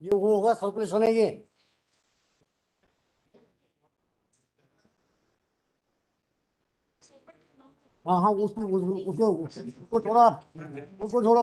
ये वो होगा कैलकुलेशन है ये। हाँ हाँ उसको थोड़ा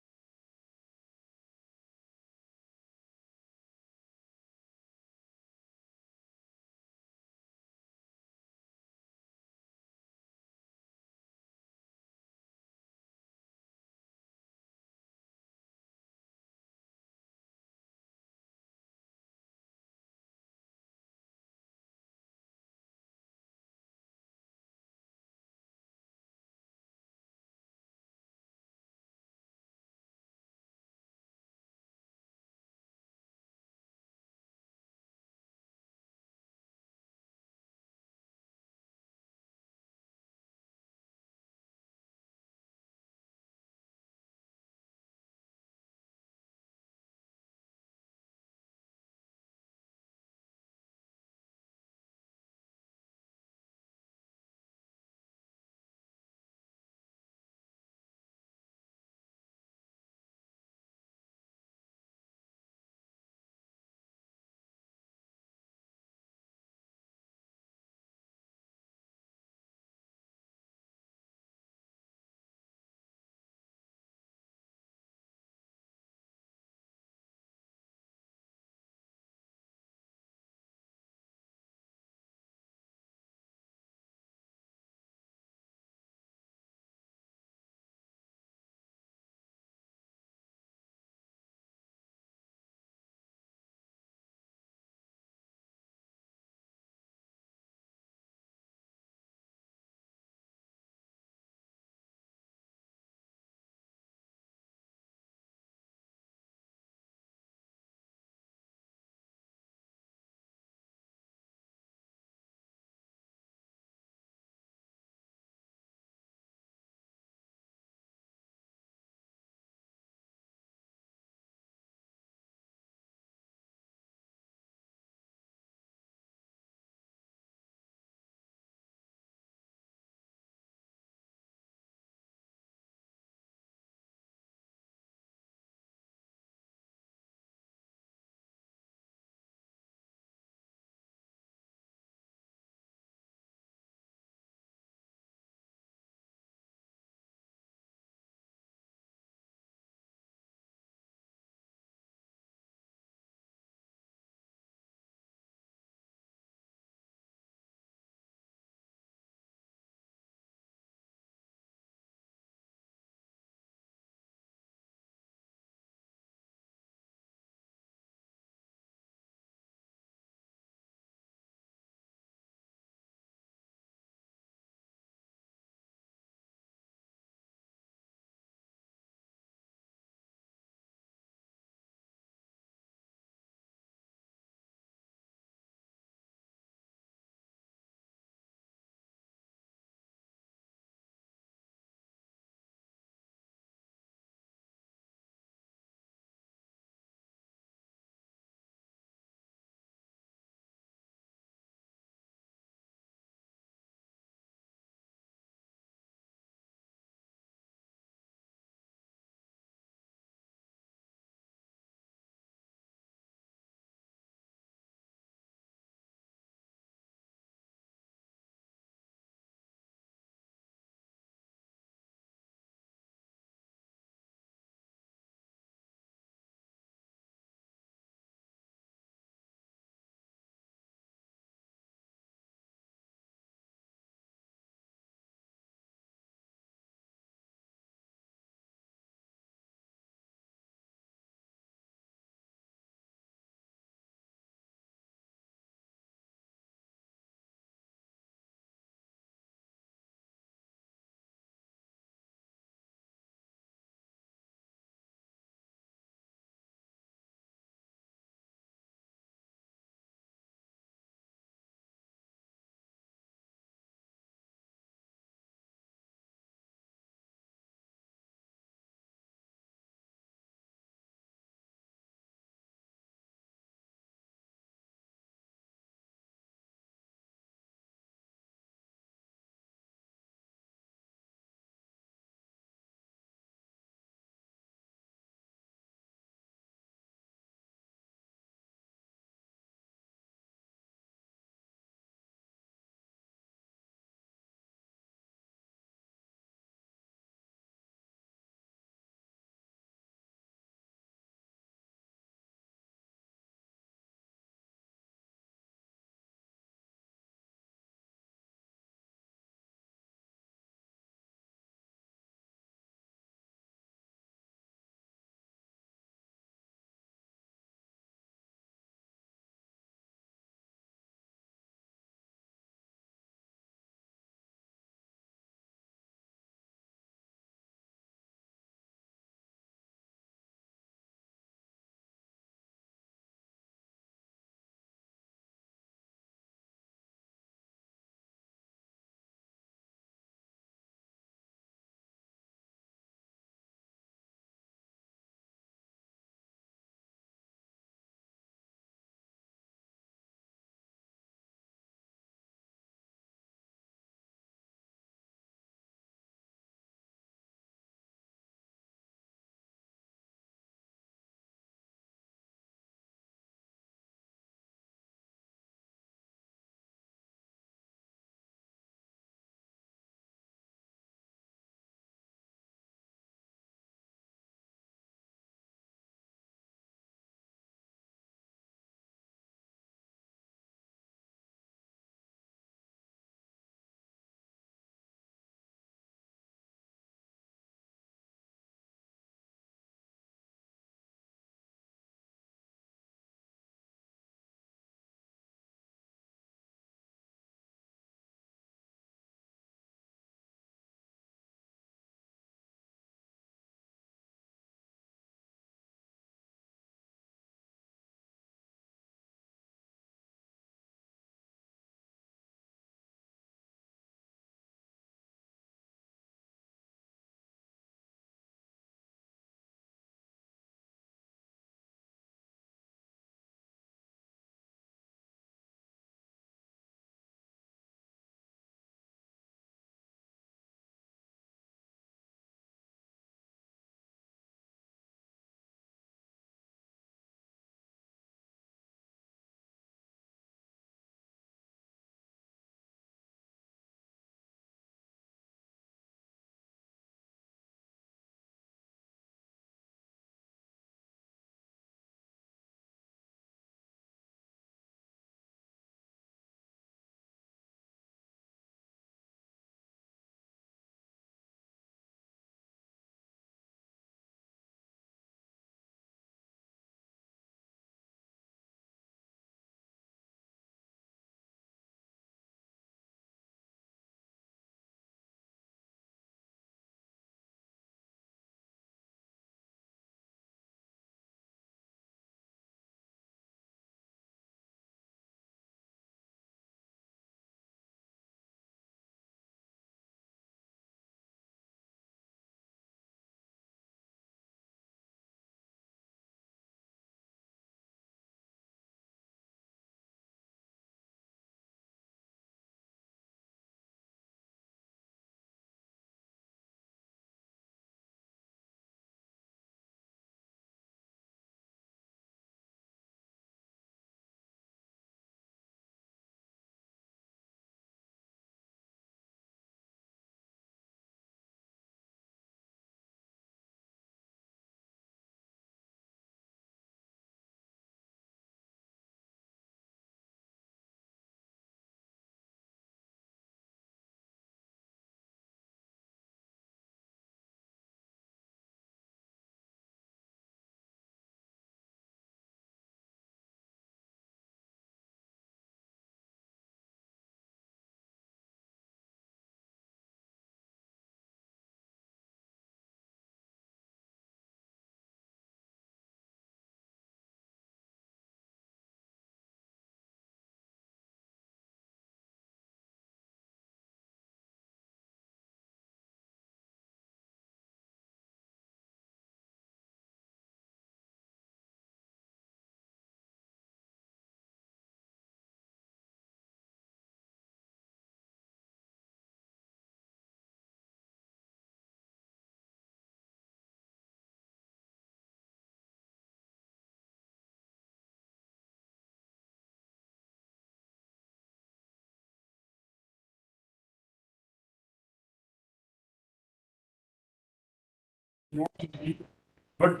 But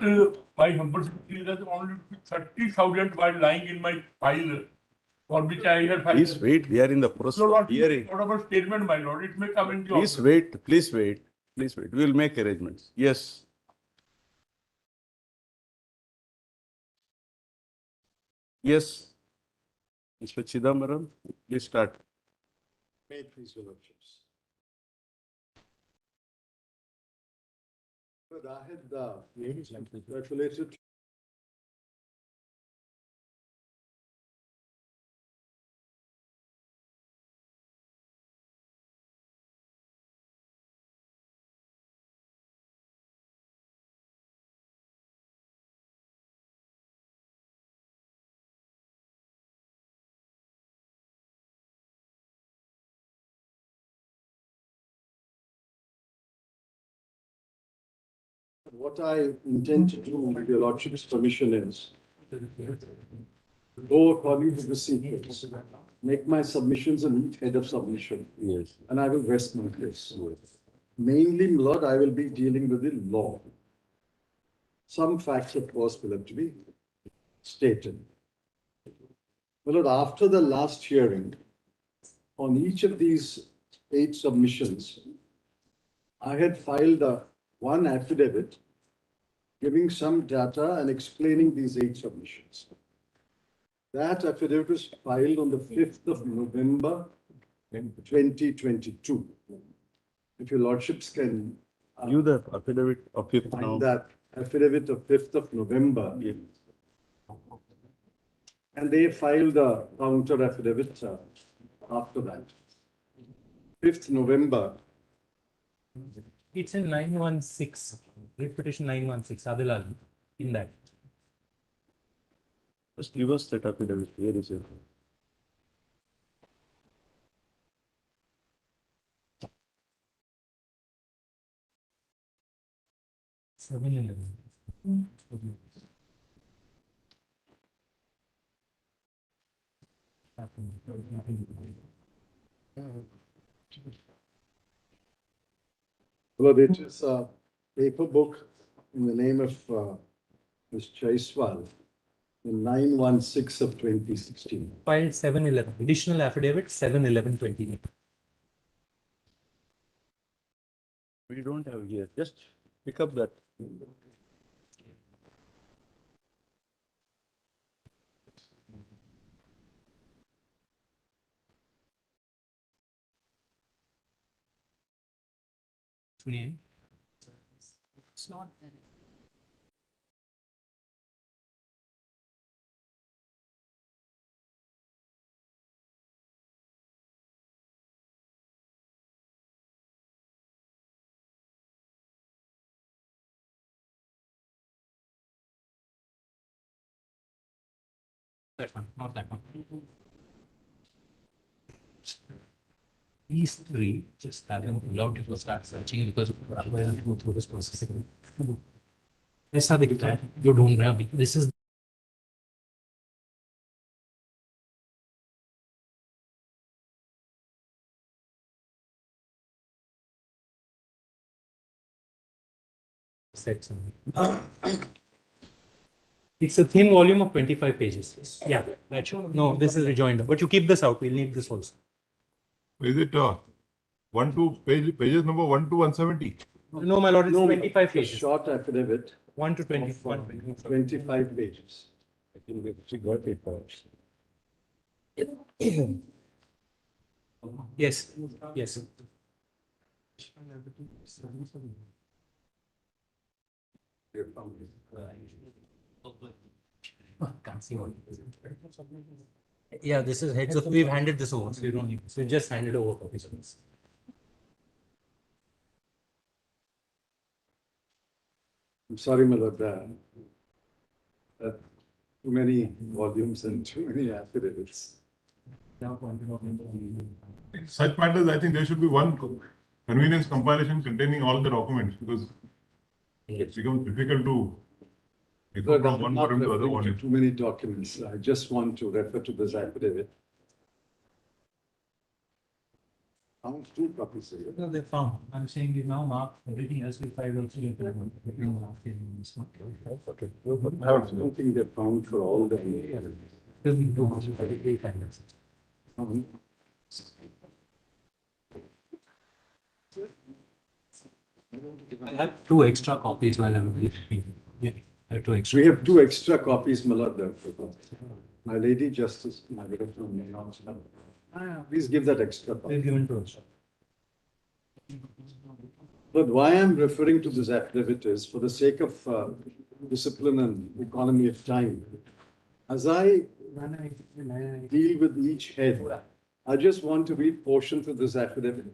my humble is that only 30,000 while lying in my file, for which I have filed. Please wait, we are in the process So, of Lord, hearing. whatever statement, my lord, it may come in the Please office. wait, please wait, please wait. We will make arrangements. Yes. Yes. Mr. Chidambaram, please start. May it please your lordships. But I had calculated. What I intend to do with your lordship's permission is go according to the sequence, make my submissions in each head of submission, Yes. and I will rest my case. Mainly, my lord, I will be dealing with the law. Some facts, of course, will have to be stated. My lord, after the last hearing, on each of these 8 submissions, I had filed one affidavit giving some data and explaining these 8 submissions. That affidavit was filed on the 5th of November, 2022. If your lordships can You the affidavit of 5th find now. that affidavit of 5th of November. Yeah. And they filed a counter affidavit after that. 5th November. It's in 916, writ petition 916, Adilal, in that. Just give us that affidavit. Where is it? Well, it is a paper book in the name of Ms. Chaiswal in 916 of 2016. Filed 711, additional affidavit 711/20. We don't have here. Just pick up that. It's not there. That one, not that one. These 3 just haven't allowed you to start searching because otherwise you go through this process again. ऐसा दिखता है जो ढूंढ रहे हैं अभी. This is sets only. It's a thin volume of 25 pages. Yeah, that should. No, this is rejoinder. But you keep this out. We'll need this also. Is it pages number 1 to 170? No, my lord, it's No, 25 a pages. short affidavit, 1 to 20. 25 pages. I think we got it first. Yes, yes. Can't see what it is. Yeah, this is heads of. We've handed this over, so you don't need. So you just handed over copies of this. I'm sorry, my lord, too many volumes and too many affidavits. In such matters, I think there should be one convenience compilation containing all the documents, because it becomes difficult to go Lord, from I'm one not forum to other referring to one. too many documents. I just want to refer to this affidavit. Found two copies here. No, they found. I'm saying we now mark everything else we filed also. I don't think they found for all the. I have two extra copies while I'm reading. Yeah, I have two extra. We have two extra copies, my lord. My lady justice, Margaret from New York. Please give that extra copy. They're given to us. But why I'm referring to this affidavit is for the sake of discipline and economy of time. As I deal with each head, I just want to read portions of this affidavit,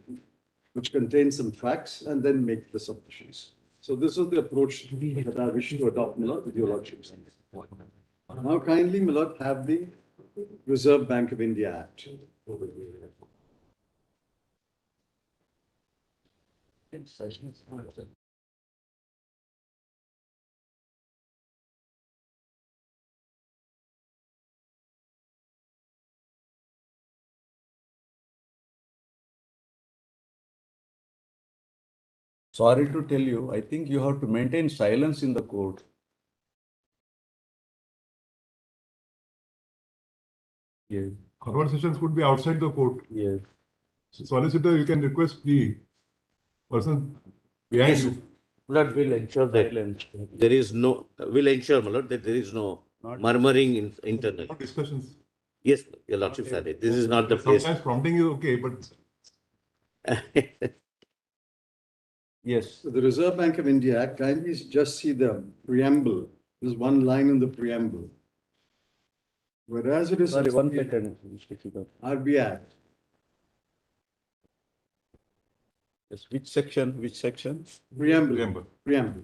which contains some facts, and then make the submissions. So this is the approach that I wish to adopt, my lord, with your lordships. Now kindly, my lord, have the Reserve Bank of India Act. Sorry to tell you, I think you have to maintain silence in the court. Yes, Conversations could be outside the court. yes. So solicitor, you can request the person behind Yes. you. Lord, will ensure that Silence. there is no, will ensure, my lord, that there is no Not- murmuring internally. Not discussions. Yes, your lordship said it. This is not the place. Sometimes prompting is okay, but Yes, So the Reserve Bank of India Act, kindly just see the preamble. There's one line in the preamble. Whereas it is sorry, one second, Mr. Chief. RBI Act, Yes, which section, which section? preamble, remember. preamble.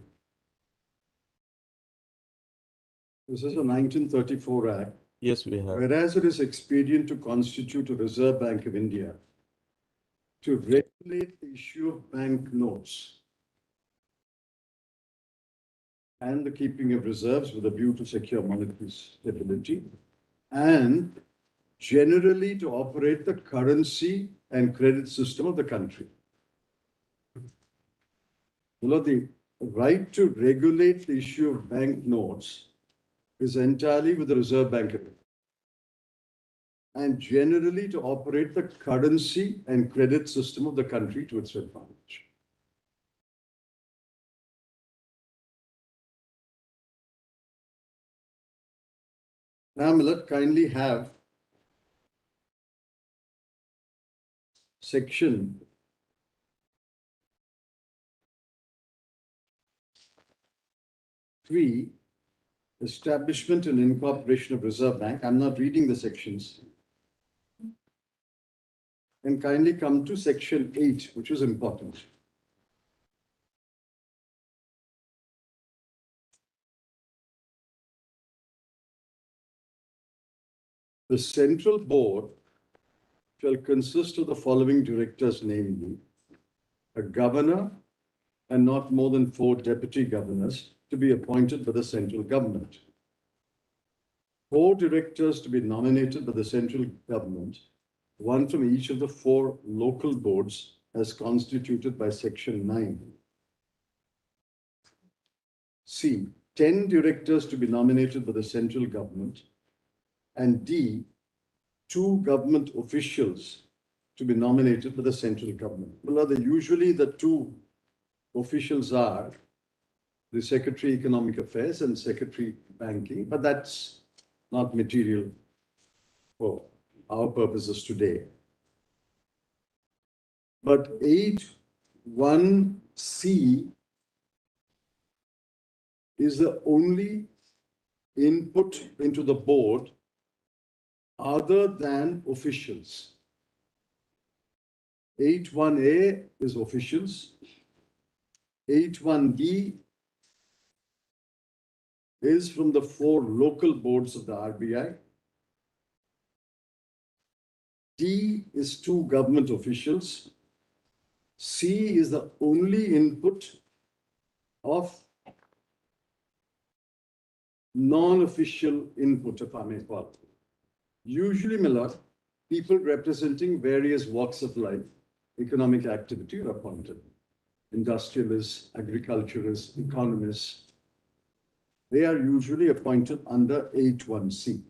This is a 1934 Act. Yes, we have. Whereas it is expedient to constitute a Reserve Bank of India to regulate the issue of bank notes and the keeping of reserves with a view to secure monetary stability, and generally to operate the currency and credit system of the country. You know, the right to regulate the issue of bank notes is entirely with the Reserve Bank of India, and generally to operate the currency and credit system of the country to its advantage. Now, Millet, kindly have section 3, establishment and incorporation of Reserve Bank. I'm not reading the sections. And kindly come to section 8, which is important. The central board shall consist of the following directors, namely a governor and not more than 4 deputy governors to be appointed by the central government. 4 directors to be nominated by the central government, 1 from each of the 4 local boards as constituted by section 9. C, 10 directors to be nominated by the central government, and D, 2 government officials to be nominated by the central government. Well, usually the 2 officials are the Secretary Economic Affairs and Secretary Banking, but that's not material for our purposes today. But 8(1)(c) is the only input into the board other than officials. 8(1)(a) is officials. 8(1)(b) is from the 4 local boards of the RBI. D is 2 government officials. C is the only input of non-official input, if I may call it. Usually, my lord, people representing various walks of life economic activity are appointed. Industrialists, agriculturists, economists, they are usually appointed under 8(1)(c).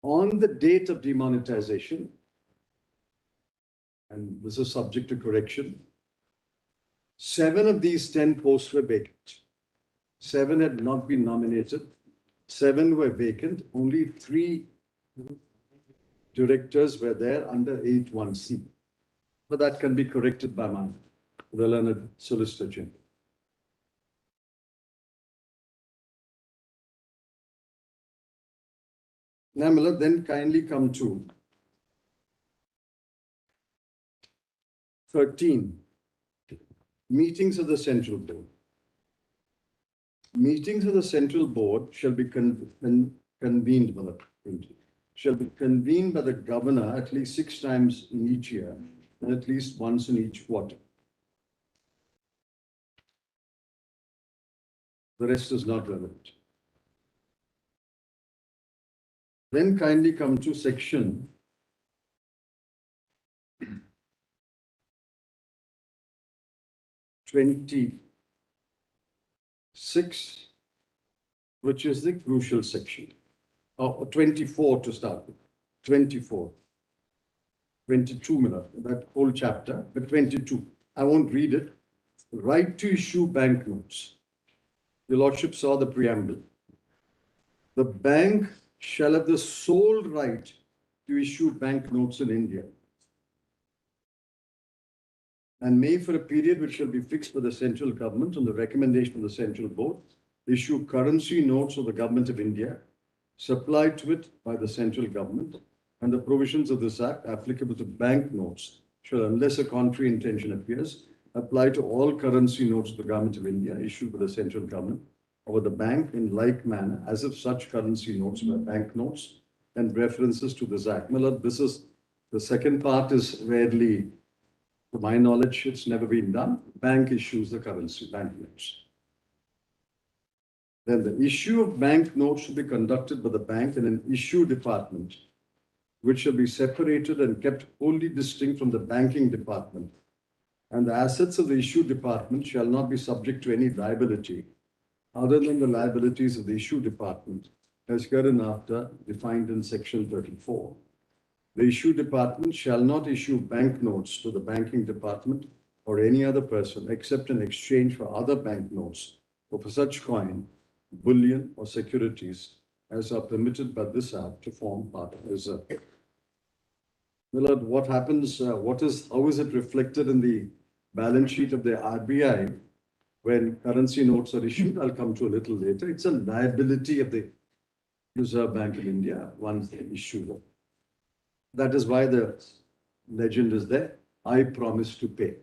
On the date of demonetization, and this is subject to correction, 7 of these 10 posts were vacant. 7 had not been nominated. 7 were vacant. Only 3 directors were there under 8(1)(c). But that can be corrected by my learned Solicitor General. Now, Miller, then kindly come to 13. Meetings of the Central Board. Meetings of the Central Board shall be convened by the Governor at least 6 times in each year and at least once in each quarter. The rest is not relevant. Then kindly come to section 26, which is the crucial section. Or 24 to start with. 24. 22 minutes, that whole chapter, but 22. I won't read it. Right to issue banknotes. Your Lordship saw the preamble. The bank shall have the sole right to issue banknotes in India, and may, for a period which shall be fixed by the central government on the recommendation of the Central Board, issue currency notes of the Government of India, supplied to it by the central government, and the provisions of this Act applicable to banknotes shall, unless a contrary intention appears, apply to all currency notes of the Government of India issued by the central government or the bank in like manner as if such currency notes were banknotes, and references to this Act. My Lord, this is the second part is rarely, to my knowledge, it's never been done. Bank issues the currency, banknotes. Then the issue of banknotes should be conducted by the bank in an issue department, which shall be separated and kept wholly distinct from the banking department. And the assets of the issue department shall not be subject to any liability other than the liabilities of the issue department, as hereinafter defined in section 34. The issue department shall not issue banknotes to the banking department or any other person except in exchange for other banknotes or for such coin, bullion, or securities as are permitted by this Act to form part of the reserve. Millard, what happens, how is it reflected in the balance sheet of the RBI when currency notes are issued? I'll come to a little later. It's a liability of the Reserve Bank of India once they issue them. That is why the legend is there. I promise to pay.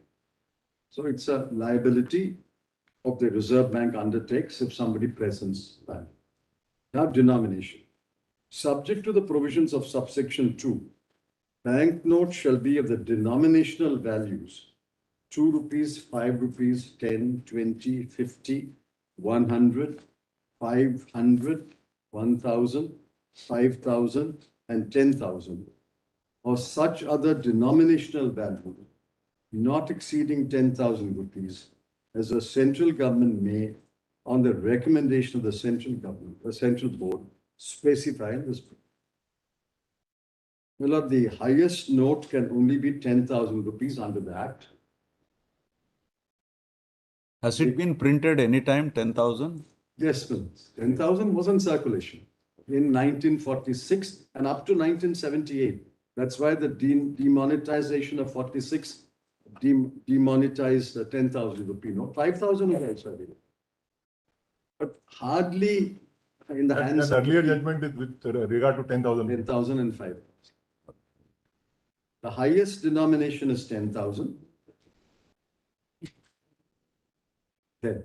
So it's a liability of the Reserve Bank undertakes if somebody presents that. Now, denomination. Subject to the provisions of subsection 2, banknotes shall be of the denominational values 2 rupees, 5 rupees, 10, 20, 50, 100, 500, 1,000, 5,000, and 10,000, or such other denominational value not exceeding 10,000 rupees, as the central government may, on the recommendation of the central government, the central board, specify in this. Well, the highest note can only be 10,000 rupees under the Act. Has it been printed anytime, 10,000? Yes, 10,000 was in circulation in 1946 and up to 1978. That's why the demonetization of 46 demonetized the 10,000 rupee note. 5,000 was also available. But hardly in the hands That of earlier judgment is with regard to 10,000. 10,000 and 5,000. The highest denomination is 10,000. Then,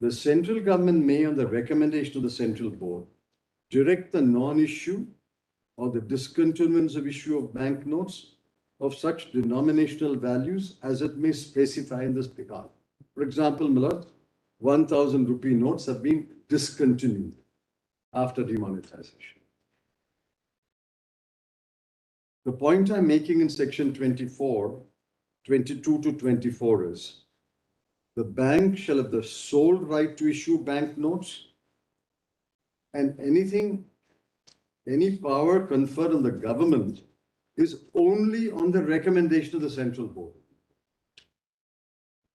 the central government may, on the recommendation of the central board, direct the non-issue or the discontinuance of issue of banknotes of such denominational values as it may specify in this regard. For example, Milord, 1,000 rupee notes have been discontinued after demonetization. The point I'm making in section 24 22 to 24 is, the bank shall have the sole right to issue bank notes, and any power conferred on the government is only on the recommendation of the central board.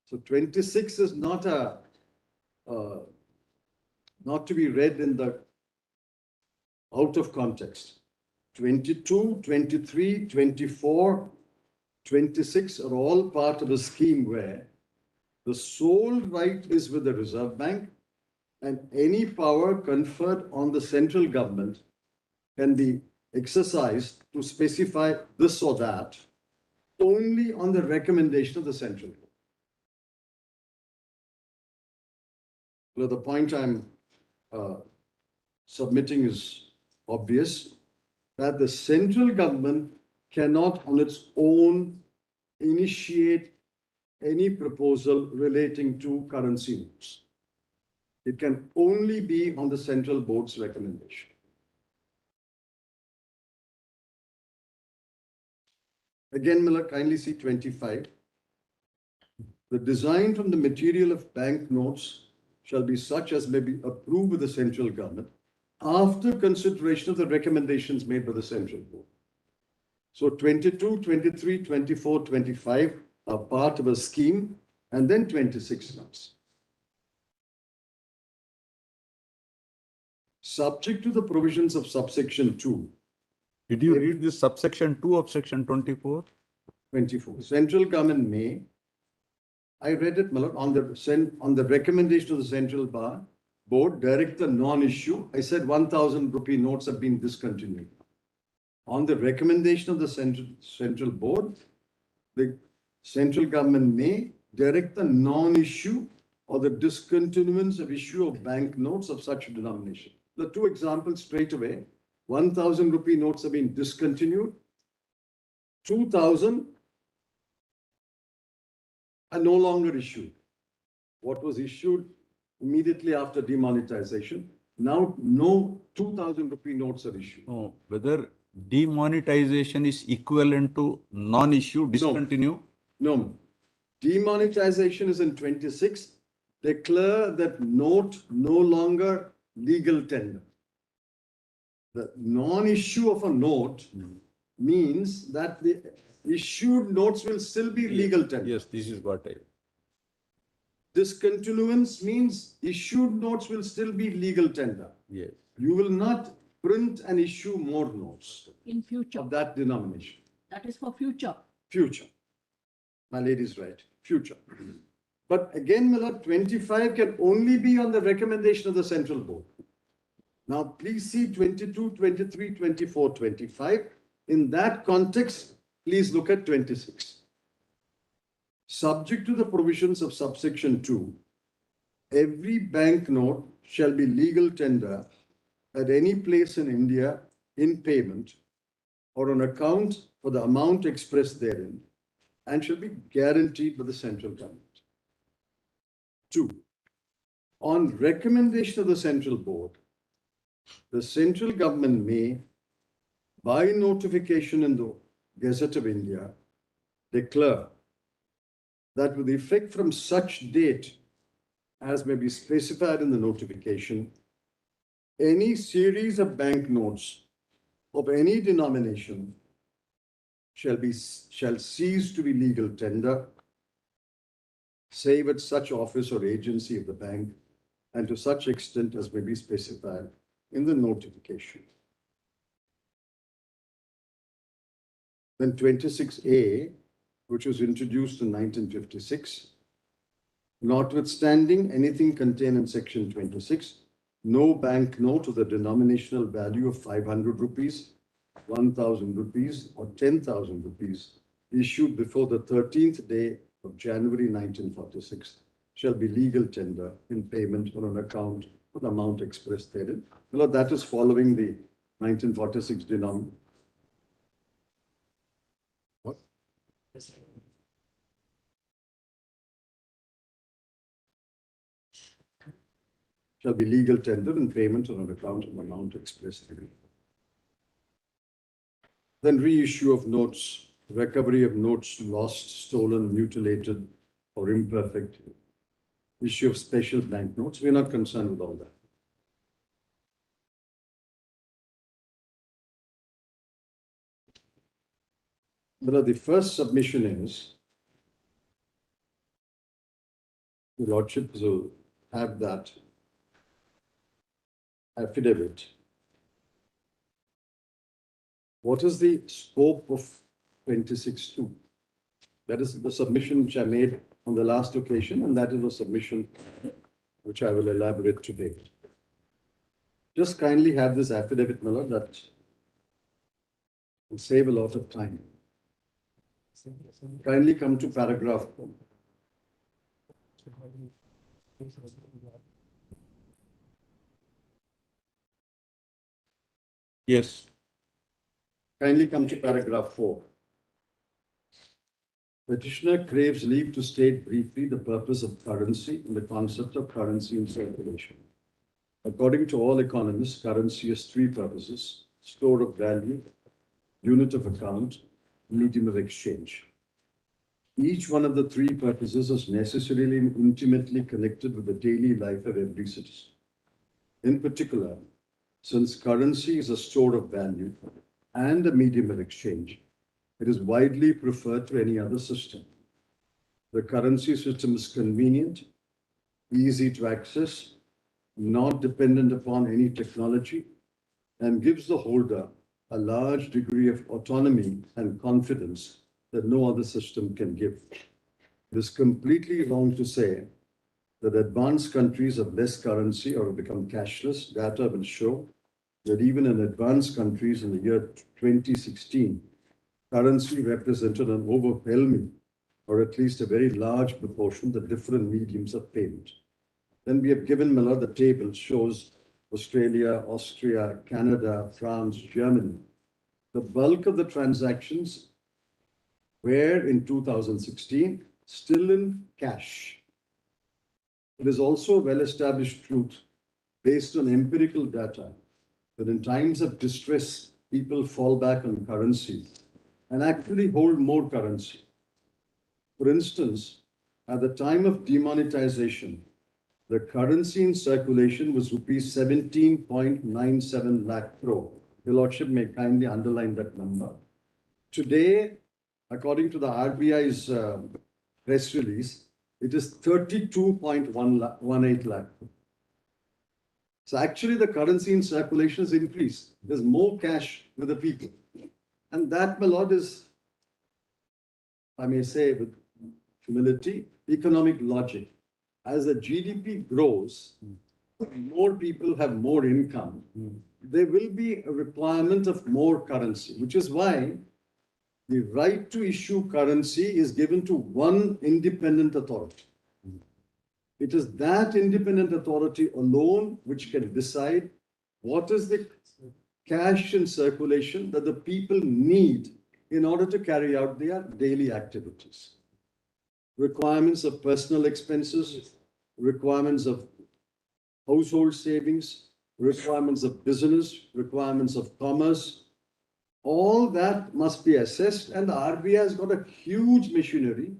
So 26 is not not to be read in the out of context. 22, 23, 24, 26 are all part of a scheme where the sole right is with the Reserve Bank, and any power conferred on the central government can be exercised to specify this or that only on the recommendation of the central board. So the point I'm submitting is obvious, that the central government cannot on its own initiate any proposal relating to currency notes. It can only be on the central board's recommendation. Again, Miller, kindly see 25. The design from the material of bank notes shall be such as may be approved with the central government after consideration of the recommendations made by the central board. So 22, 23, 24, 25 are part of a scheme, and then 26 comes. Subject to the provisions of subsection 2, Did you read this subsection 2 of section 24? 24. Central government may, I read it, Malak, on the recommendation of the central board, direct the non-issue. I said 1,000 rupee notes have been discontinued. On the recommendation of the central board, the central government may direct the non-issue or the discontinuance of issue of bank notes of such a denomination. The two examples straight away, 1,000 rupee notes have been discontinued, 2,000 are no longer issued. What was issued immediately after demonetization, now no 2,000 rupee notes are issued. No, whether demonetization is equivalent to non-issue, discontinue? No. Demonetization is in 26. Declare that note no longer legal tender. The non-issue of a note means that the issued notes will still be legal tender. Yes, this is what I. Discontinuance means issued notes will still be legal tender. Yes. You will not print and issue more notes In future, of that denomination. that is for future. Future. My lady is right. Future. But again, Miller, 25 can only be on the recommendation of the central board. Now, please see 22, 23, 24, 25. In that context, please look at 26. Subject to the provisions of subsection 2, every bank note shall be legal tender at any place in India in payment or on account for the amount expressed therein, and shall be guaranteed by the central government. 2. On recommendation of the central board, the central government may, by notification in the Gazette of India, declare that with effect from such date as may be specified in the notification, any series of bank notes of any denomination shall cease to be legal tender, save at such office or agency of the bank, and to such extent as may be specified in the notification. Then 26A, which was introduced in 1956, notwithstanding anything contained in section 26, no bank note of the denominational value of 500 rupees, 1,000 rupees, or 10,000 rupees issued before the 13th day of January 1946 shall be legal tender in payment or on account of the amount expressed therein. Well, that is following the 1946 denomination. What? Shall be legal tender in payment or on account of the amount expressed therein. Then reissue of notes recovery of notes lost, stolen, mutilated, or imperfect, issue of special banknotes. We're not concerned with all that. But the first submission is, the Lordship will have that affidavit. What is the scope of 26.2? That is the submission which I made on the last occasion, and that is the submission which I will elaborate today. Just kindly have this affidavit, my lord, that will save a lot of time. Kindly come to paragraph 4. Yes. Kindly come to paragraph 4. Petitioner craves leave to state briefly the purpose of currency and the concept of currency in circulation. According to all economists, currency has three purposes: store of value, unit of account, medium of exchange. Each one of the three purposes is necessarily and intimately connected with the daily life of every citizen. In particular, since currency is a store of value and a medium of exchange, it is widely preferred to any other system. The currency system is convenient, easy to access, not dependent upon any technology, and gives the holder a large degree of autonomy and confidence that no other system can give. It is completely wrong to say that advanced countries have less currency or have become cashless. Data will show that even in advanced countries in the year 2016, currency represented an overwhelming, or at least a very large proportion, the different mediums of payment. Then we have given Miller the table shows Australia, Austria, Canada, France, Germany. The bulk of the transactions were in 2016 still in cash. It is also a well-established truth based on empirical data that in times of distress, people fall back on currency and actually hold more currency. For instance, at the time of demonetization, the currency in circulation was rupees 17.97 lakh crore. Your Lordship may kindly underline that number. Today, according to the RBI's press release, it is 32.18 lakh. So actually the currency in circulation has increased. There's more cash with the people. And that, my lord, is, I may say with humility, economic logic. As the GDP grows, more people have more income. There will be a requirement of more currency, which is why the right to issue currency is given to one independent authority. It is that independent authority alone which can decide what is the cash in circulation that the people need in order to carry out their daily activities. Requirements of personal expenses, requirements of household savings, requirements of business, requirements of commerce, all that must be assessed, and the RBI has got a huge machinery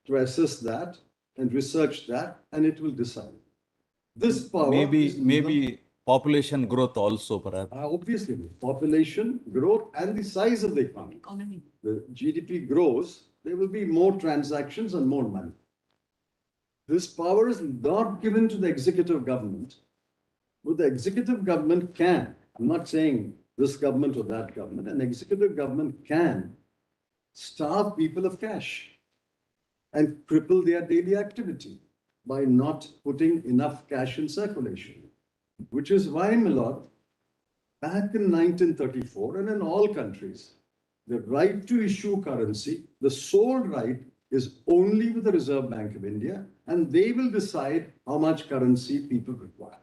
to assess that and research that, and it will decide. This power Maybe population growth also, perhaps. obviously, population growth and the size of the economy. The GDP grows, there will be more transactions and more money. This power is not given to the executive government, but the executive government can, I'm not saying this government or that government, an executive government can starve people of cash and cripple their daily activity by not putting enough cash in circulation. Which is why, my lord, back in 1934 and in all countries, the right to issue currency, the sole right is only with the Reserve Bank of India, and they will decide how much currency people require.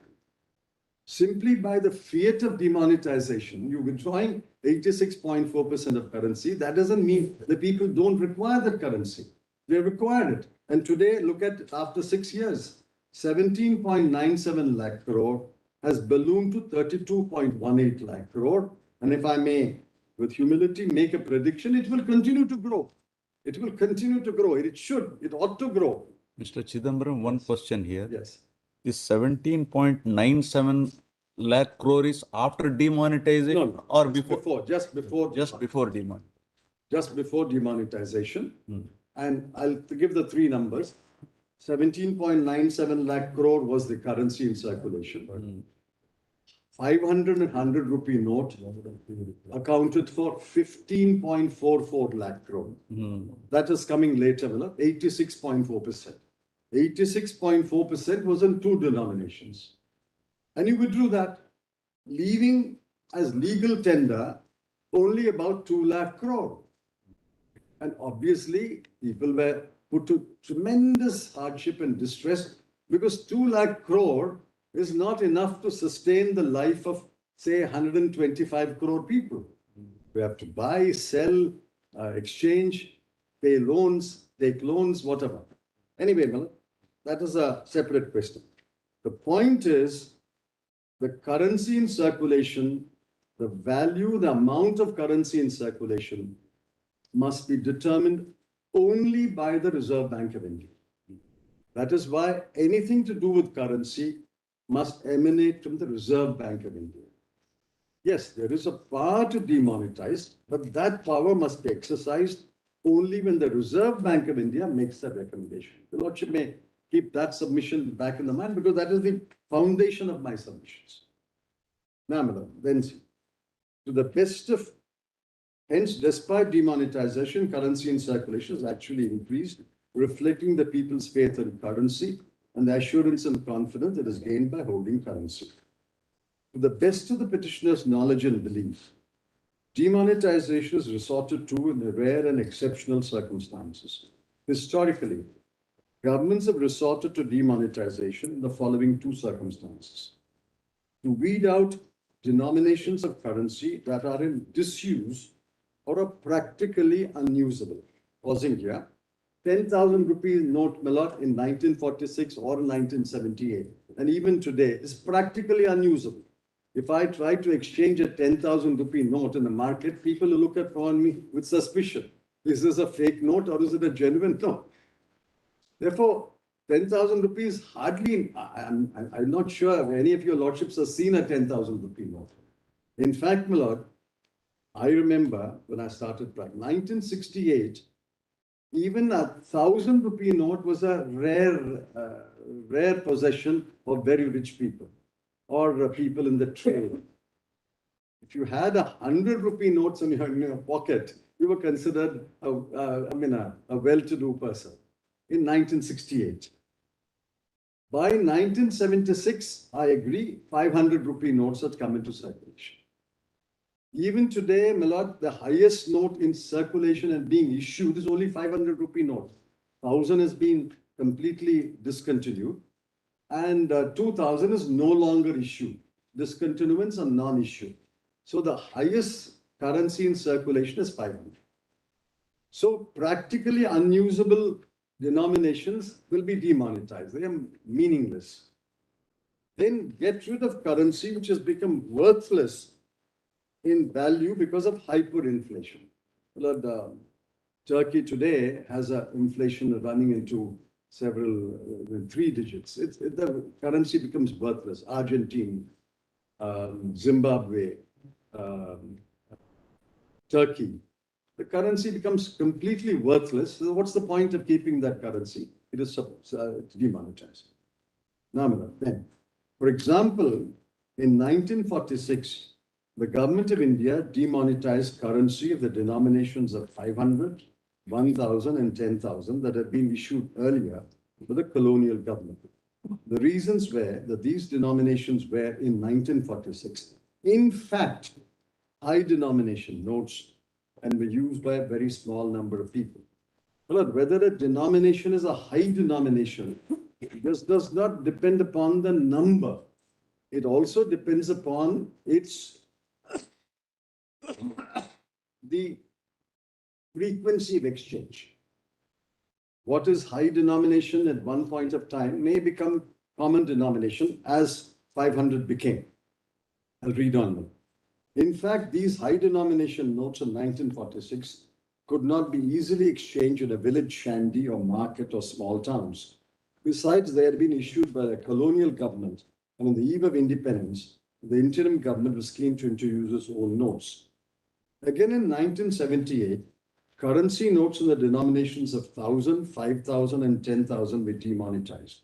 Simply by the fiat of demonetization, you're withdrawing 86.4% of currency. That doesn't mean the people don't require that currency. They require it. And today, look at after 6 years, 17.97 lakh crore has ballooned to 32.18 lakh crore. And if I may with humility, make a prediction, it will continue to grow. It will continue to grow. It should, it ought to grow. Mr. Chidambaram, one question here. Yes. This 17.97 lakh crore is after demonetization No, or just before? just before. Just before demonetization. Just before demonetization. And I'll give the three numbers. 17.97 lakh crore was the currency in circulation. 500 and 100 rupee note accounted for 15.44 lakh crore. That is coming later, 86.4%. 86.4% was in two denominations. And you withdrew that, leaving as legal tender only about 2 lakh crore. And obviously, people were put to tremendous hardship and distress because 2 lakh crore is not enough to sustain the life of, say, 125 crore people. We have to buy, sell, exchange, pay loans, take loans, whatever. Anyway, that is a separate question. The point is, the currency in circulation, the value, the amount of currency in circulation must be determined only by the Reserve Bank of India. That is why anything to do with currency must emanate from the Reserve Bank of India. Yes, there is a power to demonetize, but that power must be exercised only when the Reserve Bank of India makes that recommendation. The Lordship may keep that submission back in the mind because that is the foundation of my submissions. Now, madam, then to the best of, hence, despite demonetization, currency in circulation has actually increased, reflecting the people's faith in currency and the assurance and confidence that is gained by holding currency. To the best of the petitioner's knowledge and belief, demonetization is resorted to in rare and exceptional circumstances. Historically, governments have resorted to demonetization in the following two circumstances: to weed out denominations of currency that are in disuse or are practically unusable. Pausing here, 10,000 rupees note, my lord, in 1946 or 1978, and even today, is practically unusable. If I try to exchange a 10,000 rupee note in the market, people will look upon me with suspicion. Is this a fake note or is it a genuine note? Therefore, 10,000 rupees hardly, I'm not sure if any of your lordships have seen a 10,000 rupee note. In fact, my lord, I remember when I started practice, 1968, even a 1,000 rupee note was a rare possession of very rich people or people in the trade. If you had 100 rupee notes in your pocket, you were considered a well-to-do person in 1968. By 1976, I agree, 500 rupee notes had come into circulation. Even today, my lord, the highest note in circulation and being issued is only 500 rupee note. 1,000 has been completely discontinued and 2,000 is no longer issued. Discontinuance and non-issue. So the highest currency in circulation is 500. So practically unusable denominations will be demonetized. They are meaningless. Then get rid of currency which has become worthless in value because of hyperinflation. Turkey today has an inflation running into several, 3 digits. The currency becomes worthless. Argentina, Zimbabwe, Turkey. The currency becomes completely worthless. So what's the point of keeping that currency? It is demonetized. Now, then, for example, in 1946, the government of India demonetized currency of the denominations of 500, 1,000 and 10,000 that had been issued earlier by the colonial government. The reasons were that these denominations were in 1946, in fact, high denomination notes and were used by a very small number of people. Well, whether a denomination is a high denomination, this does not depend upon the number. It also depends upon its the frequency of exchange. What is high denomination at one point of time may become common denomination as 500 became. I'll read on them. In fact, these high denomination notes in 1946 could not be easily exchanged in a village shanty or market or small towns. Besides, they had been issued by the colonial government, and on the eve of independence, the interim government was keen to introduce its own notes. Again in 1978, currency notes in the denominations of 1,000, 5,000, and 10,000 were demonetized.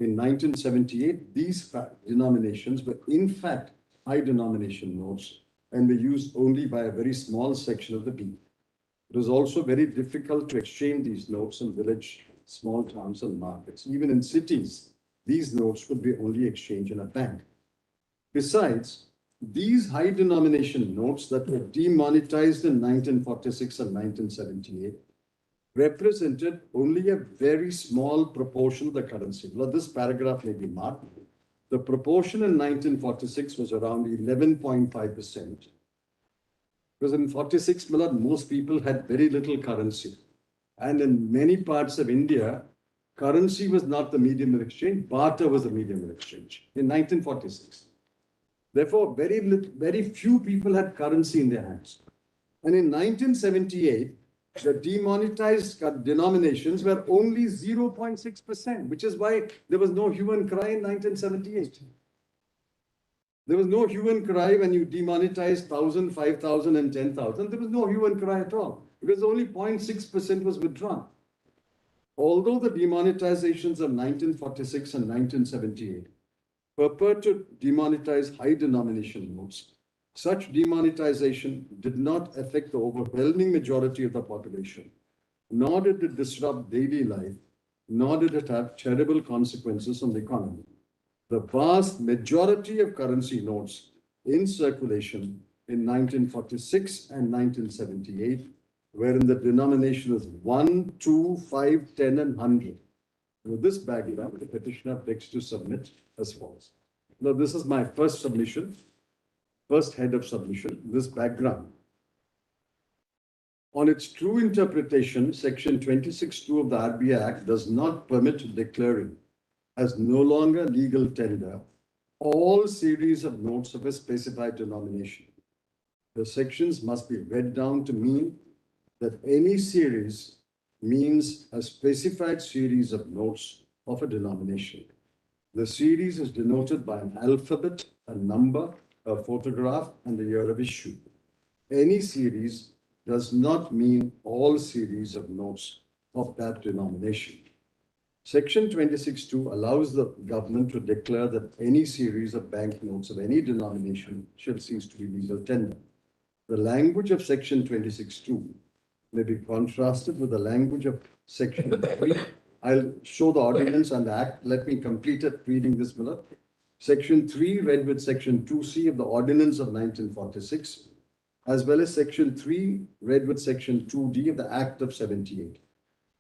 In 1978, these denominations were in fact high denomination notes and were used only by a very small section of the people. It was also very difficult to exchange these notes in village, small towns, and markets. Even in cities, these notes could be only exchanged in a bank. Besides, these high denomination notes that were demonetized in 1946 and 1978 represented only a very small proportion of the currency. Well, this paragraph may be marked. The proportion in 1946 was around 11.5%. Because in 46, most people had very little currency. And in many parts of India, currency was not the medium of exchange, barter was the medium of exchange in 1946. Therefore, very few people had currency in their hands. And in 1978, the demonetized denominations were only 0.6%, which is why there was no hue and cry in 1978. There was no hue and cry when you demonetized 1,000, 5,000, and 10,000. There was no hue and cry at all, because only 0.6% was withdrawn. Although the demonetizations of 1946 and 1978 purport to demonetize high denomination notes, such demonetization did not affect the overwhelming majority of the population, nor did it disrupt daily life, nor did it have terrible consequences on the economy. The vast majority of currency notes in circulation in 1946 and 1978 were in the denominations 1, 2, 5, 10, and 100. With this background, the petitioner begs to submit as follows. Now, this is my first submission, first head of submission, this background. On its true interpretation, Section 26(2) of the RBI Act does not permit declaring as no longer legal tender all series of notes of a specified denomination. The sections must be read down to mean that any series means a specified series of notes of a denomination. The series is denoted by an alphabet, a number, a photograph, and the year of issue. Any series does not mean all series of notes of that denomination. Section 26(2) allows the government to declare that any series of banknotes of any denomination shall cease to be legal tender. The language of Section 26(2) may be contrasted with the language of Section 3. I'll show the ordinance and the act. Let me complete it reading this, Miller. Section 3 read with Section 2C of the Ordinance of 1946, as well as Section 3 read with Section 2D of the Act of 78.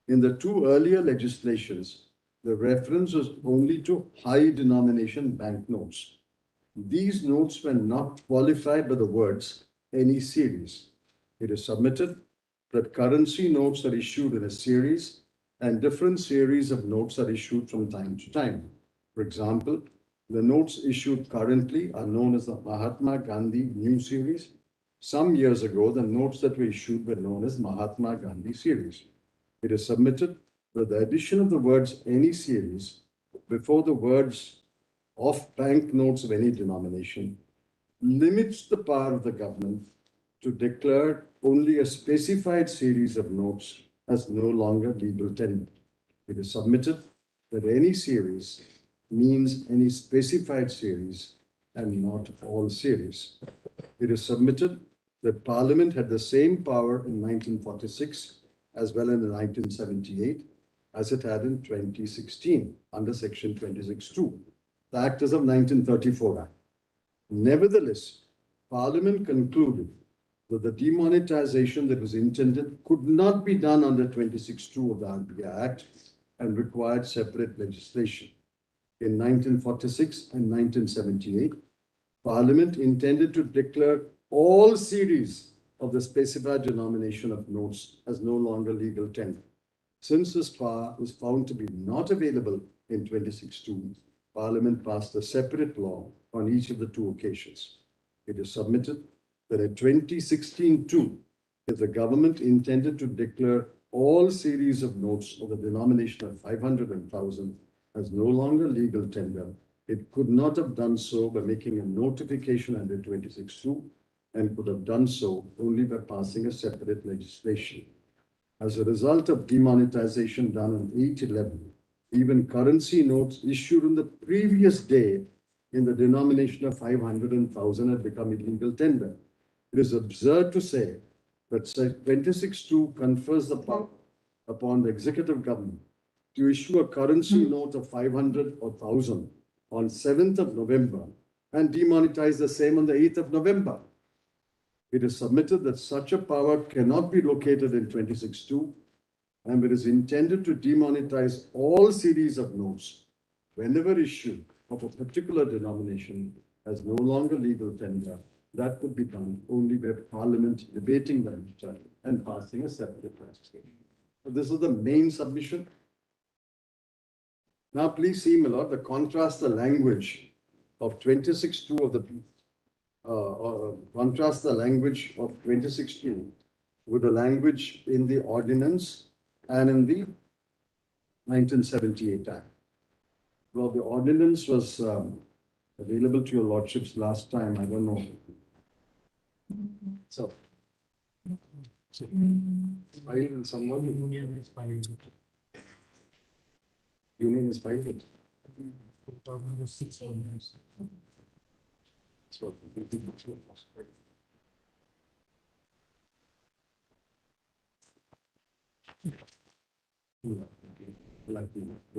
In the two earlier legislations, the reference was only to high denomination banknotes. These notes were not qualified by the words any series. It is submitted that currency notes are issued in a series and different series of notes are issued from time to time. For example, the notes issued currently are known as the Mahatma Gandhi New Series. Some years ago, the notes that were issued were known as Mahatma Gandhi Series. It is submitted that the addition of the words any series before the words of banknotes of any denomination limits the power of the government to declare only a specified series of notes as no longer legal tender. It is submitted that any series means any specified series and not all series. It is submitted that Parliament had the same power in 1946 as well in 1978 as it had in 2016 under Section 26(2). The Act is of 1934 Act. Nevertheless, Parliament concluded that the demonetization that was intended could not be done under 26(2) of the RBI Act and required separate legislation. In 1946 and 1978, Parliament intended to declare all series of the specified denomination of notes as no longer legal tender. Since this power was found to be not available in 26(2), Parliament passed a separate law on each of the two occasions. It is submitted that in 2016-2, if the government intended to declare all series of notes of the denomination of 500 and 1,000 as no longer legal tender, it could not have done so by making a notification under 26.2 and could have done so only by passing a separate legislation. As a result of demonetization done on 8/11, even currency notes issued on the previous day in the denomination of 500 and 1,000 had become illegal tender. It is absurd to say that Section 26.2 confers the power upon the executive government to issue a currency note of 500 or 1,000 on 7th of November and demonetize the same on the 8th of November. It is submitted that such a power cannot be located in 26.2 and it is intended to demonetize all series of notes whenever issued of a particular denomination as no longer legal tender. That could be done only by Parliament debating the matter and passing a separate legislation. So this is the main submission. Now, please see, my lord, the contrast the language of 26.2 of the contrast the language of 26.2 with the language in the ordinance and in the 1978 Act. Well, the ordinance was available to your lordships last time. I don't know. So, filed in someone. Union is filed. Union is filed it. 2006 ordinance. So,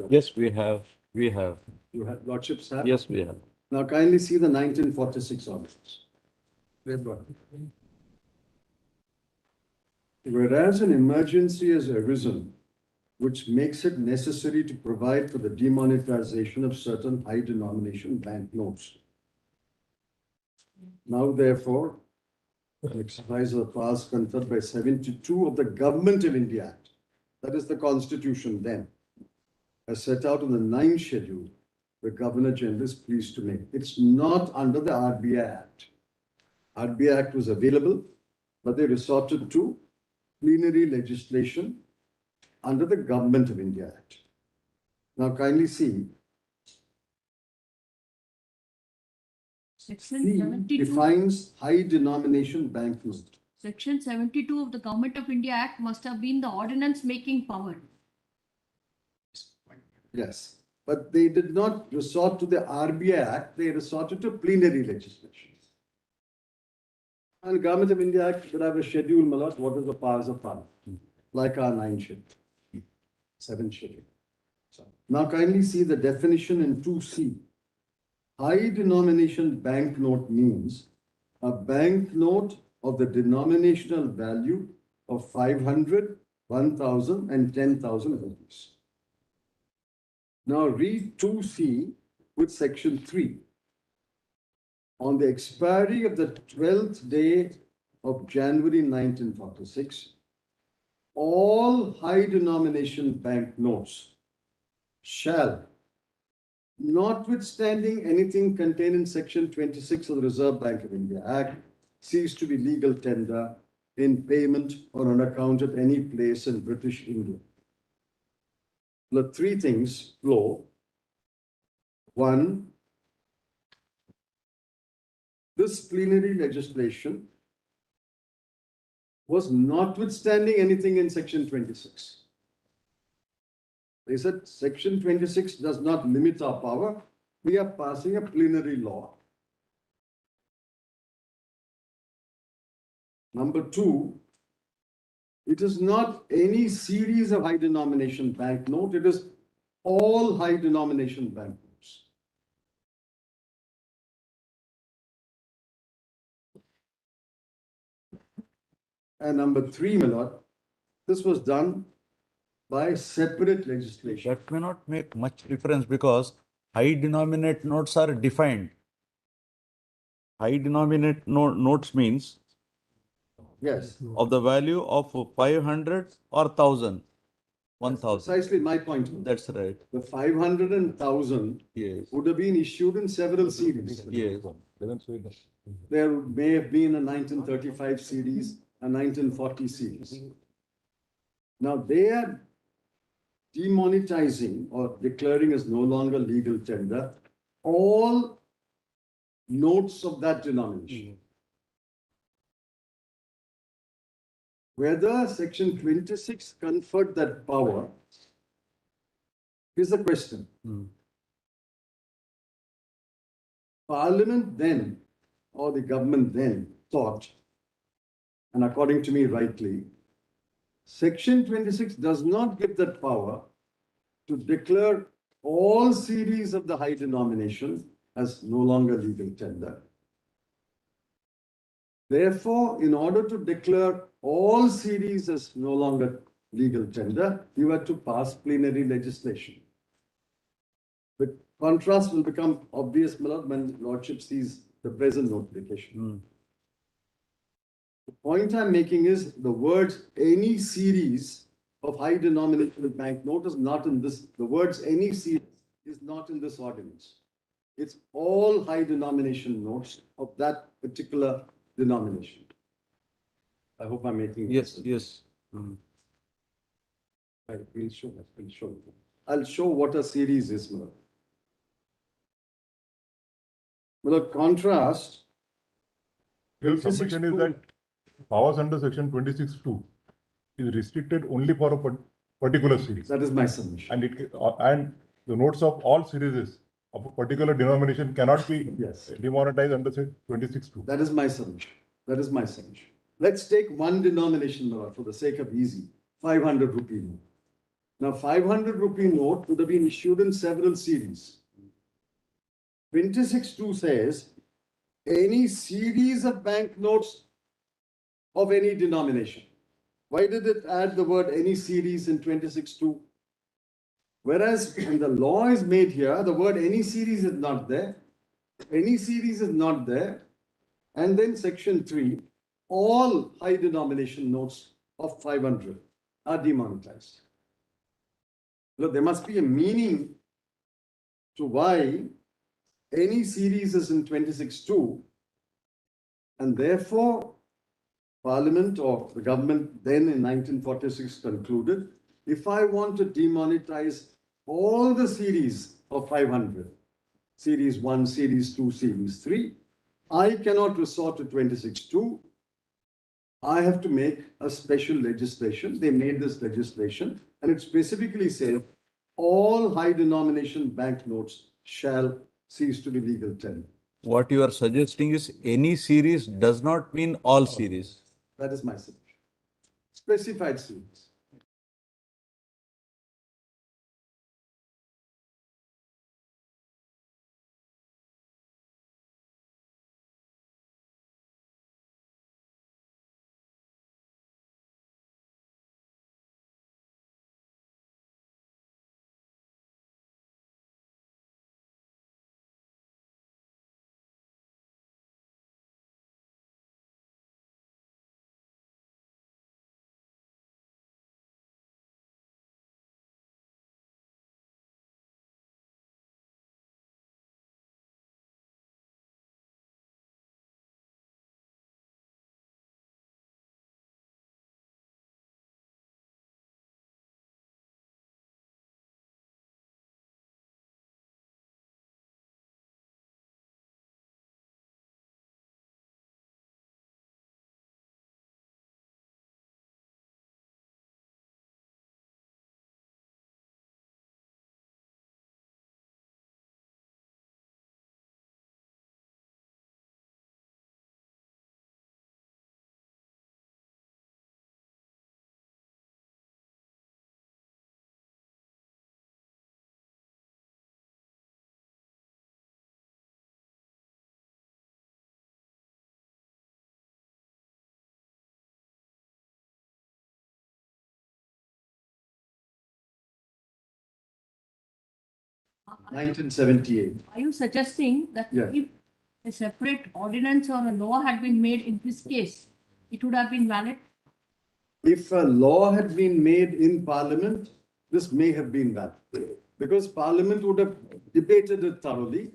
Yes, we have. You have lordships have? Yes, we have. Now kindly see the 1946 ordinance. Whereas an emergency has arisen, which makes it necessary to provide for the demonetization of certain high denomination banknotes. Now therefore, the exercise of the powers conferred by 72 of the Government of India Act, that is the Constitution then, as set out in the 9th schedule, the Governor General is pleased to make. It's not under the RBI Act. RBI Act was available, but they resorted to plenary legislation under the Government of India Act. Now kindly see, Section C 72, defines high denomination banknote. Section 72 of the Government of India Act must have been the ordinance making power. Yes, but they did not resort to the RBI Act, they resorted to plenary legislation. And Government of India Act will have a schedule, my lord, what is the powers of Parliament, like our 9th schedule, 7th schedule. So, now kindly see the definition in 2C. High denomination banknote means a banknote of the denominational value of 500, 1,000 and 10,000 rupees. Now read 2C with section 3. On the expiry of the 12th day of January 1946, all high denomination banknotes shall, notwithstanding anything contained in section 26 of the Reserve Bank of India Act, cease to be legal tender in payment or on account at any place in British India. The three things flow. One, this plenary legislation was notwithstanding anything in section 26. They said section 26 does not limit our power. We are passing a plenary law. Number two, it is not any series of high denomination banknote. It is all high denomination banknotes. And number three, my lord, this was done by separate legislation. That may not make much difference because high denominate notes are defined. High denominate notes means Yes. of the value of 500 or 1,000. 1,000. Precisely my point. That's right. The 500 and 1,000 Yes. would have been issued in several series. Yes. There may have been a 1935 series, a 1940 series. Now they are demonetizing or declaring as no longer legal tender all notes of that denomination. Whether Section 26 conferred that power is the question. Parliament then, or the government then, thought, and according to me rightly, Section 26 does not give that power to declare all series of the high denomination as no longer legal tender. Therefore, in order to declare all series as no longer legal tender, you had to pass plenary legislation. The contrast will become obvious, my lord, when Lordship sees the present notification. The point I'm making is the words any series of high denominational banknote is not in this, the words any series is not in this ordinance. It's all high denomination notes of that particular denomination. I hope I'm making Yes, sense. yes. I will show. I'll show what a series is, my lord. Well, a contrast. Your submission is that powers under section 26(2) is restricted only for a particular series. That is my submission. And the notes of all series of a particular denomination cannot be Yes. demonetized under section 26(2). That is my submission. That is my submission. Let's take one denomination, my lord, for the sake of easy, 500 rupee note. Now, 500 rupee note would have been issued in several series. 26(2) says any series of banknotes of any denomination. Why did it add the word any series in 26(2)? Whereas when the law is made here, the word any series is not there. Any series is not there. And then section 3, all high denomination notes of 500 are demonetized. Look, there must be a meaning to why any series is in 26(2), and therefore Parliament or the government then in 1946 concluded, if I want to demonetize all the series of 500, series 1, series 2, series 3, I cannot resort to 26(2). I have to make a special legislation. They made this legislation, and it specifically says all high denomination banknotes shall cease to be legal tender. What you are suggesting is any series does not mean all series. That is my suggestion. Specified series. Are 1978. you suggesting that Yeah. if a separate ordinance or a law had been made in this case, it would have been valid? If a law had been made in Parliament, this may have been that. Because Parliament would have debated it thoroughly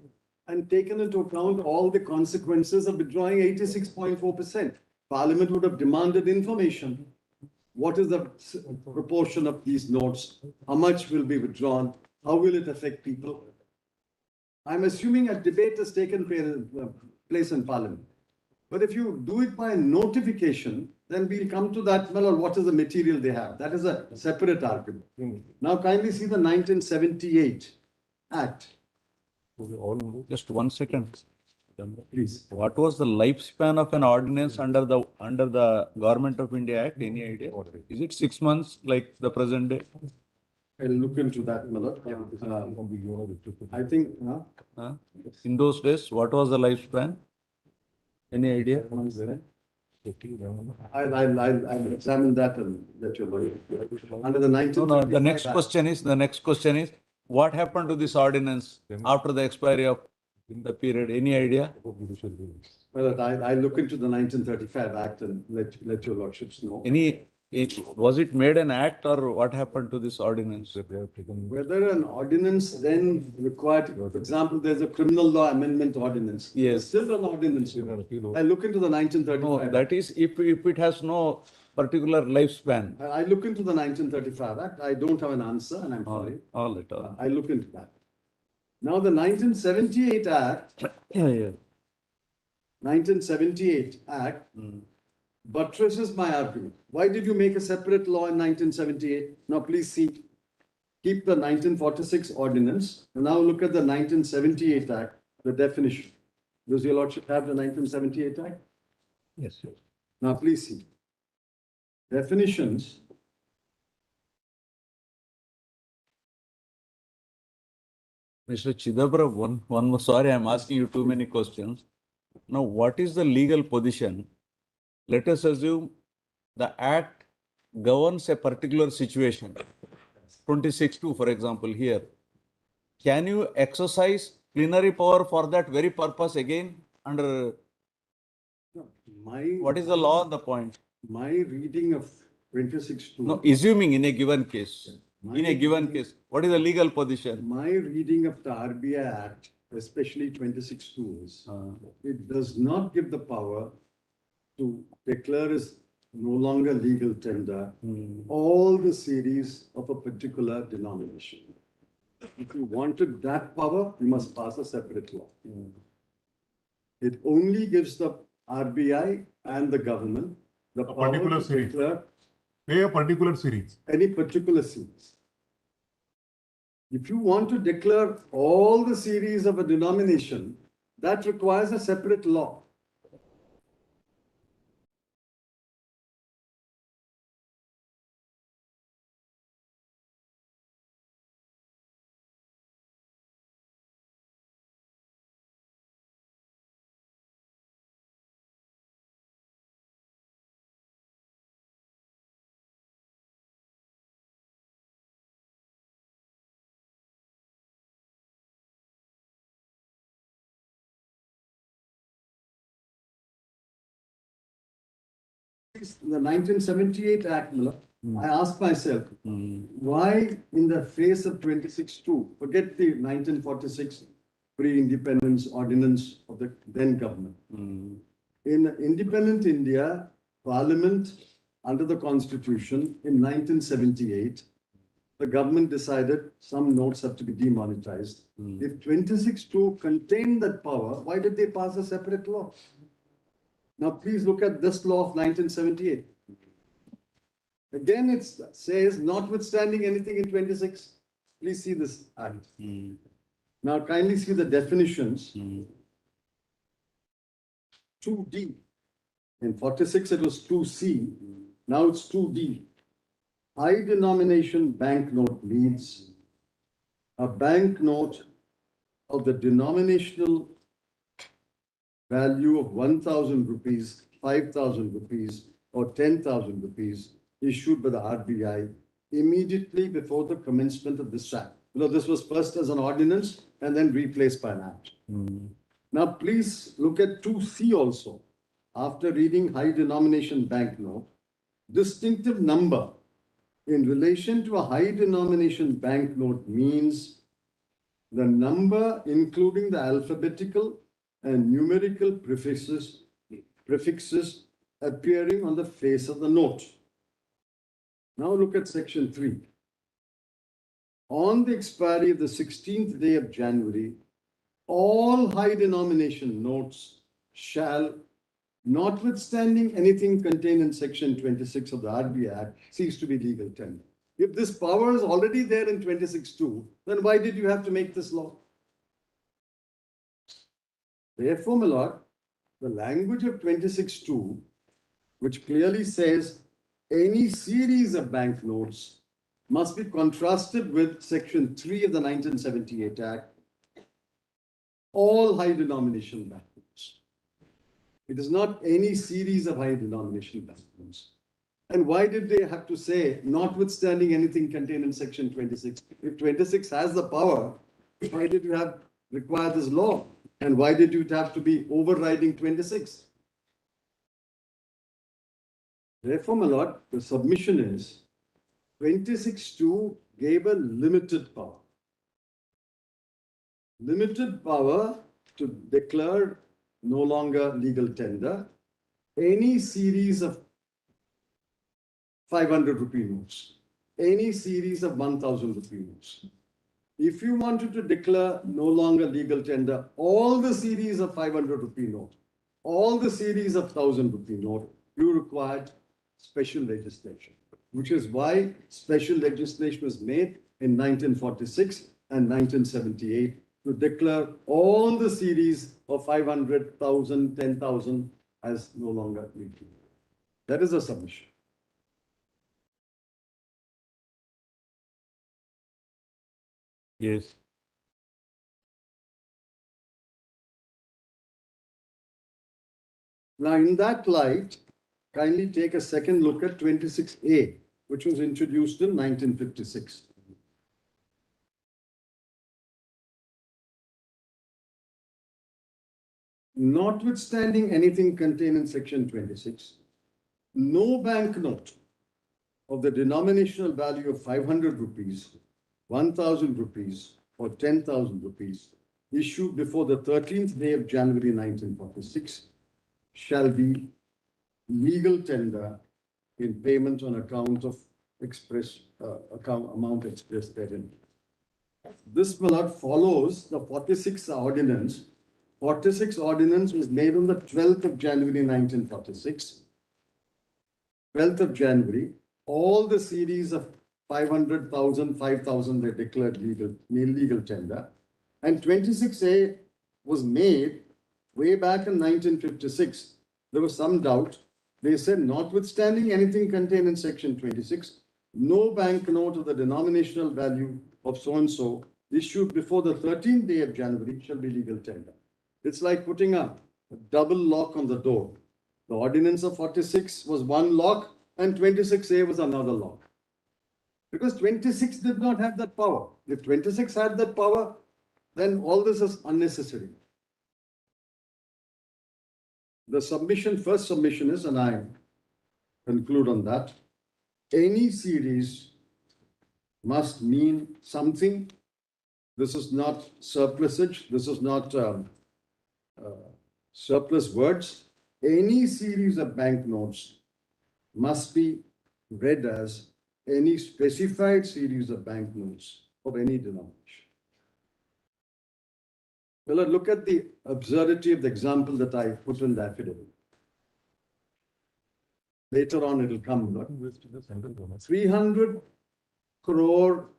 and taken into account all the consequences of withdrawing 86.4%. Parliament would have demanded information. What is the proportion of these notes? How much will be withdrawn? How will it affect people? I'm assuming a debate has taken place in Parliament. But if you do it by notification, then we'll come to that, well, what is the material they have? That is a separate argument. Now kindly see the 1978 Act. Just 1 second. Please. What was the lifespan of an ordinance under the Government of India Act? Any idea? Is it 6 months like the present day? I'll look into that, Malad. I think, Huh? In those days, what was the lifespan? Any idea? I'll examine that and let you know. Under the 19. No, the next question is, what happened to this ordinance after the expiry of the period? Any idea? Well, I look into the 1935 Act and let your lordships know. Was it made an act or what happened to this ordinance? Whether an ordinance then required, for example, there's a criminal law amendment ordinance. Yes. It's still an ordinance. I look into the 1935. No, that is if it has no particular lifespan. I look into the 1935 Act. I don't have an answer and I'm sorry. All right. I look into that. Now the 1978 Act, Yeah. 1978 Act buttresses my argument. Why did you make a separate law in 1978? Now please see, keep the 1946 ordinance and now look at the 1978 Act, the definition. Does your lordship have the 1978 Act? Yes. Now please see. Definitions. Mr. Chidambara, one more, sorry, I'm asking you too many questions. Now, what is the legal position? Let us assume the Act governs a particular situation, 26(2), for example, here. Can you exercise plenary power for that very purpose again under, what is the law on the point? My reading of 26(2). No, assuming in a given case, what is the legal position? My reading of the RBI Act, especially 26(2), is it does not give the power to declare as no longer legal tender all the series of a particular denomination. If you wanted that power, you must pass a separate law. It only gives the RBI and the government the power particular to series. declare A particular series. any particular series. If you want to declare all the series of a denomination, that requires a separate law. The 1978 Act, I asked myself, why in the face of 26(2), forget the 1946 pre-independence ordinance of the then government. In independent India, Parliament, under the Constitution, in 1978, the government decided some notes have to be demonetized. If 26(2) contained that power, why did they pass a separate law? Now, please look at this law of 1978. Again, it says, notwithstanding anything in 26, please see this act. Now, kindly see the definitions. 2D. In 46, it was 2C. Now it's 2D. High denomination banknote means a banknote of the denominational value of 1,000 rupees, 5,000 rupees, or 10,000 rupees issued by the RBI immediately before the commencement of this act. You know, this was first as an ordinance and then replaced by an act. Now, please look at 2C also. After reading high denomination banknote, distinctive number in relation to a high denomination banknote means the number including the alphabetical and numerical prefixes appearing on the face of the note. Now look at section 3. On the expiry of the 16th day of January, all high denomination notes shall, notwithstanding anything contained in section 26 of the RBI Act, cease to be legal tender. If this power is already there in 26(2), then why did you have to make this law? Therefore, my lord, the language of 26(2), which clearly says any series of banknotes must be contrasted with section 3 of the 1978 Act, all high denomination banknotes. It is not any series of high denomination banknotes. And why did they have to say, notwithstanding anything contained in section 26? If 26 has the power, why did you have require this law? And why did it have to be overriding 26? Therefore, my lord, the submission is 26(2) gave a limited power. Limited power to declare no longer legal tender any series of 500 rupee notes, any series of 1000 rupee notes. If you wanted to declare no longer legal tender all the series of 500 rupee note, all the series of 1000 rupee note, you required special legislation, which is why special legislation was made in 1946 and 1978 to declare all the series of 500, 1000, 10,000 as no longer legal. That is a submission. Yes. Now, in that light, kindly take a second look at 26A, which was introduced in 1956. Notwithstanding anything contained in section 26, no banknote of the denominational value of 500 rupees, 1000 rupees, or 10,000 rupees issued before the 13th day of January 1946 shall be legal tender in payment on account of amount expressed therein. This, my lord, follows the 46 ordinance. 46 ordinance was made on the 12th of January 1946. 12th of January, all the series of 500,000, 5,000 were declared illegal tender. And 26A was made way back in 1956. There was some doubt. They said, notwithstanding anything contained in section 26, no banknote of the denominational value of so-and-so issued before the 13th day of January shall be legal tender. It's like putting a double lock on the door. The ordinance of 46 was one lock and 26A was another lock. Because 26 did not have that power. If 26 had that power, then all this is unnecessary. The submission, first submission is, and I conclude on that, any series must mean something. This is not surplusage. This is not surplus words. Any series of banknotes must be read as any specified series of banknotes of any denomination. Well, look at the absurdity of the example that I put in the affidavit. Later on, it will come. 300 crore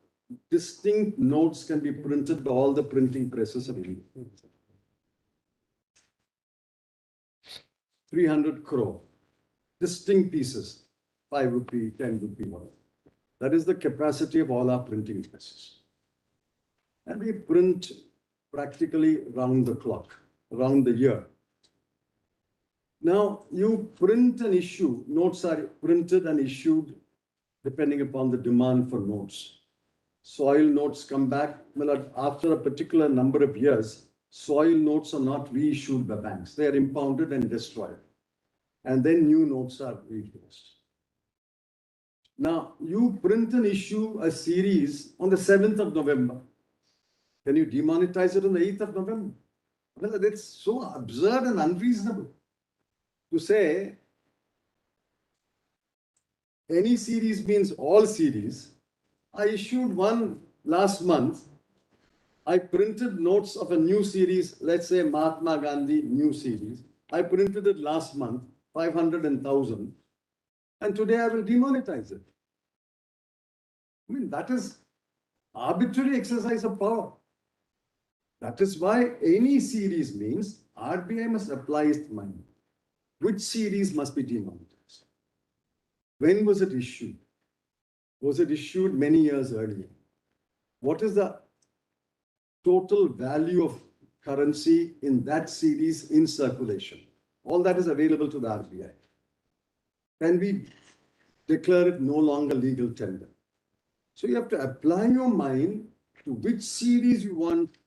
distinct notes can be printed by all the printing presses of India. 300 crore distinct pieces, 5 rupee, 10 rupee, whatever. That is the capacity of all our printing presses. And we print practically round the clock, around the year. Now, you print and issue, notes are printed and issued depending upon the demand for notes. Soil notes come back, well, after a particular number of years, soil notes are not reissued by banks. They are impounded and destroyed. And then new notes are reissued. Now, you print and issue a series on the 7th of November. Can you demonetize it on the 8th of November? Well, that's so absurd and unreasonable to say any series means all series. I issued one last month. I printed notes of a new series, let's say Mahatma Gandhi new series. I printed it last month, 500 and 1,000. And today I will demonetize it. I mean, that is arbitrary exercise of power. That is why any series means RBI must apply its mind. Which series must be demonetized? When was it issued? Was it issued many years earlier? What is the total value of currency in that series in circulation? All that is available to the RBI. Can we declare it no longer legal tender? So you have to apply your mind to which series you want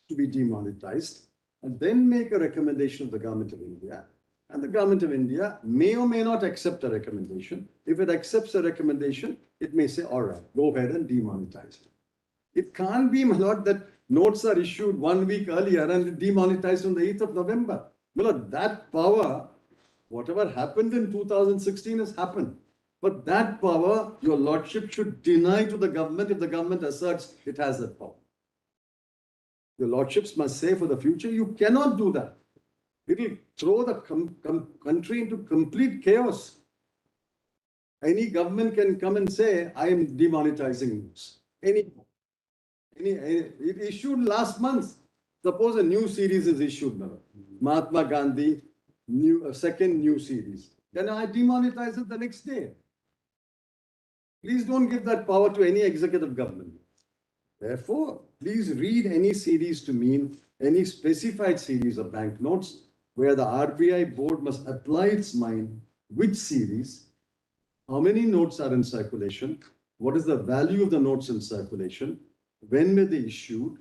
to be demonetized and then make a recommendation to the Government of India. And the Government of India may or may not accept a recommendation. If it accepts a recommendation, it may say, all right, go ahead and demonetize it. It can't be, my lord, that notes are issued 1 week earlier and demonetized on the 8th of November. My lord, that power, whatever happened in 2016 has happened. But that power, your lordship should deny to the government if the government asserts it has that power. Your lordships must say for the future, you cannot do that. It will throw the country into complete chaos. Any government can come and say, I am demonetizing news. It issued last month. Suppose a new series is issued now. Mahatma Gandhi, second new series. Then I demonetize it the next day. Please don't give that power to any executive government. Therefore, please read any series to mean any specified series of banknotes where the RBI board must apply its mind which series, how many notes are in circulation, what is the value of the notes in circulation, when were they issued,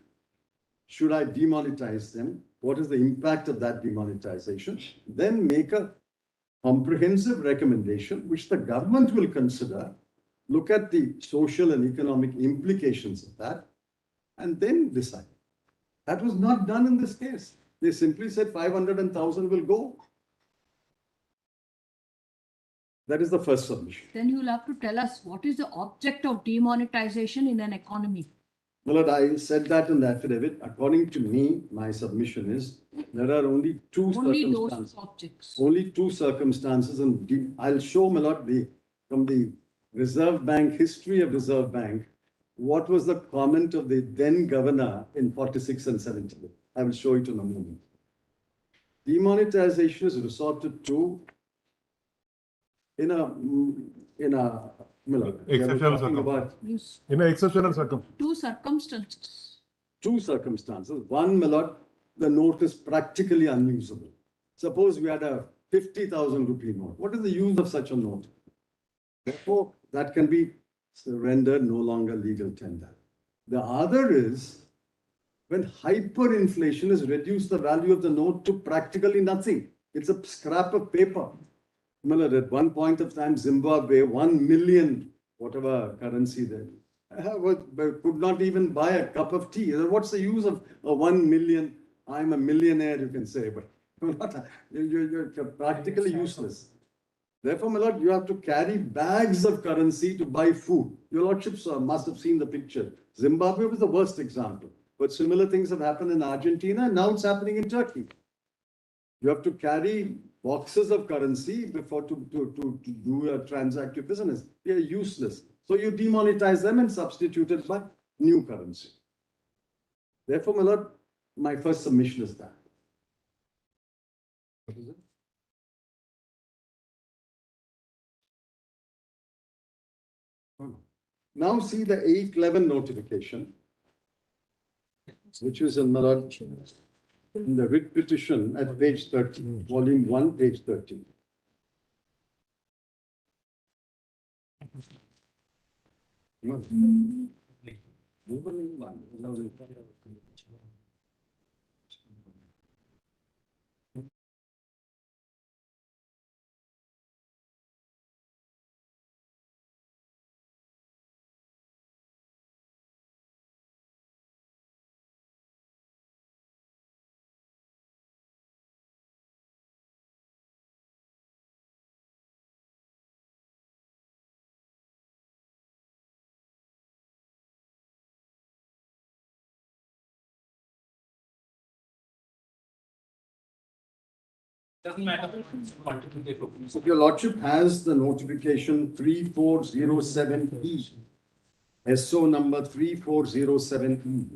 should I demonetize them, what is the impact of that demonetization, then make a comprehensive recommendation which the government will consider, look at the social and economic implications of that, and then decide. That was not done in this case. They simply said 500 and 1,000 will go. That is the first submission. Then you'll have to tell us what is the object of demonetization in an economy. Well, I said that in the affidavit. According to me, my submission is there are only two circumstances. Those objects. Only two circumstances, and I'll show Malad from the Reserve Bank, history of Reserve Bank, what was the comment of the then governor in 46 and 70. I will show it in a moment. Demonetization is resorted to in a Exceptional in an exceptional circumstance. Two circumstances. Two circumstances. One, my lord, the note is practically unusable. Suppose we had a 50,000 rupee note. What is the use of such a note? Therefore, that can be rendered no longer legal tender. The other is when hyperinflation has reduced the value of the note to practically nothing. It's a scrap of paper. At one point of time, Zimbabwe, 1 million, whatever currency there, could not even buy a cup of tea. What's the use of 1 million? I'm a millionaire, you can say, but you're practically useless. Therefore, my lord, you have to carry bags of currency to buy food. Your lordships must have seen the picture. Zimbabwe was the worst example, but similar things have happened in Argentina, and now it's happening in Turkey. You have to carry boxes of currency before to do a transact business. They are useless. So you demonetize them and substitute it by new currency. Therefore, my lord, my first submission is that. What is it? Now see the 811 notification, which is in, my lord, in the writ petition at page 30, volume 1, page 30. Doesn't matter. So your lordship has the notification 3407E, SO number 3407E.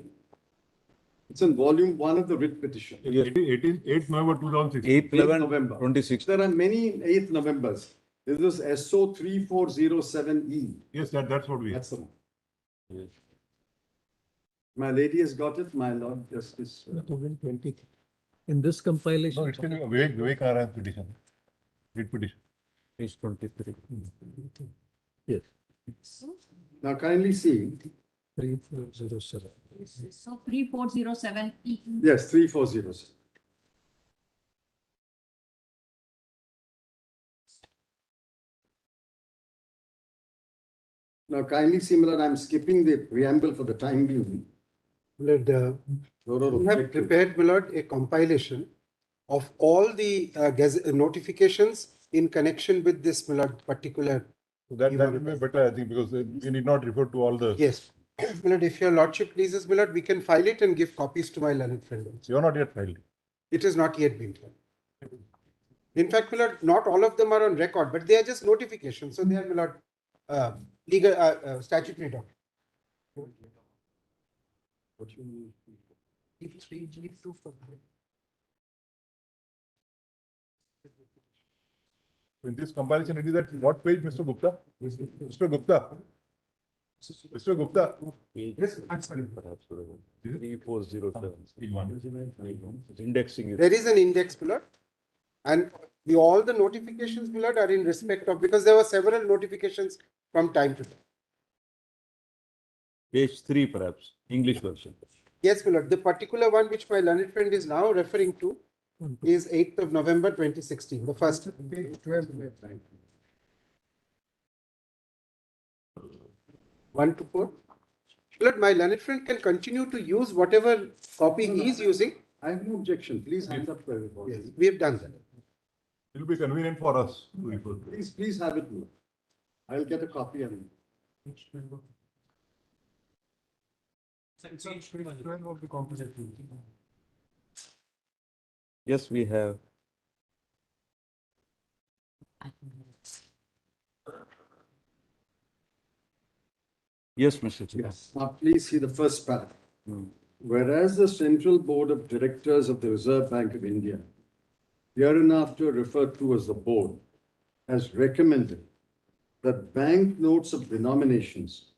It's in volume 1 of the writ petition. 8th November 2006. 8th 11 November. 26. There are many 8th Novembers. This is SO 3407E. Yes, that's what we have. That's the one. My lady has got it, my lord justice. 2020. In this compilation. No, it's in Vivek Narayan's petition. Writ petition. Page 23. Yes. Now kindly see, 3407. So 3407E. yes, 3407. Now kindly see, my lord, I'm skipping the preamble for the time being. Lord, we have prepared, my lord, a compilation of all the notifications in connection with this, my lord, particular. So that will be better, I think, because we need not refer to all the. Yes. My lord, if your lordship pleases, my lord, we can file it and give copies to my learned friend. You are not yet filed. It has not yet been filed. In fact, my lord, not all of them are on record, but they are just notifications. So they are, my lord, legal, statutory document. In this compilation, it is at what page, Mr. Gupta? Mr. Gupta? Mr. Gupta? Yes, I'm sorry. 3407. Indexing is. There is an index, my lord, and all the notifications, my lord, are in respect of, because there were several notifications from time to time. Page 3 perhaps, English version. Yes, my lord. The particular one which my learned friend is now referring to is 8th of November 2016, the first. 1 to 4. Lord, my learned friend can continue to use whatever copy he is using. I have no objection. Please hand up to everybody. Yes, we have done that. It will be convenient for us to refer. Please have it. Lord. I'll get a copy and. Yes, we have. Yes, Mr. Chair. Now, please see the first paragraph. Whereas the Central Board of Directors of the Reserve Bank of India, hereinafter referred to as the board, has recommended that bank notes of denominations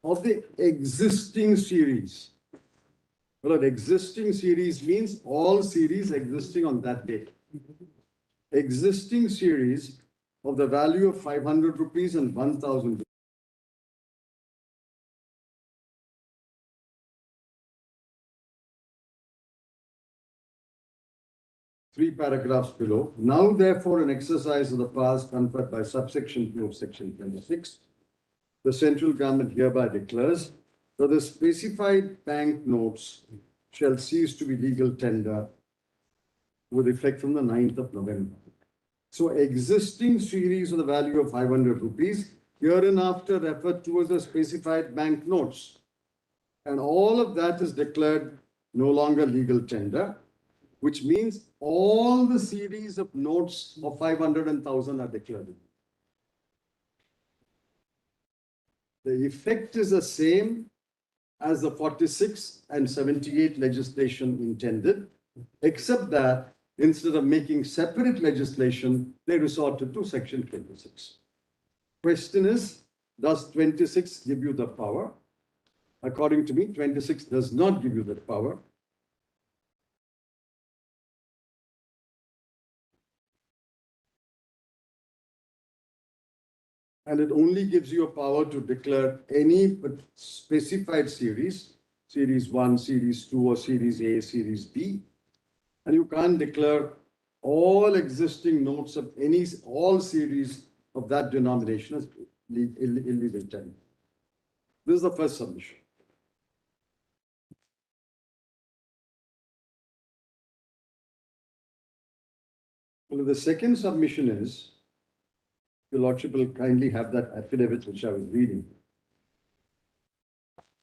of the existing series. Well, existing series means all series existing on that date. Existing series of the value of 500 rupees and 1,000 rupees. Three paragraphs below. Now, therefore, an exercise of the powers conferred by subsection 2 of section 26, the central government hereby declares that the specified bank notes shall cease to be legal tender with effect from the 9th of November. So, existing series of the value of 500 rupees, hereinafter referred to as the specified bank notes. And all of that is declared no longer legal tender, which means all the series of notes of 500 and 1,000 are declared. The effect is the same as the 46 and 78 legislation intended, except that instead of making separate legislation, they resorted to section 26. Question is, does 26 give you the power? According to me, 26 does not give you that power. And it only gives you a power to declare any specified series, series 1, series 2, or series A, series B. And you can't declare all existing notes of all series of that denomination as illegal tender. This is the first submission. Well, the second submission is, Your Lordship will kindly have that affidavit which I was reading.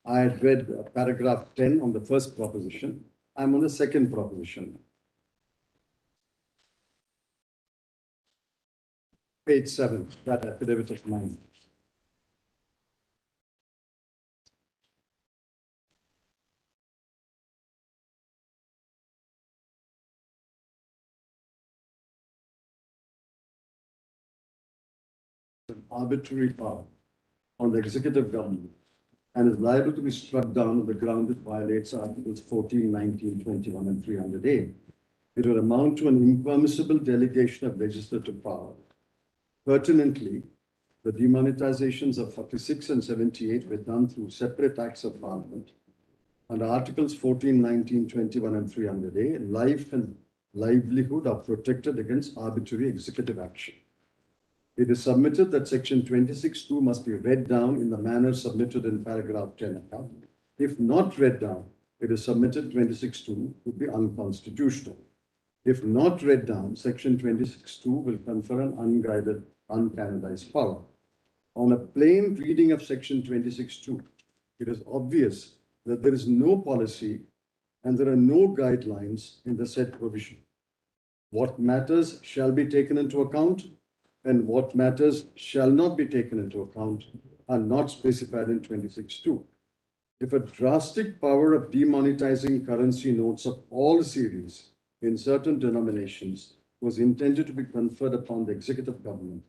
I had read paragraph 10 on the first proposition. I'm on the second proposition. page 7, that affidavit of mine. An arbitrary power on the executive government and is liable to be struck down on the ground it violates Articles 14, 19, 21, and 300A. It would amount to an impermissible delegation of legislative power. Pertinently, the demonetizations of 46 and 78 were done through separate acts of parliament. Under Articles 14, 19, 21, and 300A, life and livelihood are protected against arbitrary executive action. It is submitted that Section 26(2) must be read down in the manner submitted in paragraph 10 above. If not read down, it is submitted 26(2) would be unconstitutional. If not read down, Section 26(2) will confer an unguided, uncanonized power. On a plain reading of Section 26(2), it is obvious that there is no policy and there are no guidelines in the said provision. What matters shall be taken into account and what matters shall not be taken into account are not specified in 26(2). If a drastic power of demonetizing currency notes of all series in certain denominations was intended to be conferred upon the executive government,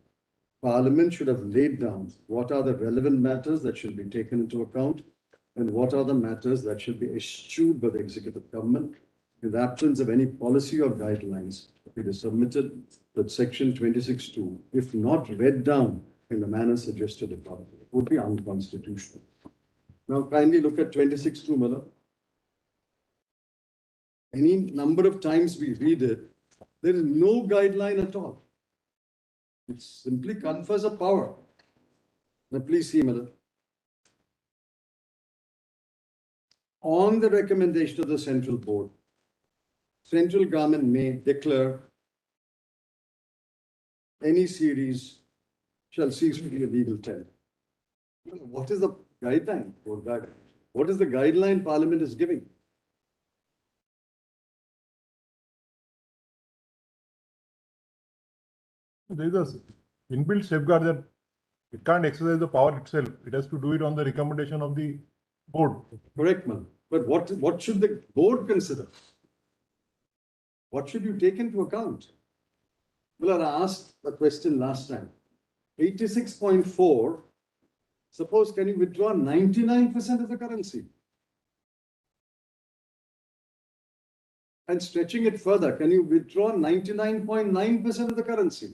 Parliament should have laid down what are the relevant matters that should be taken into account and what are the matters that should be eschewed by the executive government. In the absence of any policy or guidelines, it is submitted that Section 26(2), if not read down in the manner suggested above, would be unconstitutional. Now, kindly look at 26(2), Mother. Any number of times we read it, there is no guideline at all. It simply confers a power. Now, please see, Mother. On the recommendation of the Central Board, Central Government may declare any series shall cease to be a legal tender. What is the guideline? What is the guideline Parliament is giving? There is a inbuilt safeguard that it can't exercise the power itself. It has to do it on the recommendation of the board. Correct, man. But what should the board consider? What should you take into account? Well, I asked the question last time. 86.4, suppose can you withdraw 99% of the currency? And stretching it further, can you withdraw 99.9% of the currency?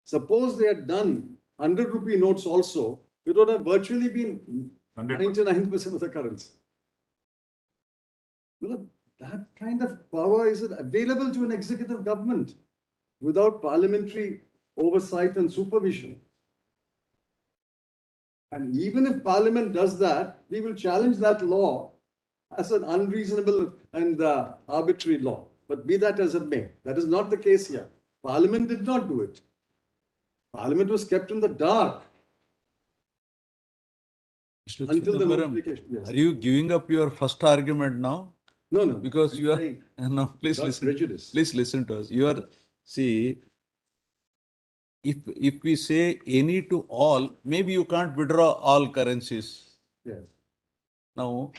Suppose they had done 100 rupee notes also, it would have virtually been 99% of the currency. Well, that kind of power is available to an executive government without parliamentary oversight and supervision. And even if Parliament does that, we will challenge that law as an unreasonable and arbitrary law. But be that as it may, that is not the case here. Parliament did not do it. Parliament was kept in the dark Mr. until the Chidambaram, notification. Yes. are you giving up your first argument now? No, no. Because I'm you are, saying no, please without listen. prejudice. Please listen to us. You are, see, if we say any to all, maybe you can't withdraw all currencies. Yes. Now,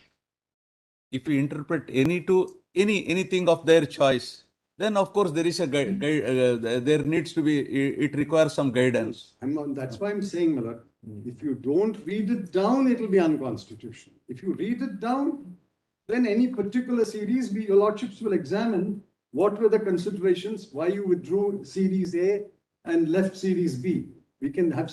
if we interpret any to anything of their choice, then of course there is a there needs to be, it requires some guidance. That's why I'm saying, Malad, if you don't read it down, it will be unconstitutional. If you read it down, then any particular series, your lordships will examine what were the considerations, why you withdrew series A and left series B. We can have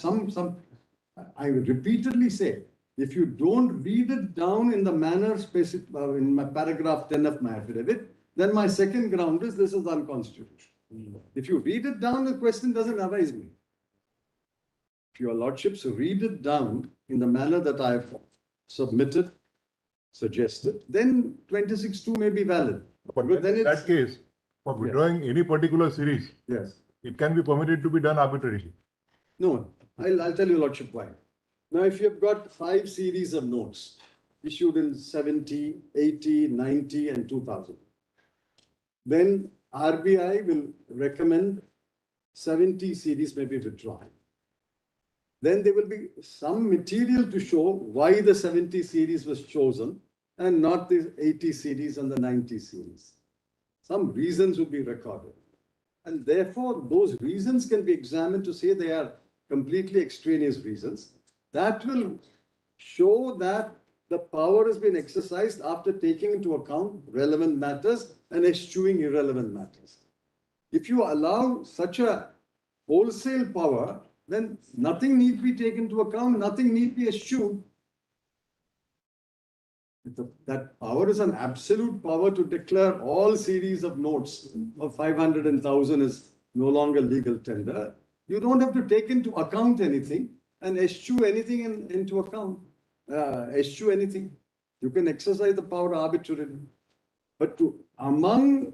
I would repeatedly say, if you don't read it down in the manner specific in my paragraph 10 of my affidavit, then my second ground is this is unconstitutional. If you read it down, the question doesn't arise me. If your lordships read it down in the manner that I have submitted, suggested, then 26(2) may be valid. But then in that case, for withdrawing any particular series, yes, it can be permitted to be done arbitrarily. no, I'll tell you, Lordship, why. Now, if you've got 5 series of notes issued in 70, 80, 90, and 2000, then RBI will recommend 70 series may be withdrawn. Then there will be some material to show why the 70 series was chosen and not the 80 series and the 90 series. Some reasons will be recorded. And therefore, those reasons can be examined to say they are completely extraneous reasons. That will show that the power has been exercised after taking into account relevant matters and eschewing irrelevant matters. If you allow such a wholesale power, then nothing need be taken into account, nothing need be eschewed. That power is an absolute power to declare all series of notes of 500 and 1,000 is no longer legal tender. You don't have to take into account anything and eschew anything into account. Eschew anything. You can exercise the power arbitrarily. But to among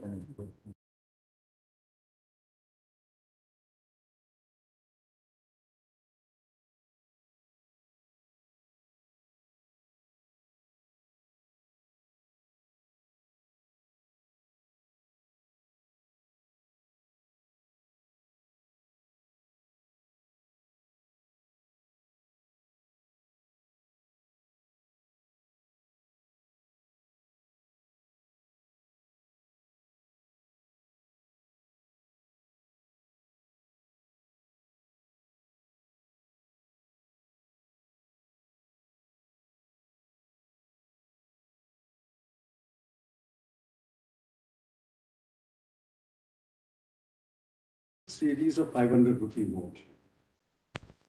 series of 500 rupee note,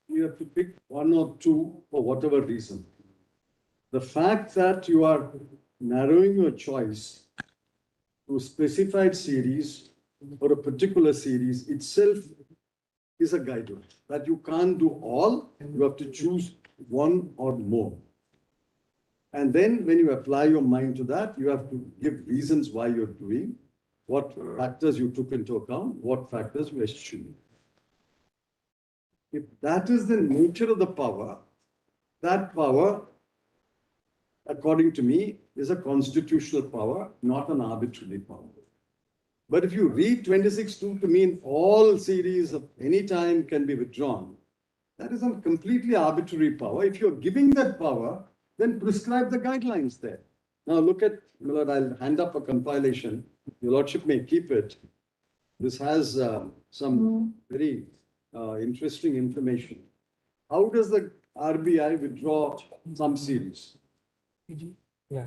you have to pick one or two for whatever reason. The fact that you are narrowing your choice to a specified series or a particular series itself is a guideline that you can't do all, you have to choose one or more. And then when you apply your mind to that, you have to give reasons why you're doing, what factors you took into account, what factors you eschewed. If that is the nature of the power, that power, according to me, is a constitutional power, not an arbitrary power. But if you read 26(2) to mean all series of any time can be withdrawn, that is a completely arbitrary power. If you're giving that power, then prescribe the guidelines there. Now look at, Lord, I'll hand up a compilation. Your Lordship may keep it. This has some very interesting information. How does the RBI withdraw some series? Yeah.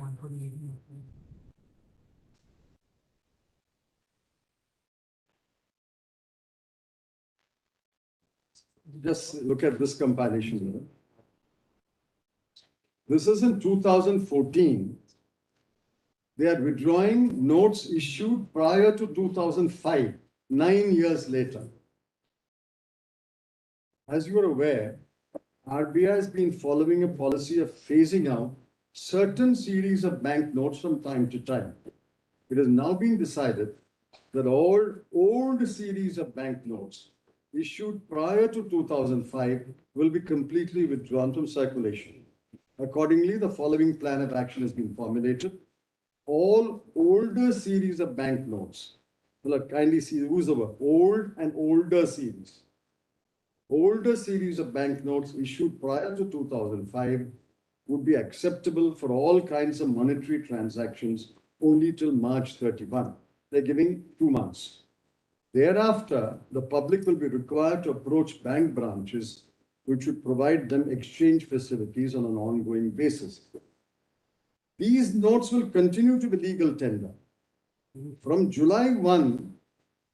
Just look at this compilation. This is in 2014. They are withdrawing notes issued prior to 2005, 9 years later. As you are aware, RBI has been following a policy of phasing out certain series of bank notes from time to time. It has now been decided that all old series of bank notes issued prior to 2005 will be completely withdrawn from circulation. Accordingly, the following plan of action has been formulated. All older series of bank notes, well, kindly see, use the word old and older series. Older series of bank notes issued prior to 2005 would be acceptable for all kinds of monetary transactions only till March 31. They're giving 2 months. Thereafter, the public will be required to approach bank branches which would provide them exchange facilities on an ongoing basis. These notes will continue to be legal tender. From July 1,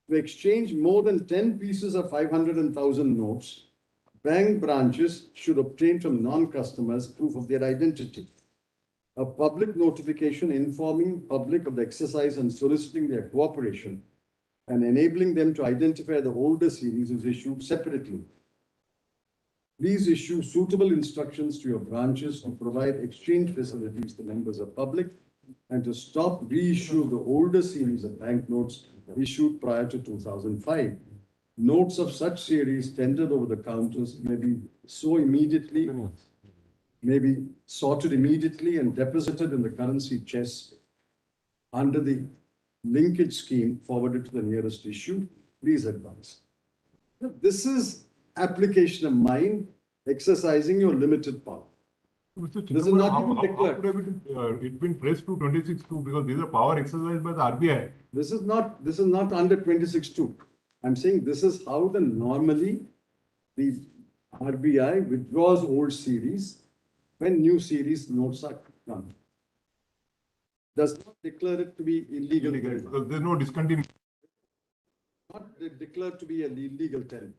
to exchange more than 10 pieces of 500 and 1,000 notes, bank branches should obtain from non-customers proof of their identity. A public notification informing public of the exercise and soliciting their cooperation and enabling them to identify the older series is issued separately. Please issue suitable instructions to your branches to provide exchange facilities to members of public and to stop reissue of the older series of banknotes issued prior to 2005. Notes of such series tendered over the counters may be sorted immediately and deposited in the currency chest under the linkage scheme forwarded to the nearest issue. Please advise. This is application of mind, exercising your limited power. Mr. This is Chidambaram, not how even declared. could it been pressed to 26.2 because these are power exercised by the RBI. This is not under 26.2. I'm saying this is how normally the RBI withdraws old series when new series notes are done. Does not declare it to be illegal. Because there's no discontinuity. Not declared to be an illegal tender.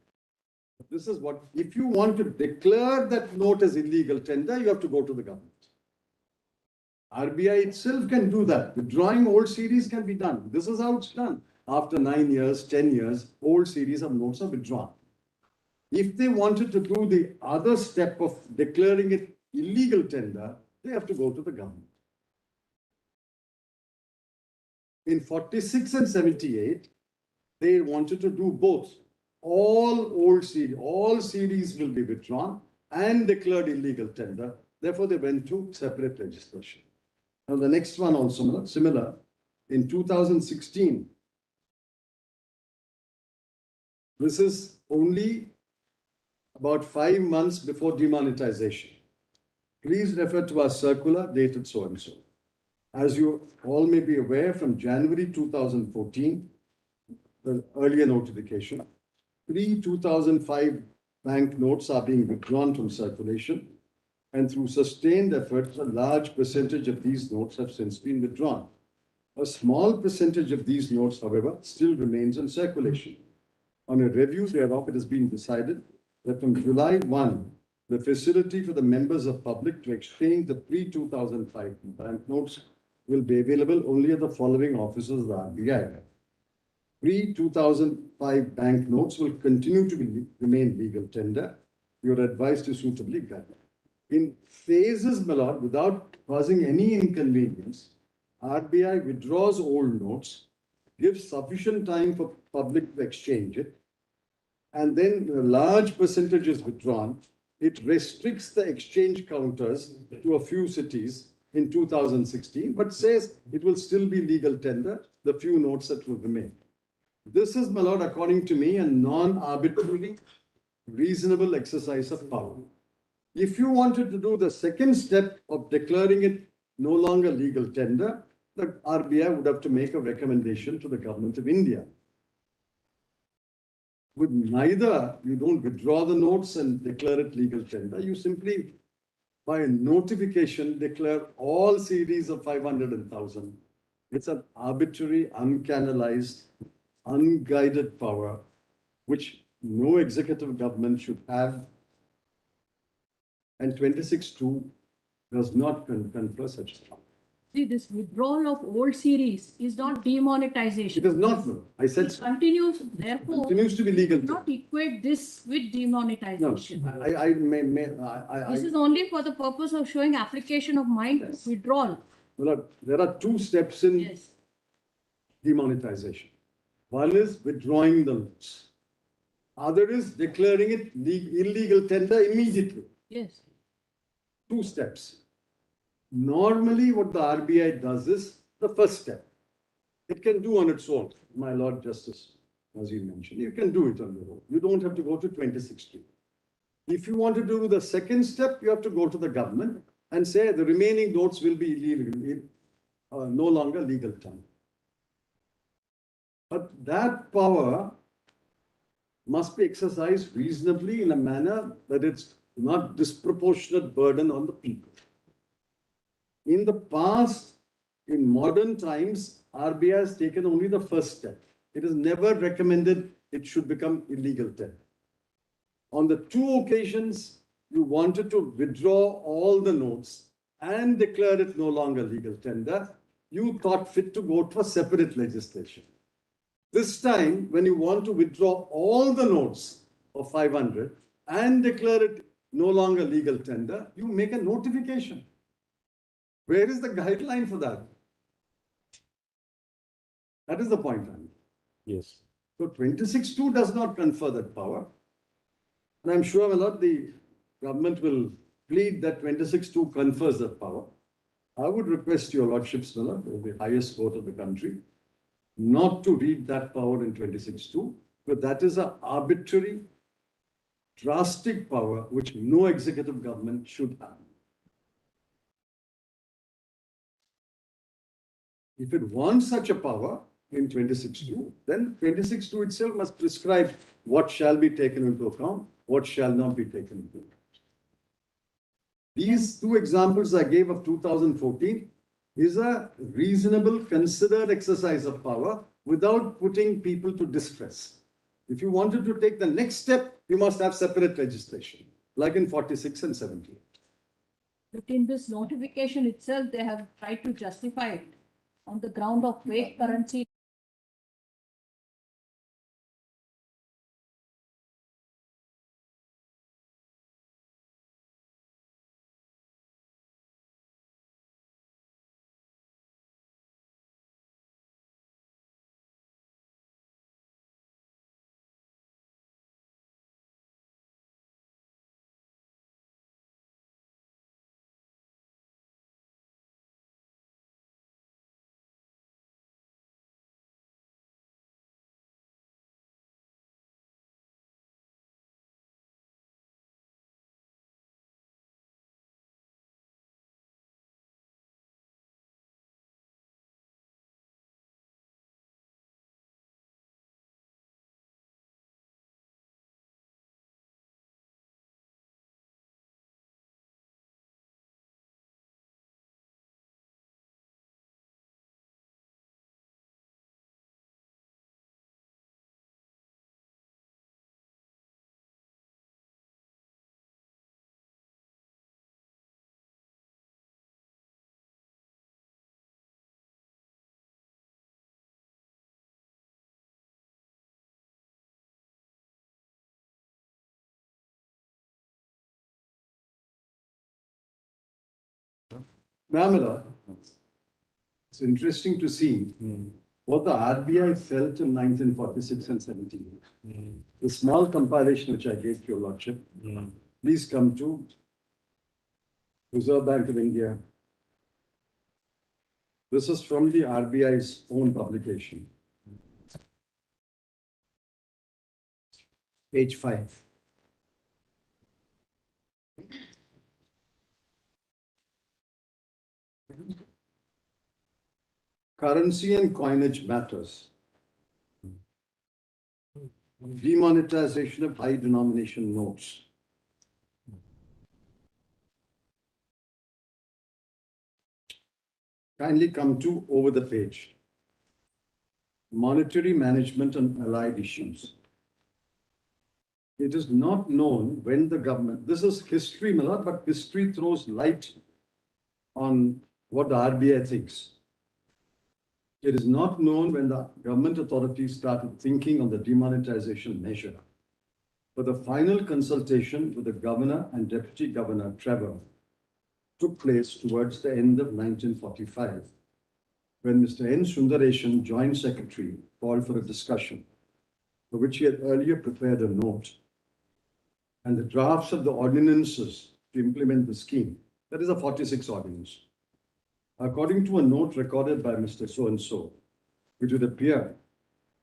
This is what, if you want to declare that note as illegal tender, you have to go to the government. RBI itself can do that. Withdrawing old series can be done. This is how it's done. After 9 years, 10 years, old series of notes are withdrawn. If they wanted to do the other step of declaring it illegal tender, they have to go to the government. In 46 and 78, they wanted to do both. All series will be withdrawn and declared illegal tender. Therefore, they went to separate legislation. Now, the next one also similar. In 2016, this is only about 5 months before demonetization. Please refer to our circular dated so and so. As you all may be aware, from January 2014, the earlier notification, pre-2005 bank notes are being withdrawn from circulation, and through sustained efforts, a large percentage of these notes have since been withdrawn. A small percentage of these notes, however, still remains in circulation. On a review thereof, it has been decided that from July 1, the facility for the members of public to exchange the pre-2005 bank notes will be available only at the following offices of the RBI. Pre-2005 bank notes will continue to remain legal tender. You are advised to suitably guide. In phases, my lord, without causing any inconvenience, RBI withdraws old notes, gives sufficient time for public to exchange it, and then a large percentage is withdrawn. It restricts the exchange counters to a few cities in 2016, but says it will still be legal tender, the few notes that will remain. This is, my lord, according to me, a non-arbitrary, reasonable exercise of power. If you wanted to do the second step of declaring it no longer legal tender, the RBI would have to make a recommendation to the government of India. With neither, you don't withdraw the notes and declare it legal tender. You simply, by notification, declare all series of 500 and 1,000. It's an arbitrary, uncanalized, unguided power, which no executive government should have. And 26.2 does not confer such power. See, this withdrawal of old series is not demonetization. It is not, no. I said It continues, therefore, continues to be legal. not equate this with No, demonetization. I This is only for the purpose of showing application of mind Yes. withdrawal. well, there are two steps in Yes. demonetization. One is withdrawing the notes. Other is declaring it illegal tender immediately. Yes. Two steps. Normally, what the RBI does is the first step. It can do on its own, my Lord Justice, as you mentioned. You can do it on your own. You don't have to go to 2016. If you want to do the second step, you have to go to the government and say the remaining notes will be illegal, no longer legal tender. But that power must be exercised reasonably in a manner that it's not disproportionate burden on the people. In the past, in modern times, RBI has taken only the first step. It is never recommended it should become illegal tender. On the two occasions, you wanted to withdraw all the notes and declare it no longer legal tender, you thought fit to go to a separate legislation. This time, when you want to withdraw all the notes of 500 and declare it no longer legal tender, you make a notification. Where is the guideline for that? That is the point. Yes. So 26.2 does not confer that power. And I'm sure a lot the government will plead that 26.2 confers that power. I would request your lordships, the highest court of the country, not to read that power in 26.2 But that is an arbitrary, drastic power which no executive government should have. If it wants such a power in 26.2, then 26.2 itself must prescribe what shall be taken into account, what shall not be taken into account. These two examples I gave of 2014 is a reasonable, considered exercise of power without putting people to distress. If you wanted to take the next step, you must have separate legislation, like in 46 and 78. But in this notification itself, they have tried to justify it on the ground of fake currency. Mamela, it's interesting to see what the RBI felt in 1946 and 78. The small compilation which I gave to your lordship, please come to Reserve Bank of India. This is from the RBI's own publication. Page 5. Currency and coinage matters. Demonetization of high denomination notes. Kindly come to over the page. Monetary management and allied issues. It is not known when the government, this is history, Milord, but history throws light on what the RBI thinks. It is not known when the government authorities started thinking on the demonetization measure. But the final consultation with the governor and deputy governor, Trevor, took place towards the end of 1945, when Mr. N. Sundaresan, Joint Secretary, called for a discussion, for which he had earlier prepared a note, and the drafts of the ordinances to implement the scheme. That is a 46 ordinance. According to a note recorded by Mr. So-and-so, it would appear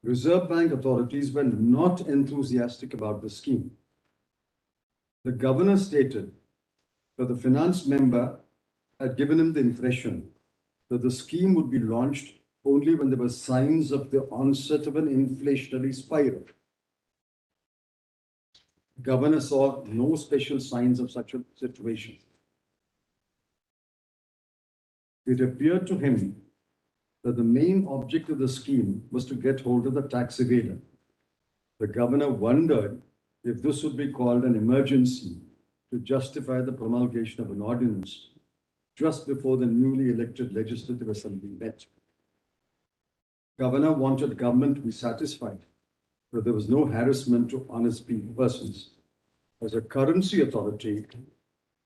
Reserve Bank authorities were not enthusiastic about the scheme. The governor stated that the finance member had given him the impression that the scheme would be launched only when there were signs of the onset of an inflationary spiral. The governor saw no special signs of such a situation. It appeared to him that the main object of the scheme was to get hold of the tax evader. The governor wondered if this would be called an emergency to justify the promulgation of an ordinance just before the newly elected Legislative Assembly met. Governor wanted government to be satisfied that there was no harassment to honest persons. As a currency authority,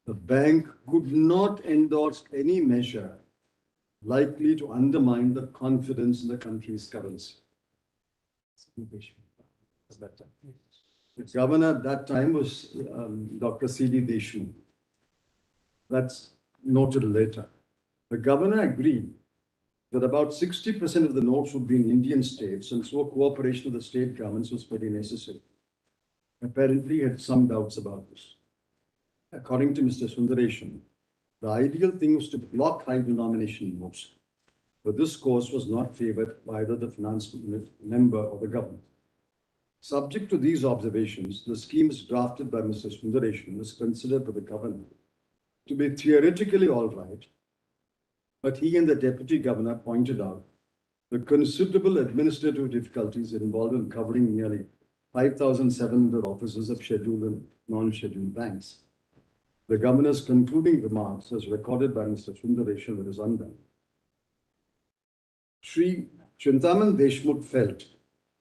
the bank could not endorse any measure likely to undermine the confidence in the country's currency. The governor at that time was Dr. C.D. Deshmukh. That's noted later. The governor agreed that about 60% of the notes would be in Indian states, and so cooperation with the state governments was very necessary. Apparently, he had some doubts about this. According to Mr. Sundaresan, the ideal thing was to block high denomination notes, but this course was not favored by either the finance member or the government. Subject to these observations, the schemes drafted by Mr. Sundaresan was considered by the government to be theoretically all right, but he and the deputy governor pointed out the considerable administrative difficulties involved in covering nearly 5,700 offices of scheduled and non-scheduled banks. The governor's concluding remarks, as recorded by Mr. Sundaresan, were as undone. Shri Chintaman Deshmukh felt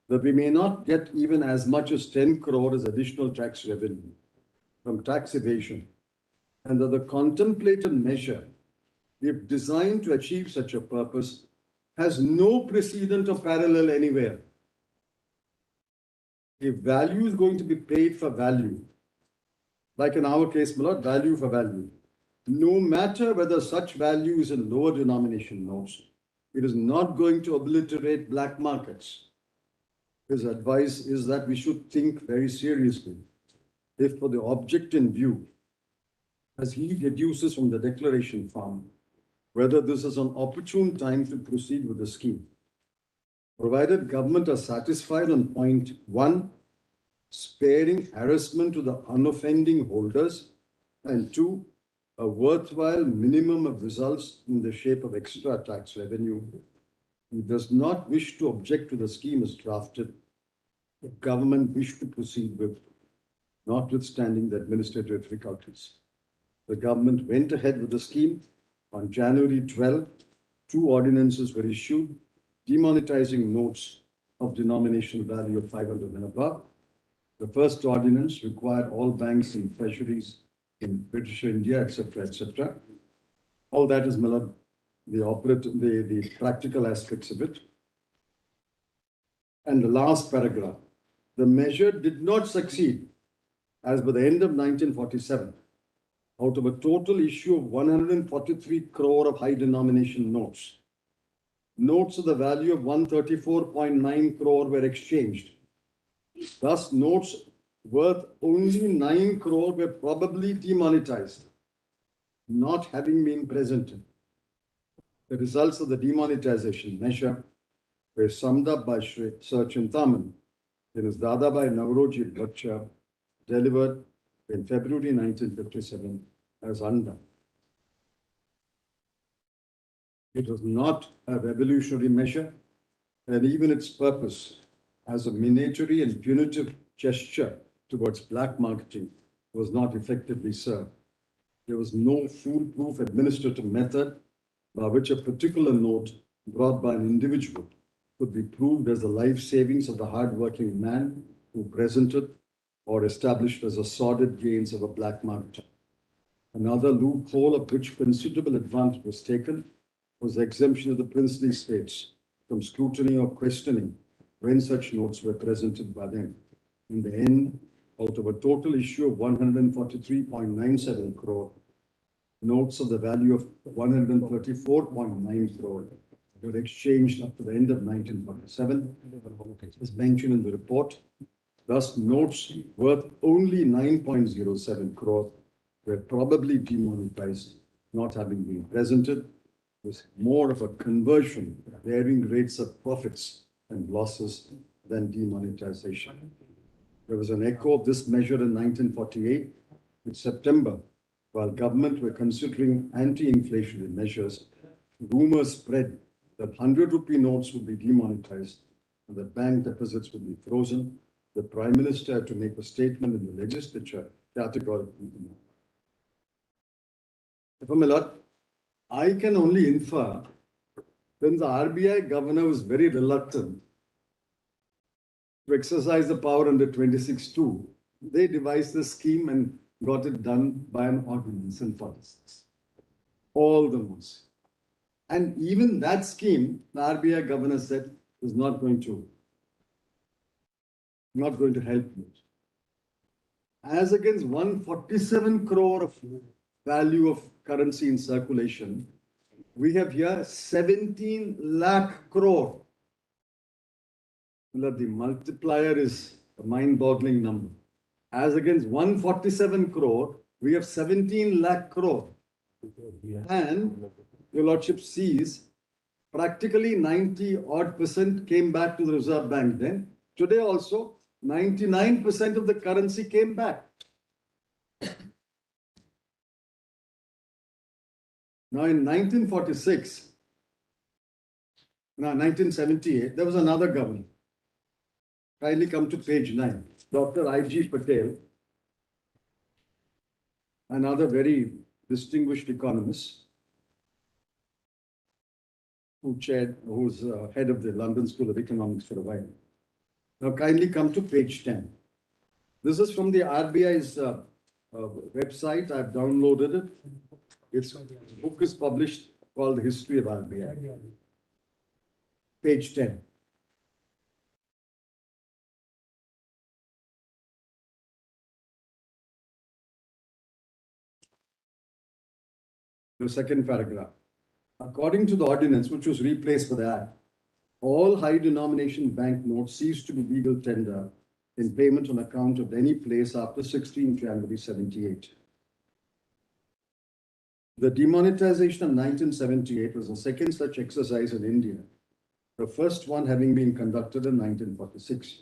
that we may not get even as much as 10 crore as additional tax revenue from tax evasion, and that the contemplated measure, if designed to achieve such a purpose, has no precedent or parallel anywhere. If value is going to be paid for value, like in our case, my lord, value for value, no matter whether such value is in lower denomination notes, it is not going to obliterate black markets. His advice is that we should think very seriously if for the object in view, as he deduces from the declaration form, whether this is an opportune time to proceed with the scheme. Provided government are satisfied on point 1, sparing harassment to the unoffending holders, and 2, a worthwhile minimum of results in the shape of extra tax revenue. He does not wish to object to the scheme as drafted. The government wished to proceed with, notwithstanding the administrative difficulties. The government went ahead with the scheme. On January 12, 2 ordinances were issued, demonetizing notes of denomination value of 500 and above. The first ordinance required all banks and treasuries in British India, etc. All that is the practical aspects of it. And the last paragraph, the measure did not succeed, as by the end of 1947, out of a total issue of 143 crore of high denomination notes, notes of the value of 134.9 crore were exchanged. Thus, notes worth only 9 crore were probably demonetized, not having been presented. The results of the demonetization measure were summed up by Sir Chintaman in his Dadabhai Navroji lecture delivered in February 1957 as undone. It was not a revolutionary measure, and even its purpose as a minatory and punitive gesture towards black marketing was not effectively served. There was no foolproof administrative method by which a particular note brought by an individual could be proved as the life savings of the hard-working man who presented or established as the sordid gains of a black marketer. Another loophole of which considerable advantage was taken was the exemption of the princely states from scrutiny or questioning when such notes were presented by them. In the end, out of a total issue of 143.97 crore, notes of the value of 134.9 crore were exchanged up to the end of 1947, as mentioned in the report. Thus, notes worth only 9.07 crore were probably demonetized, not having been presented, with more of a conversion at varying rates of profits and losses than demonetization. There was an echo of this measure in 1948. In September, while government were considering anti-inflationary measures, rumors spread that 100 rupee notes would be demonetized and that bank deposits would be frozen. The Prime Minister had to make a statement in the legislature categorically. My lord, I can only infer then the RBI governor was very reluctant to exercise the power under 26(2). They devised the scheme and got it done by an ordinance in 46. All the notes. And even that scheme, the RBI governor said, is not going to help you. As against 147 crore of value of currency in circulation, We have here 17 lakh crore. The multiplier is a mind-boggling number. As against 147 crore, we have 17 lakh crore. And your lordship sees practically 90 odd percent came back to the Reserve Bank then. Today also, 99% of the currency came back. Now in 1978, there was another government. Kindly come to page 9. Dr. I.G. Patel, another very distinguished economist, who's head of the London School of Economics for a while. Now kindly come to page 10. This is from the RBI's website. I've downloaded it. Its book is published called The History of RBI. Page 10. The second paragraph. According to the ordinance, which was replaced by the Act, all high denomination bank notes ceased to be legal tender in payment on account of any place after 16 January 78. The demonetization of 1978 was the second such exercise in India, the first one having been conducted in 1946.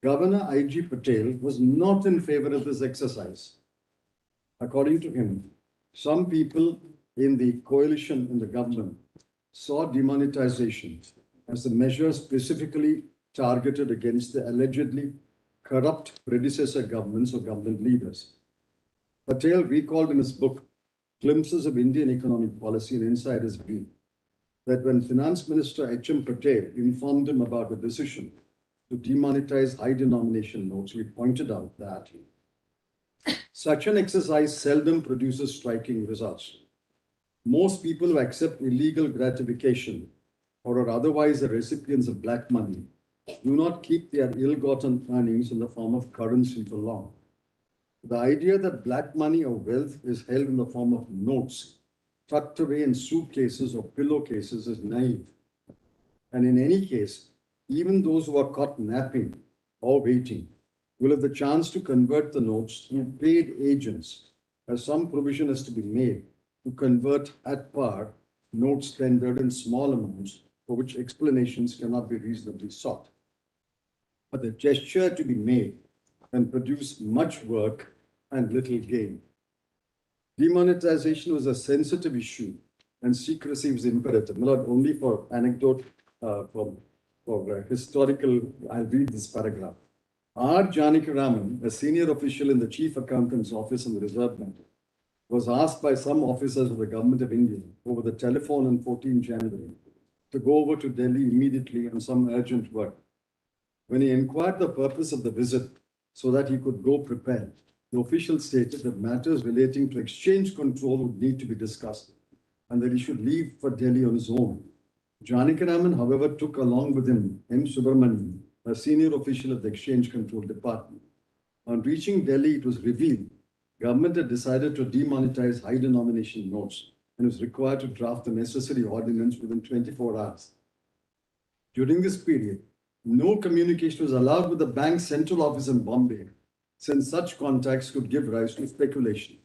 Governor I.G. Patel was not in favor of this exercise. According to him, some people in the coalition in the government saw demonetization as a measure specifically targeted against the allegedly corrupt predecessor governments or government leaders. Patel recalled in his book, Glimpses of Indian Economic Policy and Insider's View, that when Finance Minister H.M. Patel informed him about the decision to demonetize high denomination notes, he pointed out that such an exercise seldom produces striking results. Most people who accept illegal gratification or are otherwise the recipients of black money do not keep their ill-gotten earnings in the form of currency for long. The idea that black money or wealth is held in the form of notes tucked away in suitcases or pillowcases is naive. And in any case, even those who are caught napping or waiting will have the chance to convert the notes through paid agents, as some provision is to be made to convert at par notes tendered in small amounts for which explanations cannot be reasonably sought. But the gesture to be made can produce much work and little gain. Demonetization was a sensitive issue and secrecy was imperative, not only for anecdote, for historical. I'll read this paragraph. R. Janakiraman, a senior official in the Chief Accountant's Office in the Reserve Bank, was asked by some officers of the Government of India over the telephone on 14 January to go over to Delhi immediately on some urgent work. When he inquired the purpose of the visit so that he could go prepared, the official stated that matters relating to exchange control would need to be discussed and that he should leave for Delhi on his own. Janakiraman, however, took along with him M. Subramanian, a senior official of the Exchange Control Department. On reaching Delhi, it was revealed government had decided to demonetize high denomination notes and was required to draft the necessary ordinance within 24 hours. During this period, no communication was allowed with the bank's central office in Bombay, since such contacts could give rise to speculation.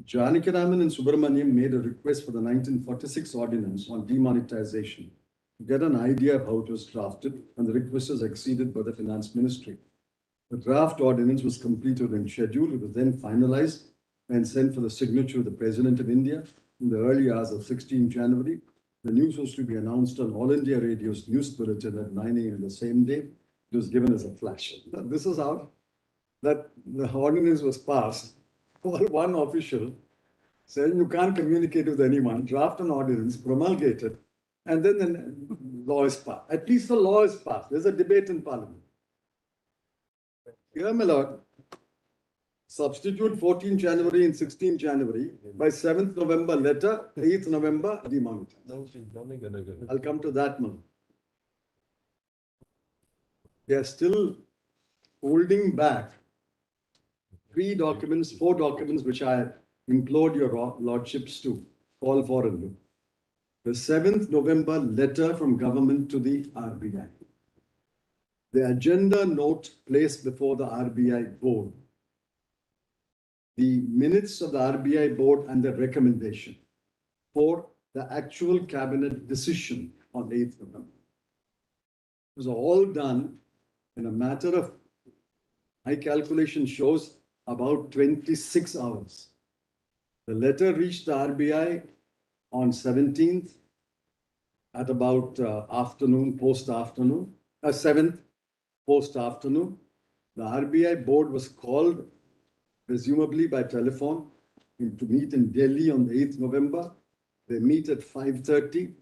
Janakiraman and Subramanian made a request for the 1946 ordinance on demonetization to get an idea of how it was drafted, and the request was acceded by the Finance Ministry. The draft ordinance was completed and scheduled. It was then finalized and sent for the signature of the President of India in the early hours of 16 January. The news was to be announced on All India Radio's news bulletin at 9 a.m. the same day. It was given as a flash. This is how that the ordinance was passed. One official saying you can't communicate with anyone, draft an ordinance, promulgate it, and then the law is passed. At least the law is passed. There's a debate in Parliament. Here, my lord, substitute 14 January and 16 January. By 7th November letter, 8th November demonetized. I'll come to that now. They are still holding back 4 documents, which I implored your lordships to call for and do. The 7th November letter from government to the RBI. The agenda note placed before the RBI board. The minutes of the RBI board and the recommendation for the actual cabinet decision on 8th November. It was all done in a matter of, my calculation shows, about 26 hours. The letter reached the RBI on 17th at about afternoon, post-afternoon, 7th post-afternoon. The RBI board was called, presumably by telephone, to meet in Delhi on the 8th November. They meet at 5:30.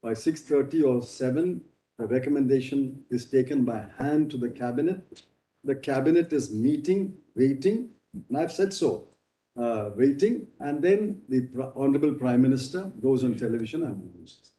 By 6:30 or 7, the recommendation is taken by hand to the cabinet. The cabinet is meeting, waiting, and I've said so, waiting, and then the Honorable Prime Minister goes on television and announces.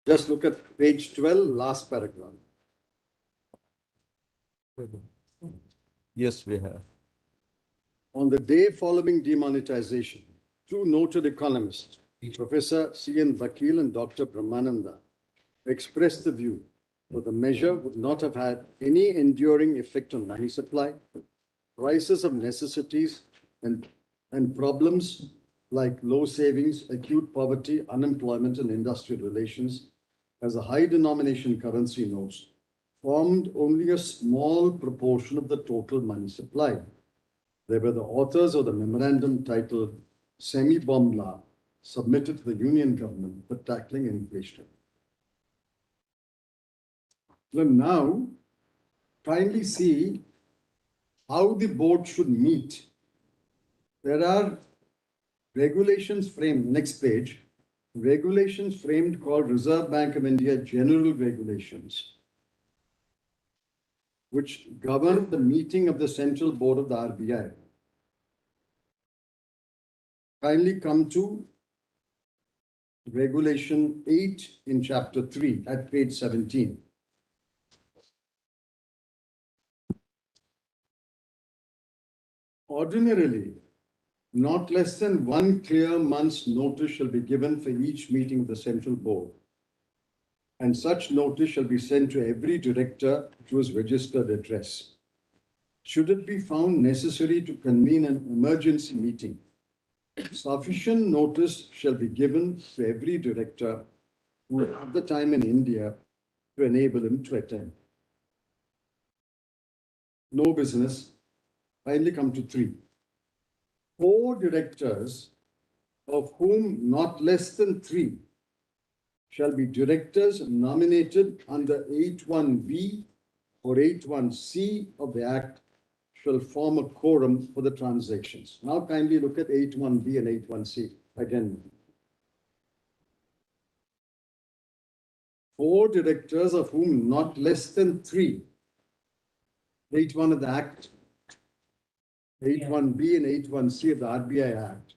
Just look at page 12, last paragraph. Yes, we have. On the day following demonetization, two noted economists, Professor C.N. Vakil and Dr. Brahmananda, expressed the view that the measure would not have had any enduring effect on money supply, prices of necessities, and problems like low savings, acute poverty, unemployment, and industrial relations, as the high denomination currency notes formed only a small proportion of the total money supply. They were the authors of the memorandum titled Semi-Bomb Law, submitted to the Union government for tackling inflation. Now, kindly see how the board should meet. There are regulations framed, next page, regulations framed called Reserve Bank of India General Regulations, which govern the meeting of the Central Board of the RBI. Kindly come to Regulation 8 in Chapter 3 at page 17. Ordinarily, not less than 1 clear month's notice shall be given for each meeting of the Central Board, and such notice shall be sent to every director to his registered address. Should it be found necessary to convene an emergency meeting, sufficient notice shall be given to every director who is at the time in India to enable him to attend. No business. Finally come to 3. 4 directors, of whom not less than 3 shall be directors nominated under 8(1)(b) or 8(1)(c) of the Act, shall form a quorum for the transactions. Now kindly look at 8(1)(b) and 8(1)(c) again. 4 directors, of whom not less than 3, 8(1) of the Act, 8(1)(b) and 8(1)(c) of the RBI Act,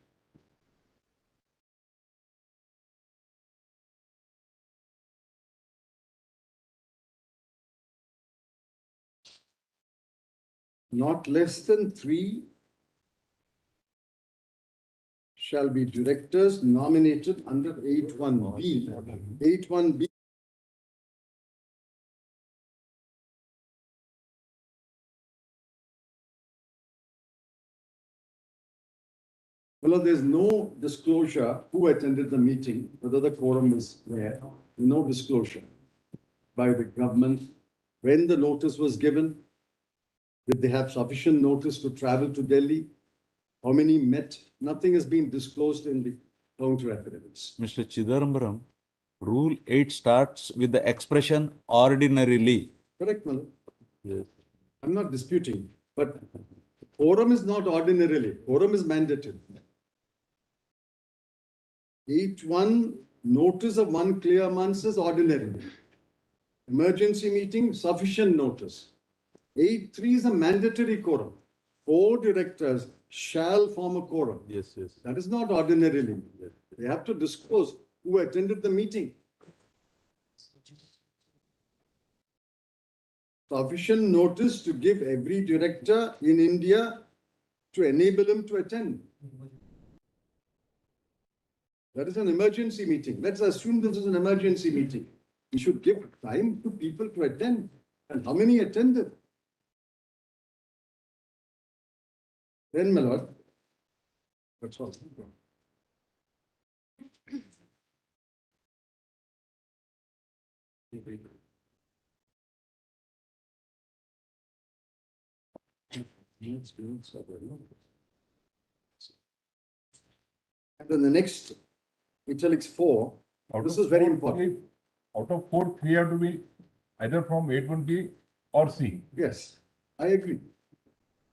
not less than 3 shall be directors nominated under 8(1)(b). 8(1)(b). Well, there's no disclosure who attended the meeting, whether the quorum was there, no disclosure by the government, when the notice was given, did they have sufficient notice to travel to Delhi, how many met, nothing has been disclosed in the counter affidavits. Mr. Chidambaram, Rule 8 starts with the expression ordinarily. Correct, Malad? Yes. I'm not disputing, but quorum is not ordinarily, quorum is mandatory. 8(1) notice of 1 clear month is ordinary. Emergency meeting, sufficient notice. 8(3) is a mandatory quorum. 4 directors shall form a quorum. Yes, yes. That is not ordinarily. They have to disclose who attended the meeting. Sufficient notice to give every director in India to enable him to attend. That is an emergency meeting. Let's assume this is an emergency meeting. We should give time to people to attend. And how many attended? Then, my lord. That's all. And then the next, italics 4, this is very important. Out of 4, 3 have to be either from 8(1)(b) or C. Yes, I agree.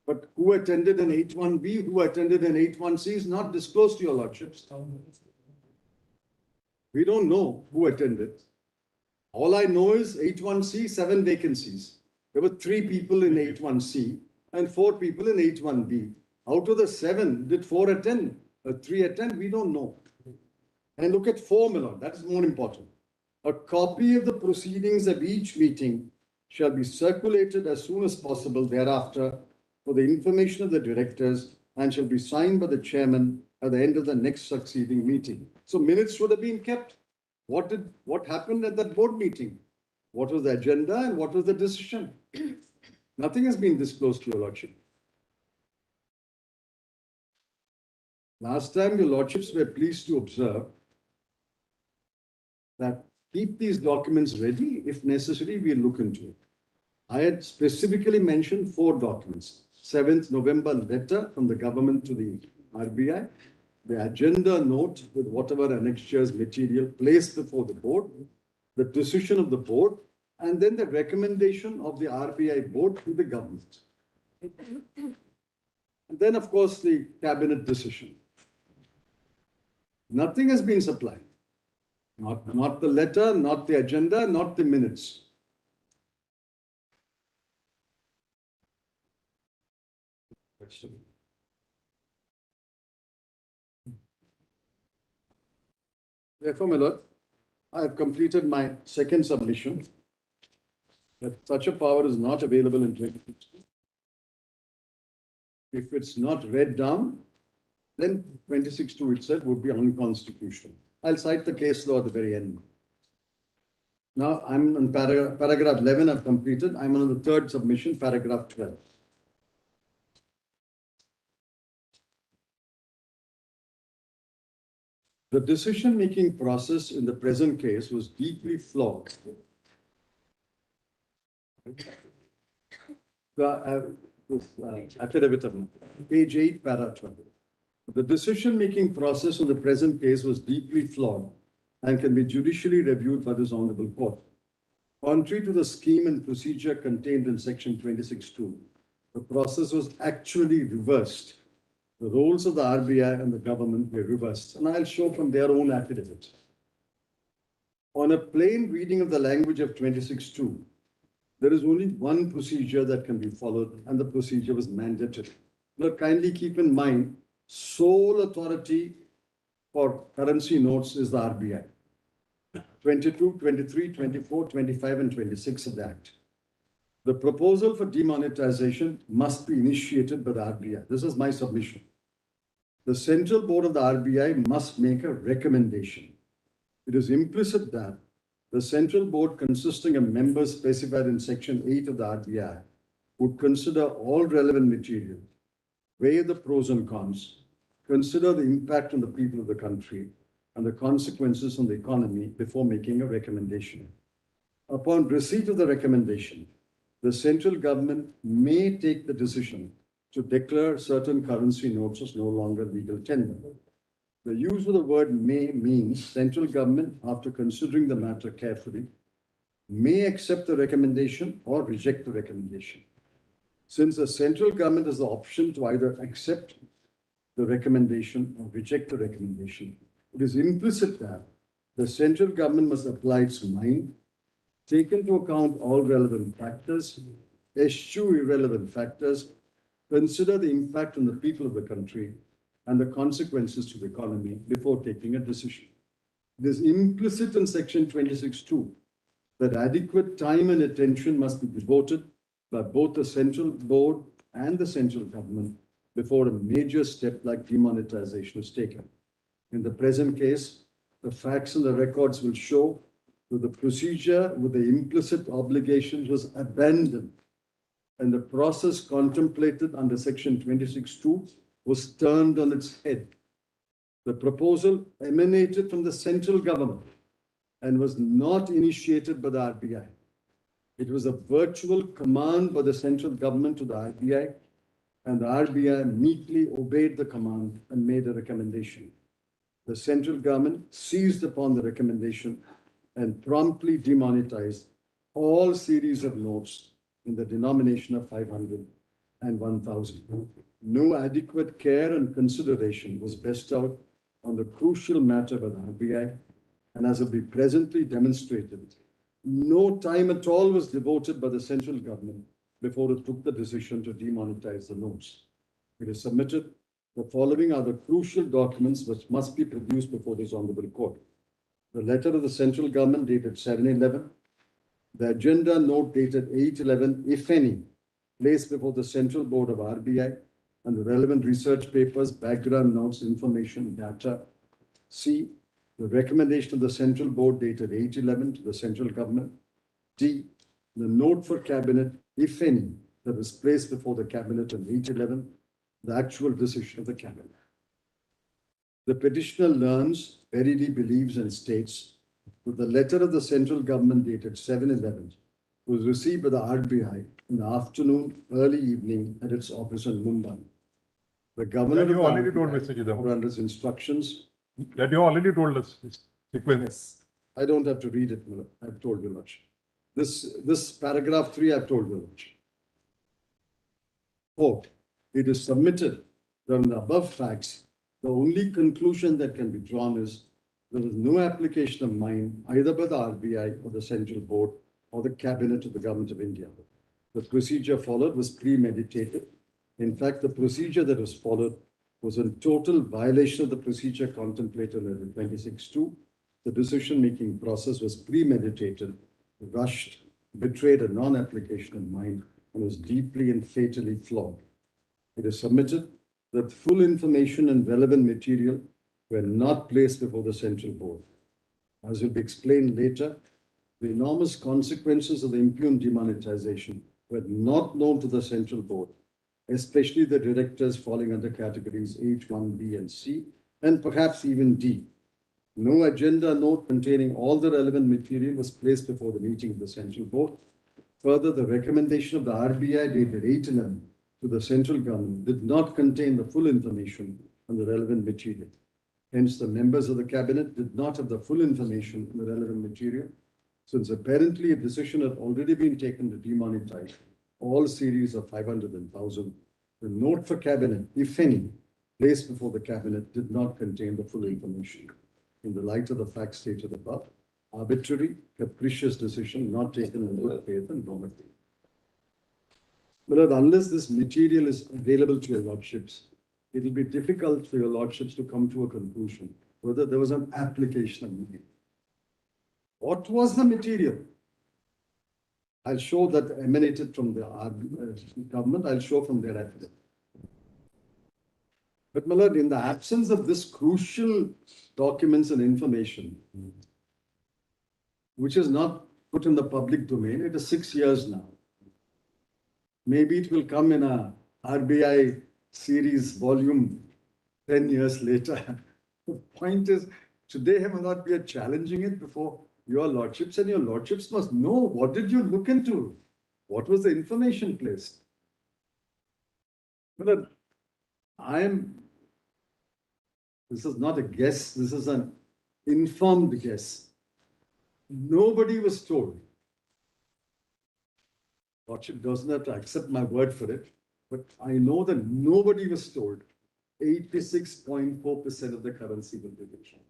But who attended an 8(1)(b), who attended an 8(1)(c) is not disclosed to your lordships. We don't know who attended. All I know is 8(1)(c), 7 vacancies. There were 3 people in 8(1)(c) and 4 people in 8(1)(b). Out of the 7, did 4 attend? 3 attend? We don't know. And look at 4, my lord, that is more important. A copy of the proceedings of each meeting shall be circulated as soon as possible thereafter for the information of the directors and shall be signed by the chairman at the end of the next succeeding meeting. So minutes should have been kept. What happened at that board meeting? What was the agenda and what was the decision? Nothing has been disclosed to your lordship. Last time your lordships were pleased to observe that keep these documents ready. If necessary, we'll look into it. I had specifically mentioned 4 documents. 7th November letter from the government to the RBI, the agenda note with whatever annexures material placed before the board, the decision of the board, and then the recommendation of the RBI board to the government. And then, of course, the cabinet decision. Nothing has been supplied. Not the letter, not the agenda, not the minutes. Therefore, my lord, I have completed my second submission that such a power is not available in 2016. If it's not read down, then 26(2) itself would be unconstitutional. I'll cite the case law at the very end. Now, I'm on paragraph 11, I've completed. I'm on the third submission, paragraph 12. The decision-making process in the present case was deeply flawed. Affidavit of page 8, para 12. The decision-making process in the present case was deeply flawed and can be judicially reviewed by this honorable court. Contrary to the scheme and procedure contained in section 26(2), the process was actually reversed. The roles of the RBI and the government were reversed, and I'll show from their own affidavit. On a plain reading of the language of 26(2), there is only one procedure that can be followed, and the procedure was mandatory. Now, kindly keep in mind, sole authority for currency notes is the RBI. 22, 23, 24, 25, and 26 of the Act. The proposal for demonetization must be initiated by the RBI. This is my submission. the Central Board of the RBI must make a recommendation. It is implicit that the Central Board, consisting of members specified in Section 8 of the RBI Act, would consider all relevant material, weigh the pros and cons, consider the impact on the people of the country and the consequences on the economy before making a recommendation. Upon receipt of the recommendation, the central government may take the decision to declare certain currency notes as no longer legal tender. The use of the word may means central government, after considering the matter carefully, may accept the recommendation or reject the recommendation. Since the central government has the option to either accept the recommendation or reject the recommendation, it is implicit that the central government must apply its mind, take into account all relevant factors, eschew irrelevant factors, consider the impact on the people of the country and the consequences to the economy before taking a decision. It is implicit in Section 26(2) that adequate time and attention must be devoted by both the central board and the central government before a major step like demonetization is taken. In the present case, the facts and the records will show that the procedure with the implicit obligations was abandoned and the process contemplated under Section 26(2) was turned on its head. The proposal emanated from the central government and was not initiated by the RBI. It was a virtual command by the central government to the RBI, and the RBI meekly obeyed the command and made a recommendation. The central government seized upon the recommendation and promptly demonetized all series of notes in the denomination of 500 and 1,000. No adequate care and consideration was bestowed on the crucial matter by the RBI, and as will be presently demonstrated, no time at all was devoted by the central government before it took the decision to demonetize the notes. It is submitted. The following are the crucial documents which must be produced before this honorable court. The letter of the central government dated 7/11, the agenda note dated 8/11, if any, placed before the Central Board of RBI, and the relevant research papers, background notes, information, data. C, the recommendation of the Central Board dated 8/11 to the central government. D, the note for cabinet, if any, that was placed before the cabinet on 8/11, the actual decision of the cabinet. The petitioner learns, verily believes and states that the letter of the central government dated 7/11 was received by the RBI in the afternoon, early evening at its office in Mumbai. The governor That you of the already told RBI, Mr. Chidambaram. under his instructions, That you already told us. This sequence. I don't have to read it, Miller. I've told you much. This paragraph 3, I've told you much. Quote, it is submitted that on the above facts, the only conclusion that can be drawn is there was no application of mind either by the RBI or the Central Board or the Cabinet of the Government of India. The procedure followed was premeditated. In fact, the procedure that was followed was in total violation of the procedure contemplated in 26(2). The decision-making process was premeditated, rushed, betrayed a non-application of mind, and was deeply and fatally flawed. It is submitted that full information and relevant material were not placed before the Central Board. As will be explained later, the enormous consequences of the impugned demonetization were not known to the Central Board, especially the directors falling under categories H, 1, B, and C, and perhaps even D. No agenda note containing all the relevant material was placed before the meeting of the Central Board. Further, the recommendation of the RBI dated 8/11 to the central government did not contain the full information on the relevant material. Hence, the members of the cabinet did not have the full information on the relevant material, since apparently a decision had already been taken to demonetize all series of 500 and 1,000. The note for cabinet, if any, placed before the cabinet did not contain the full information. In the light of the facts stated above, arbitrary, capricious decision not taken in good faith and normative. But unless this material is available to your lordships, it will be difficult for your lordships to come to a conclusion whether there was an application of meaning. What was the material? I'll show that emanated from the government. I'll show from their affidavit. But my lord, in the absence of this crucial documents and information, which is not put in the public domain, it is 6 years now. Maybe it will come in a RBI series volume 10 years later. The point is, today, my lord, we are challenging it before your lordships, and your lordships must know, what did you look into? What was the information placed? But this is not a guess, this is an informed guess. Nobody was told. Lordship doesn't have to accept my word for it, but I know that nobody was told 86.4% of the currency will be withdrawn.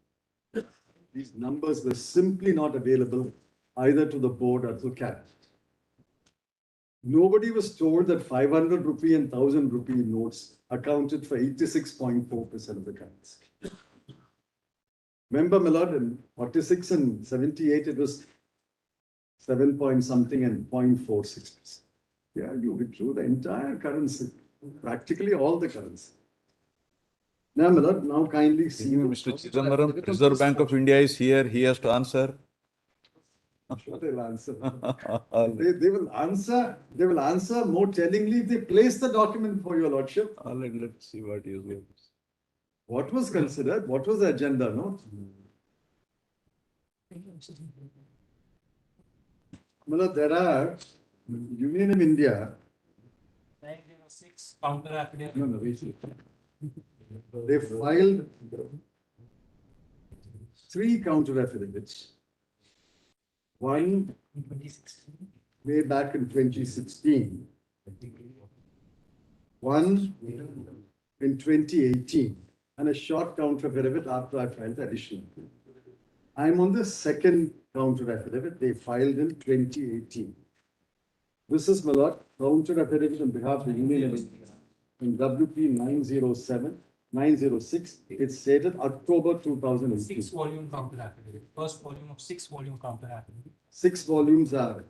These numbers were simply not available either to the board or to cabinet. Nobody was told that 500 rupee and 1000 rupee notes accounted for 86.4% of the currency. Remember, my lord, in 46 and 78, it was 7 point something and 0.46%. Yeah, you withdrew the entire currency, practically all the currency. Now, my lord, now kindly see. Mr. Chidambaram, Reserve Bank of India is here. He has to answer. I'm sure they'll answer. They will answer. They will answer more tellingly if they place the document for your lordship. Let's see what he is going to say. What was considered? What was the agenda? No. Well, there are Union of India. 906 counter affidavit. No, wait. They filed 3 counter affidavits. One In 2016. way back in 2016. One in 2018. And a short counter affidavit after I filed the additional. I'm on the second counter affidavit they filed in 2018. This is my lord, counter affidavit on behalf of the Union of India in WP 906. It's stated October 2018. 6-volume counter affidavit. First volume of 6-volume counter affidavit. 6 volumes are.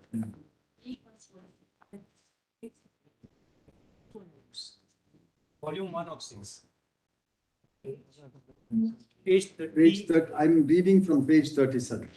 Volume 1 of 6. Page 30. Page 30, I'm reading from page 37.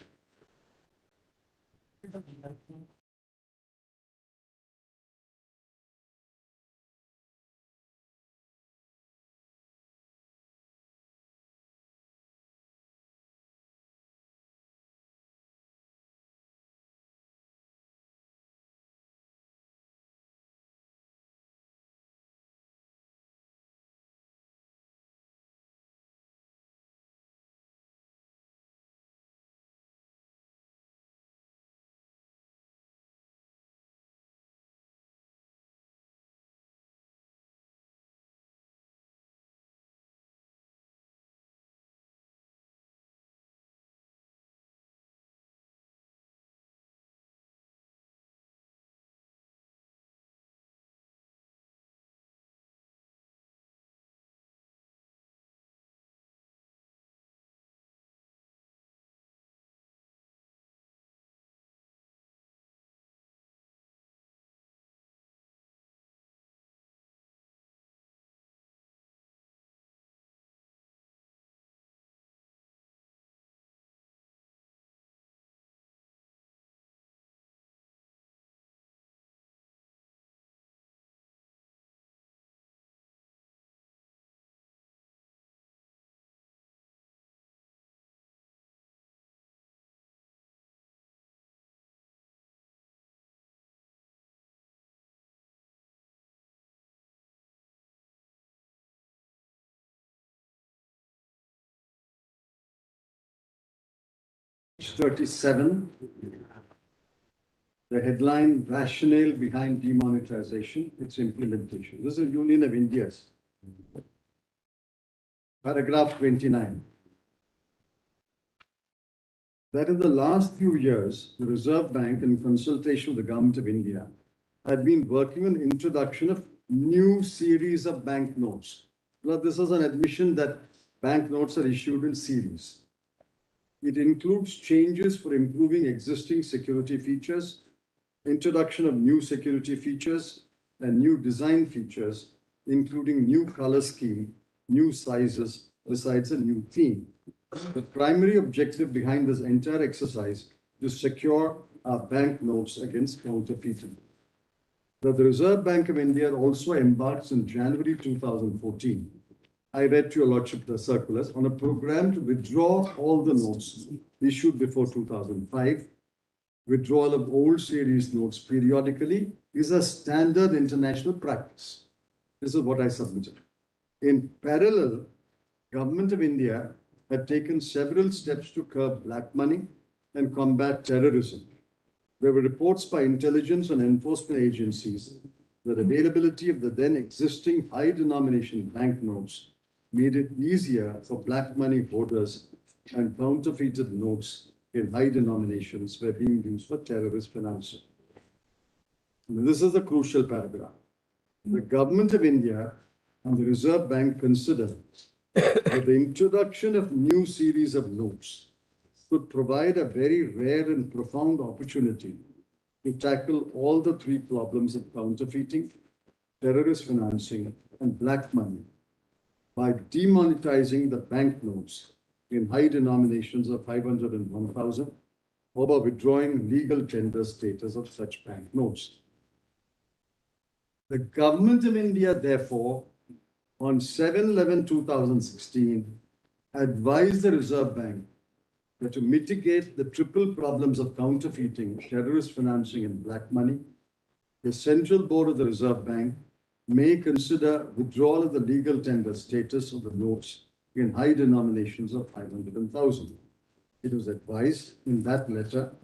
Page 37. The headline, rationale behind demonetization, its implementation. This is Union of India's. Paragraph 29. That in the last few years, the Reserve Bank, in consultation with the Government of India, had been working on introduction of new series of banknotes. Now, this is an admission that banknotes are issued in series. It includes changes for improving existing security features, introduction of new security features, and new design features, including new color scheme new sizes besides a new theme. The primary objective behind this entire exercise is to secure our banknotes against counterfeiting. The Reserve Bank of India also embarks in January 2014. I read to your lordship the circulars on a program to withdraw all the notes issued before 2005. Withdrawal of old series notes periodically is a standard international practice. This is what I submitted. In parallel, Government of India had taken several steps to curb black money and combat terrorism. There were reports by intelligence and enforcement agencies that availability of the then existing high denomination banknotes made it easier for black money holders, and counterfeited notes in high denominations were being used for terrorist financing. This is the crucial paragraph. The Government of India and the Reserve Bank consider that the introduction of new series of notes could provide a very rare and profound opportunity to tackle all the three problems of counterfeiting, terrorist financing, and black money by demonetizing the banknotes in high denominations of 500 and 1,000, or by withdrawing legal tender status of such banknotes. The Government of India, therefore, on 7/11/2016, advised the Reserve Bank that to mitigate the triple problems of counterfeiting, terrorist financing, and black money, the Central Board of the Reserve Bank may consider withdrawal of the legal tender status of the notes in high denominations of 500 and 1,000. It was advised in that letter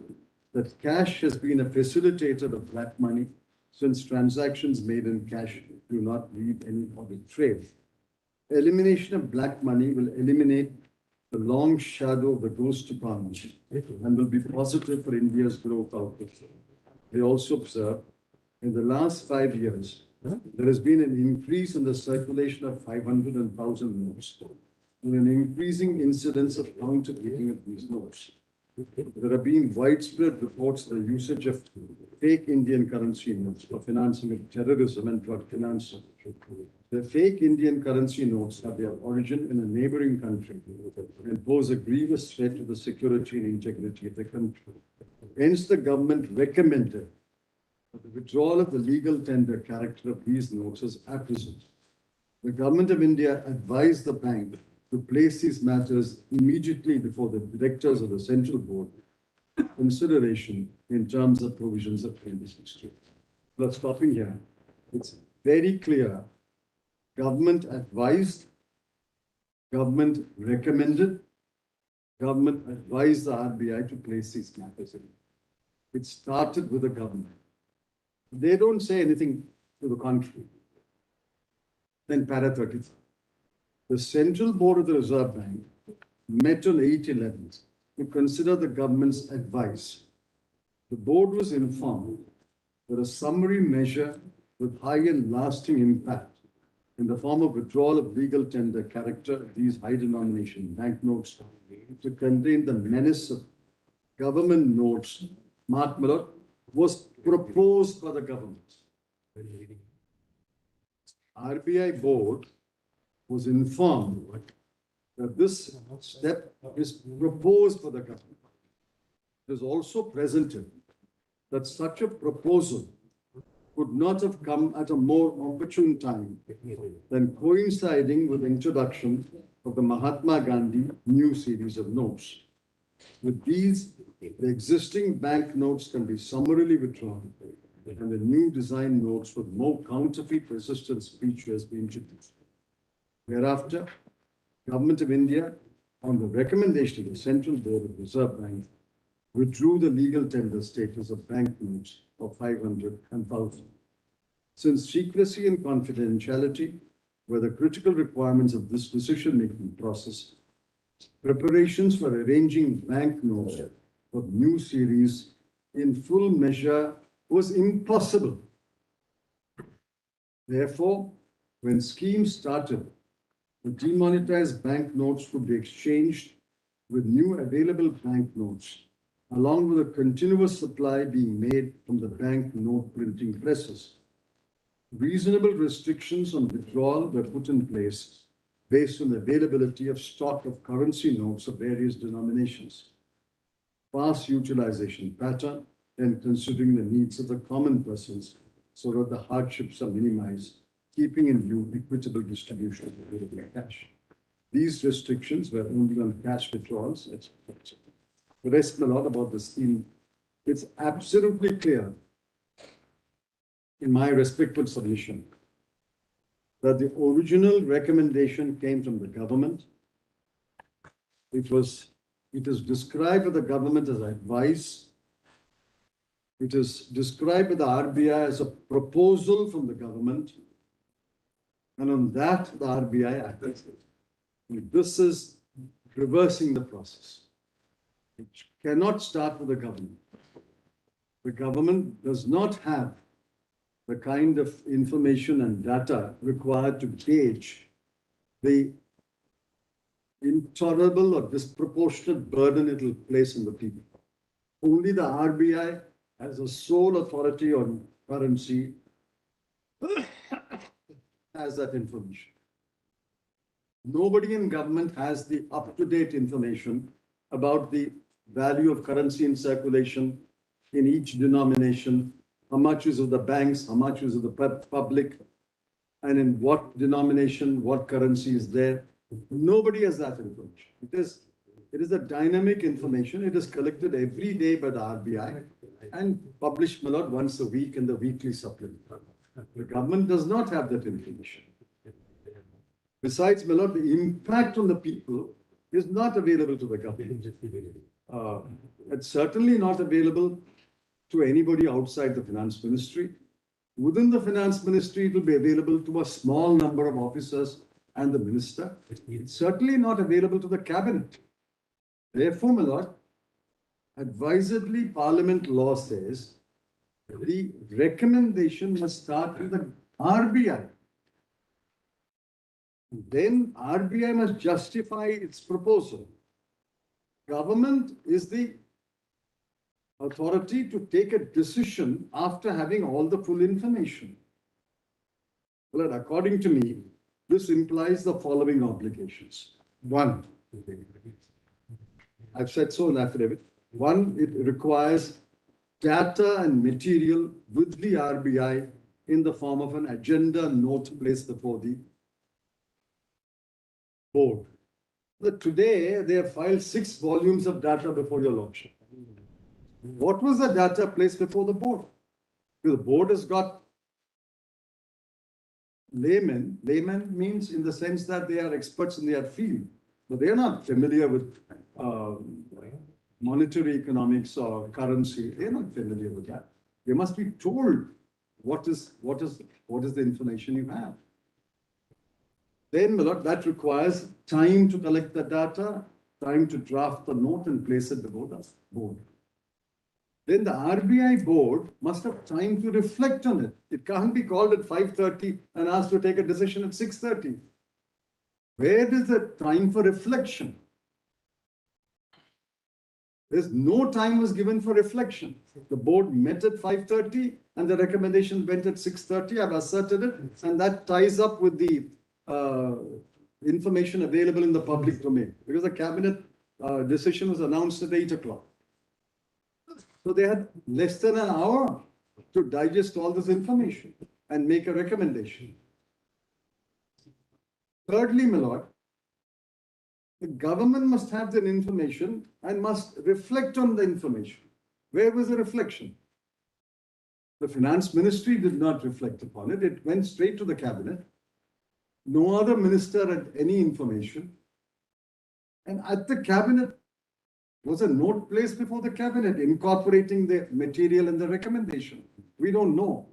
that cash has been a facilitator of black money since transactions made in cash do not leave any audit trail. Elimination of black money will eliminate the long shadow of the ghost economy and will be positive for India's growth outlook. They also observe in the last 5 years, there has been an increase in the circulation of 500 and 1,000 notes and an increasing incidence of counterfeiting of these notes. There have been widespread reports of the usage of fake Indian currency notes for financing of terrorism and drug financing. The fake Indian currency notes have their origin in a neighboring country and pose a grievous threat to the security and integrity of the country. Hence, the government recommended that the withdrawal of the legal tender character of these notes is apposite. The Government of India advised the bank to place these matters immediately before the directors of the Central Board consideration in terms of provisions of 2016. But stopping here, it's very clear. Government advised, government recommended, government advised the RBI to place these matters in. It started with the government. They don't say anything to the contrary. Then para 34. The Central Board of the Reserve Bank met on 8/11 to consider the government's advice. The board was informed that a summary measure with high and lasting impact in the form of withdrawal of legal tender character of these high denomination banknotes to contain the menace of government notes, mark my lord, was proposed by the government. RBI board was informed that this step is proposed for the government. It is also presented that such a proposal could not have come at a more opportune time than coinciding with the introduction of the Mahatma Gandhi new series of notes. With these, the existing bank notes can be summarily withdrawn and the new design notes with more counterfeit resistance features be introduced. Thereafter, Government of India, on the recommendation of the Central Board of the Reserve Bank, withdrew the legal tender status of banknotes of 500 and 1,000. Since secrecy and confidentiality were the critical requirements of this decision-making process, preparations for arranging banknotes of new series in full measure was impossible. Therefore, when schemes started, the demonetized banknotes could be exchanged with new available banknotes, along with a continuous supply being made from the bank note printing presses. Reasonable restrictions on withdrawal were put in place based on the availability of stock of currency notes of various denominations, past utilization pattern, and considering the needs of the common persons so that the hardships are minimized, keeping in view equitable distribution of available cash. These restrictions were only on cash withdrawals, etc. The rest a lot about the scheme. It's absolutely clear, in my respectful submission, that the original recommendation came from the government. It is described by the government as advice. It is described by the RBI as a proposal from the government. And on that, the RBI acted. This is reversing the process. It cannot start with the government. The government does not have the kind of information and data required to gauge the intolerable or disproportionate burden it will place on the people. Only the RBI, as a sole authority on currency, has that information. Nobody in government has the up-to-date information about the value of currency in circulation in each denomination, how much is of the banks, how much is of the public, and in what denomination, what currency is there. Nobody has that information. It is a dynamic information. It is collected every day by the RBI and published, my lord, once a week in the weekly supplement. The government does not have that information. Besides, my lord, the impact on the people is not available to the government. It's certainly not available to anybody outside the finance ministry. Within the finance ministry, it will be available to a small number of officers and the minister. It's certainly not available to the cabinet. Therefore, my lord, advisedly, Parliament law says the recommendation must start with the RBI. Then RBI must justify its proposal. Government is the authority to take a decision after having all the full information. Well, according to me, this implies the following obligations. One, I've said so in affidavit. One, it requires data and material with the RBI in the form of an agenda note placed before the board. But today, they have filed 6 volumes of data before your lordship. What was the data placed before the board? The board has got laymen. Laymen means in the sense that they are experts in their field, but they are not familiar with monetary economics or currency. They are not familiar with that. They must be told what is the information you have. Then, my lord, that requires time to collect the data, time to draft the note and place it before the board. Then the RBI board must have time to reflect on it. It can't be called at 5:30 and asked to take a decision at 6:30. Where is the time for reflection? There's no time was given for reflection. The board met at 5:30 and the recommendation went at 6:30. I've asserted it, and that ties up with the information available in the public domain, because the cabinet decision was announced at 8 o'clock. So they had less than an hour to digest all this information and make a recommendation. Thirdly, my lord, the government must have that information and must reflect on the information. Where was the reflection? The finance ministry did not reflect upon it. It went straight to the cabinet. No other minister had any information. And at the cabinet was a note placed before the cabinet incorporating the material and the recommendation. We don't know.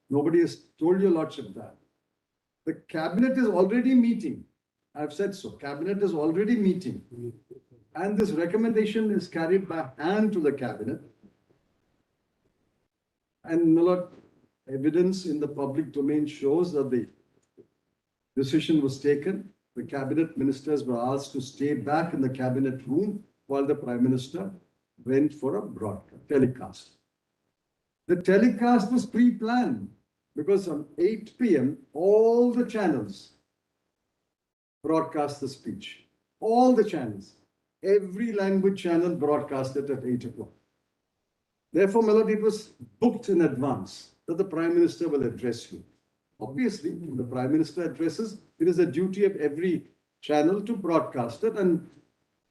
Nobody has told your lordship that. The cabinet is already meeting. I've said so. Cabinet is already meeting. And this recommendation is carried by hand to the cabinet. And my lord, evidence in the public domain shows that the decision was taken. The cabinet ministers were asked to stay back in the cabinet room while the Prime Minister went for a broadcast, telecast. The telecast was pre-planned because on 8 p.m., all the channels broadcast the speech. All the channels, every language channel broadcasted at 8 o'clock. Therefore, my lord, it was booked in advance that the Prime Minister will address you. Obviously, when the Prime Minister addresses, it is a duty of every channel to broadcast it, and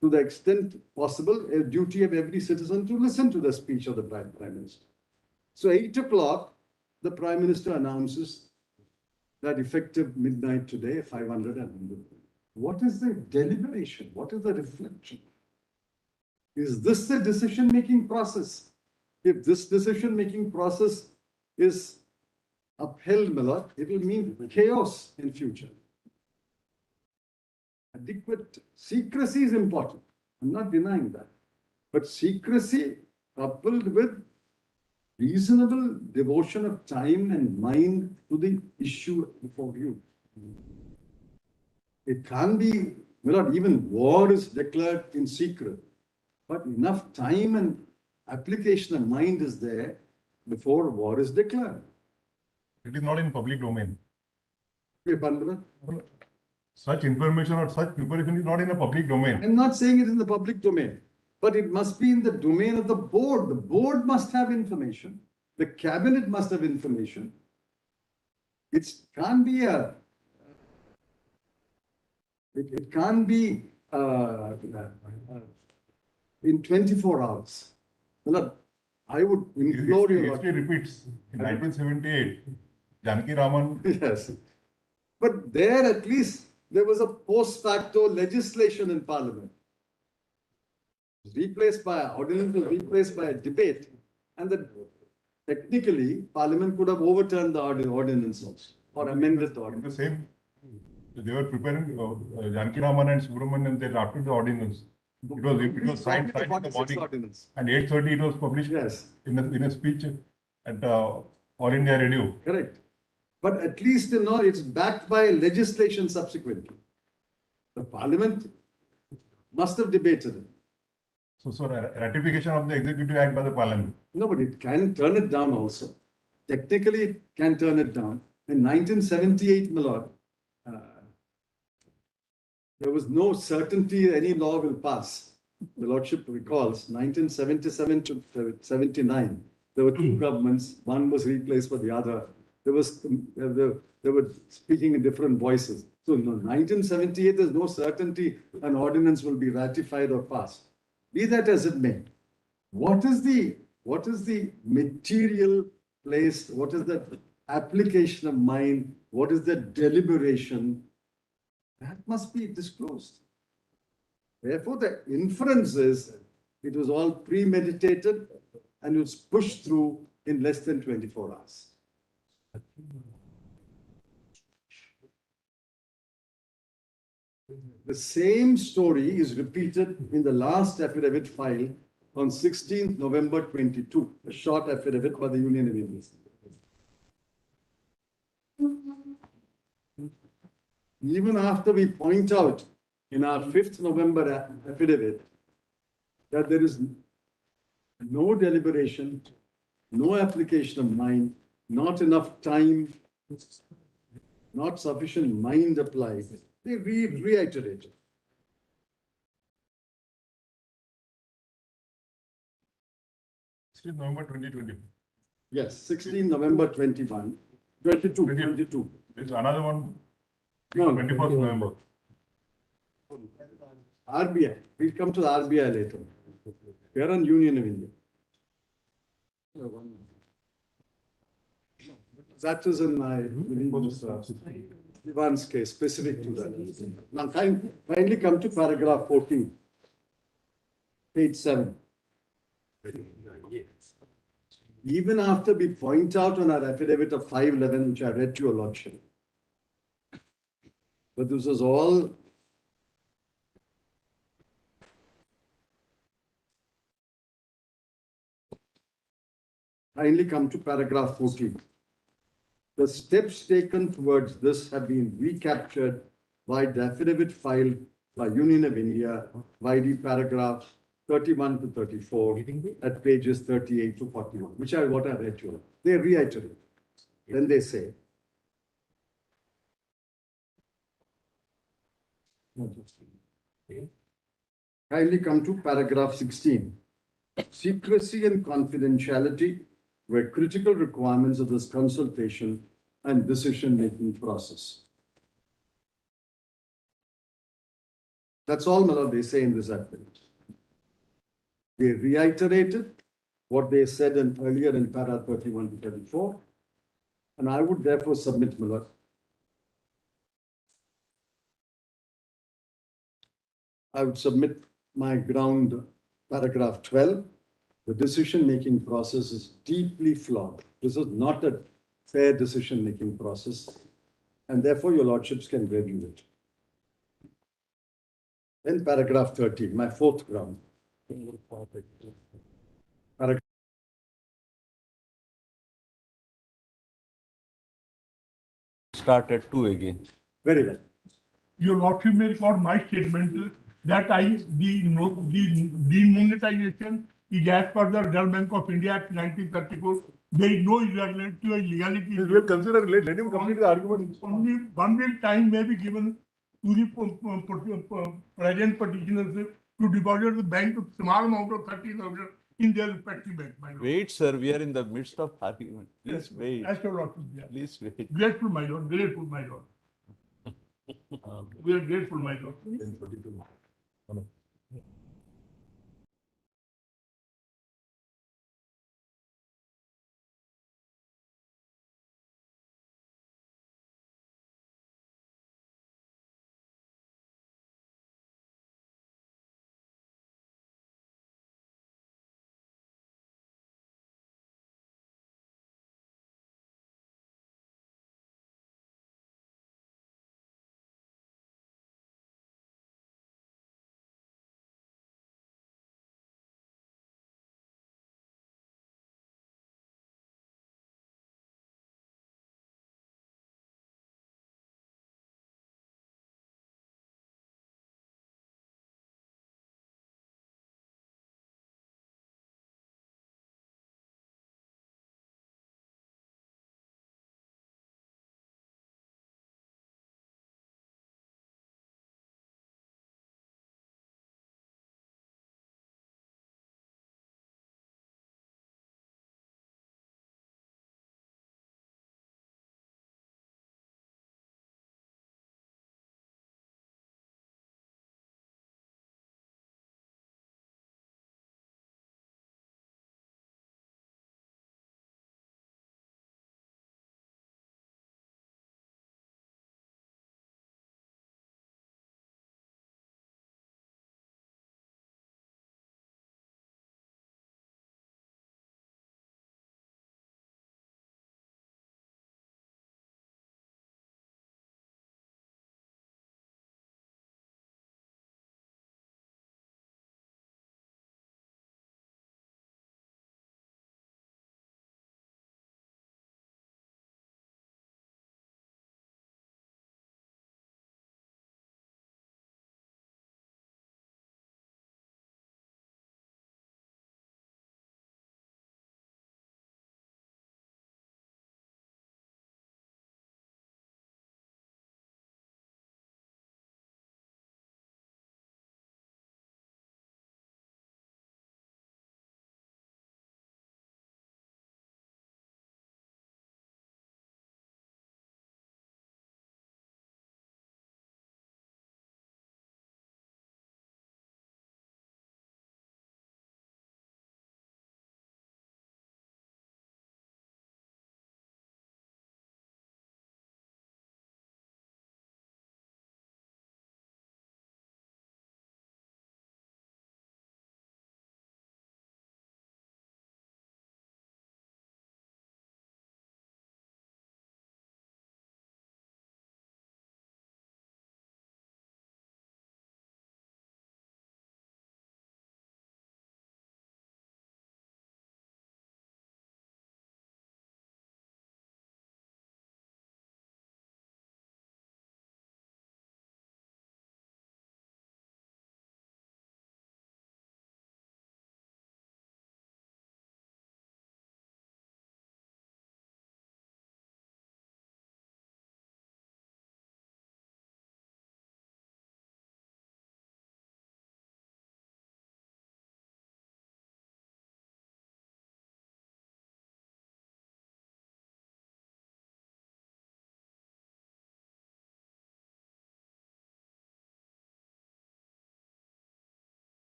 to the extent possible, a duty of every citizen to listen to the speech of the Prime Minister. So 8 o'clock, the Prime Minister announces that effective midnight today, 500 and 100. What is the deliberation? What is the reflection? Is this the decision-making process? If this decision-making process is upheld, my lord, it will mean chaos in future. Adequate secrecy is important. I'm not denying that. But secrecy coupled with reasonable devotion of time and mind to the issue before you. It can't be, well, even war is declared in secret, but enough time and application of mind is there before war is declared. It is not in public domain. Okay, Pandava? Such information or such preparation is not in a public domain. I'm not saying it is in the public domain, but it must be in the domain of the board. The board must have information. The cabinet must have information. It can't be it can't be in 24 hours. Well, I would implore you. History repeats. In 1978, Janaki Raman. Yes. But there at least there was a post facto legislation in Parliament. Replaced by ordinance, replaced by a debate, and that technically Parliament could have overturned the ordinance also, or amended the ordinance. The same, they were preparing Janaki Raman and Subramanian, they drafted the ordinance. It was signed in the morning, Ordinance. and 8:30 it was published. Yes. In a speech at All India Radio. Correct. But at least it's backed by legislation subsequently. The Parliament must have debated it. So ratification of the Executive Act by the Parliament. No, but it can turn it down also. Technically, it can turn it down. In 1978, my lord, there was no certainty any law will pass. The Lordship recalls 1977 to 79. There were two governments. One was replaced by the other. They were speaking in different voices. So in 1978, there's no certainty an ordinance will be ratified or passed. Be that as it may, what is the material place? What is the application of mind? What is the deliberation? That must be disclosed. Therefore, the inference is it was all premeditated and it was pushed through in less than 24 hours. The same story is repeated in the last affidavit filed on 16th November 22, a short affidavit by the Union of India. Even after we point out in our 5th November affidavit that there is no deliberation, no application of mind, not enough time, not sufficient mind applied, they reiterated. November 2020. Yes, 16 November 22. There's another one, No, 21st November. RBI. We'll come to the RBI later. We are on Union of India. That is in my Ivan's case, specific to that. Now, finally come to paragraph 14, page 7. Even after we point out on our affidavit of 511, which I read to your lordship, but this was all finally come to paragraph 14. The steps taken towards this have been recaptured by the affidavit filed by Union of India, YD paragraph 31 to 34 at pages 38 to 41, which are what I read to you. They reiterate. Then they say, Kindly come to paragraph 16. Secrecy and confidentiality were critical requirements of this consultation and decision-making process. That's all, my lord, they say in this affidavit. They reiterated what they said earlier in para 31 to 34, and I would therefore submit, my lord, I would submit my ground paragraph 12. The decision-making process is deeply flawed. This is not a fair decision-making process, and therefore your lordships can review it. Then paragraph 13, my fourth ground. Paragraph Start at 2 again. Very well. Your lordship may record my statement that the demonetization is as per the Reserve Bank of India Act 1934. There is no irregularity or illegality. We'll consider, let him complete the argument. Only 1 week time may be given to the present petitioners to deposit the bank a small amount of 30,000 in their respective bank. My lord. Wait, sir, we are in the midst of argument. Please wait. As your lordship, yeah. Please wait. Grateful, my lord. Grateful, my lord. We are grateful, my lord.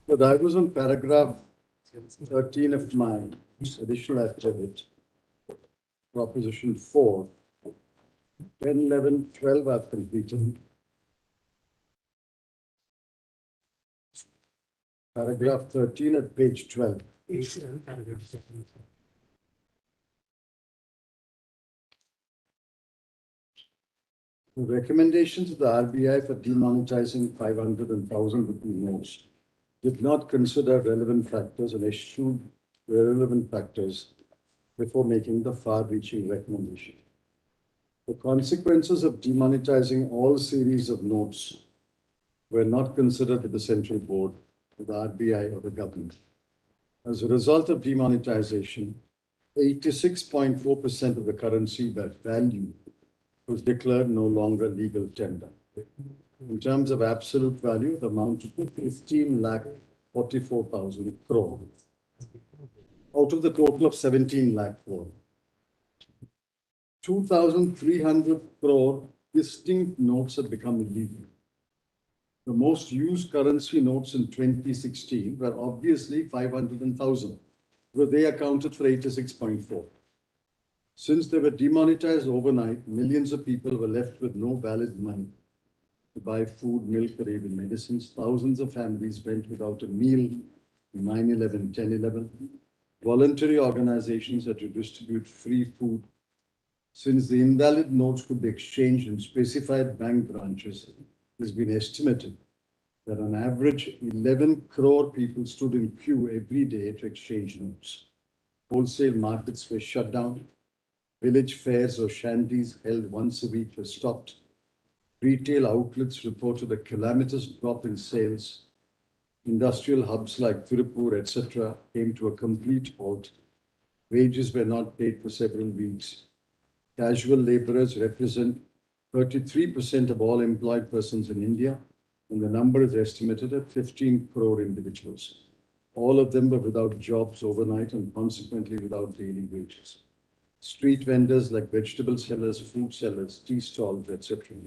But I was on paragraph 13 of my additional affidavit, proposition 4, 10, 11, 12 I've completed. Paragraph 13 at page 12. The recommendations of the RBI for demonetizing 500 and 1,000 rupee notes did not consider relevant factors and eschewed irrelevant factors before making the far-reaching recommendation. The consequences of demonetizing all series of notes were not considered by the central board, the RBI, or the government. As a result of demonetization, 86.4% of the currency value was declared no longer legal tender. In terms of absolute value, the amount to 15,44,000 crore out of the total of 17 lakh crore. 2,300 crore distinct notes have become illegal. The most used currency notes in 2016 were obviously 500 and 1,000, where they accounted for 86.4. Since they were demonetized overnight, millions of people were left with no valid money to buy food, milk, or even medicines. Thousands of families went without a meal, 9/11, 10/11. Voluntary organizations had to distribute free food. Since the invalid notes could be exchanged in specified bank branches, it has been estimated that on average 11 crore people stood in queue every day to exchange notes. Wholesale markets were shut down. Village fairs or shanties held once a week were stopped. Retail outlets reported a calamitous drop in sales. Industrial hubs like Tirupur, etc., came to a complete halt. Wages were not paid for several weeks. Casual laborers represent 33% of all employed persons in India, and the number is estimated at 15 crore individuals. All of them were without jobs overnight and consequently without daily wages. Street vendors like vegetable sellers, food sellers, tea stalls, etc.,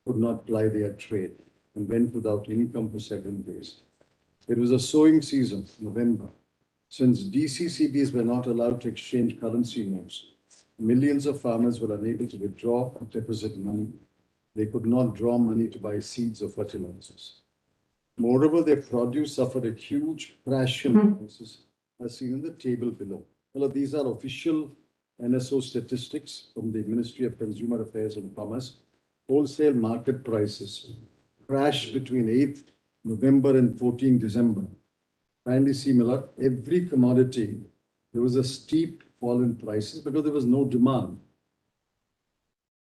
could not ply their trade and went without income for several days. It was a sowing season, November. Since DCCBs were not allowed to exchange currency notes, millions of farmers were unable to withdraw or deposit money. They could not draw money to buy seeds or fertilizers. Moreover, their produce suffered a huge crash in prices, as seen in the table below. Well, these are official NSO statistics from the Ministry of Consumer Affairs and Commerce. Wholesale market prices crashed between 8th November and 14th December. Kindly see, Miller, every commodity, there was a steep fall in prices because there was no demand.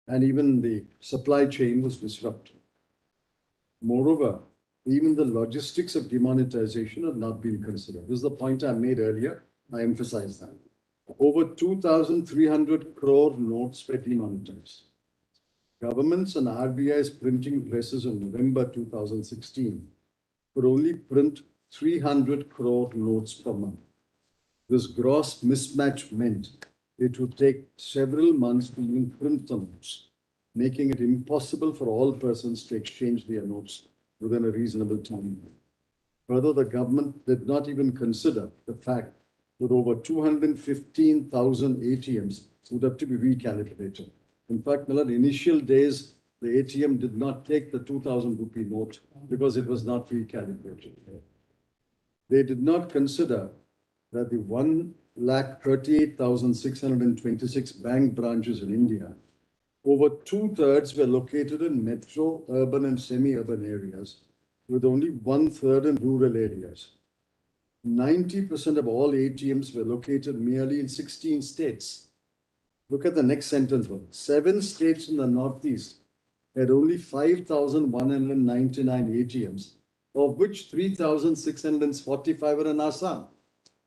And even the supply chain was disrupted. Moreover, even the logistics of demonetization have not been considered. This is the point I made earlier. I emphasize that. Over 2,300 crore notes were demonetized. Governments and RBI's printing presses in November 2016 could only print 300 crore notes per month. This gross mismatch meant it would take several months to even print the notes, making it impossible for all persons to exchange their notes within a reasonable time. Further, the government did not even consider the fact that over 215,000 ATMs would have to be recalibrated. In fact, in the initial days, the ATM did not take the 2,000 rupee note because it was not recalibrated. They did not consider that the 138,626 bank branches in India, over 2/3 were located in metro, urban, and semi-urban areas, with only 1/3 in rural areas. 90% of all ATMs were located merely in 16 states. Look at the next sentence. 7 states in the Northeast had only 5,199 ATMs, of which 3,645 were in Assam.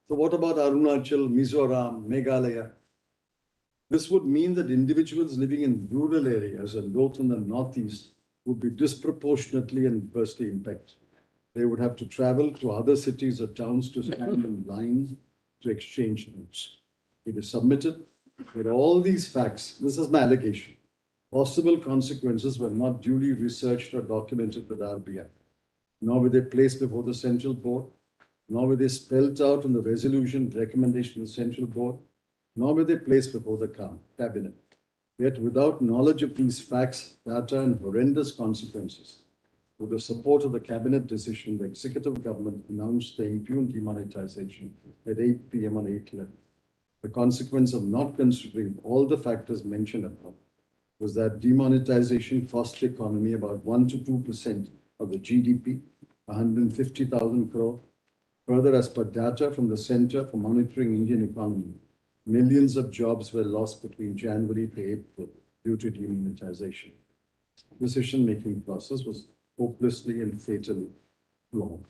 So what about Arunachal, Mizoram, Meghalaya? This would mean that individuals living in rural areas and those in the Northeast would be disproportionately and adversely impacted. They would have to travel to other cities or towns to stand in lines to exchange notes. It is submitted that all these facts, this is my allegation, possible consequences were not duly researched or documented with RBI. nor were they placed before the central board, nor were they spelled out in the resolution recommendation of the central board, nor were they placed before the cabinet. Yet without knowledge of these facts, data and horrendous consequences, with the support of the cabinet decision, the executive government announced the impugned demonetization at 8 p.m. on 8/11. The consequence of not considering all the factors mentioned above was that demonetization cost the economy about 1 to 2% of the GDP, 150,000 crore. Further, as per data from the Center for Monitoring Indian Economy, millions of jobs were lost between January to April due to demonetization. Decision-making process was hopelessly and fatally flawed.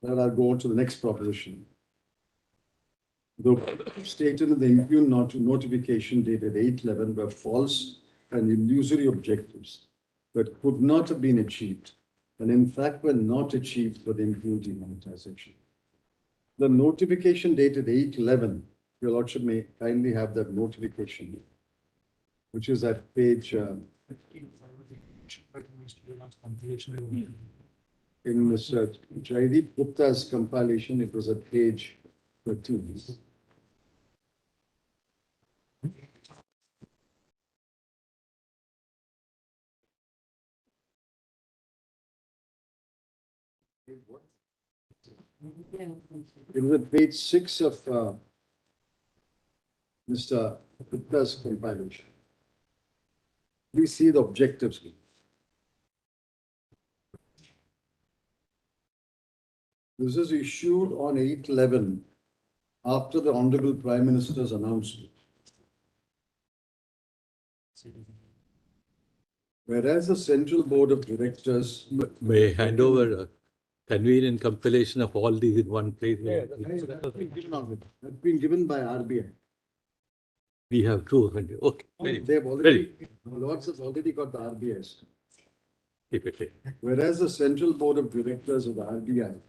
Now I'll go on to the next proposition. The stated in the impugned notification dated 8/11 were false and illusory objectives that could not have been achieved, and in fact were not achieved for the impugned demonetization. The notification dated 8/11, your Lordship may kindly have that notification, which is at page in Mr. Jaideep Gupta's compilation, it was at page 13. It was at page 6 of Mr. Gupta's compilation. We see the objectives. This is issued on 8/11 after the Honorable Prime Minister's announcement. Whereas the Central Board of Directors May hand over a convenient compilation of all these in one place. has been given by RBI. We have two. Okay. They have already, Lords has already got the RBI's. Keep it. Whereas the Central Board of Directors of the RBI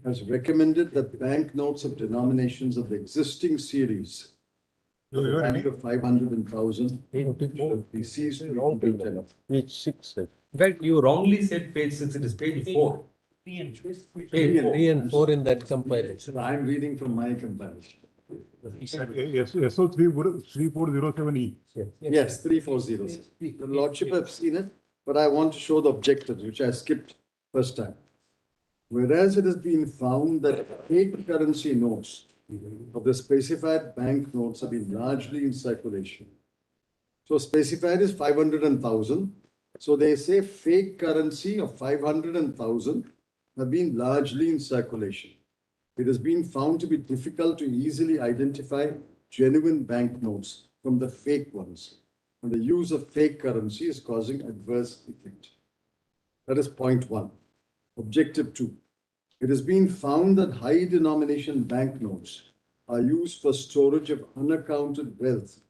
has recommended that banknotes of denominations of the existing series of the value of 500 and 1,000 should be seized to be tenor. Page 6. In fact, you wrongly said page 6, it is page 4. Page 3 and 4 in that compilation. I'm reading from my compilation. SO 3407E. Yes, 340. The Lordship have seen it, but I want to show the objectives, which I skipped first time. Whereas it has been found that fake currency notes of the specified bank notes have been largely in circulation. So specified is 500 and 1,000. So they say fake currency of 500 and 1,000 have been largely in circulation. It has been found to be difficult to easily identify genuine banknotes from the fake ones, and the use of fake currency is causing adverse effect. That is point 1. Objective 2. It has been found that high denomination banknotes are used for storage of unaccounted wealth,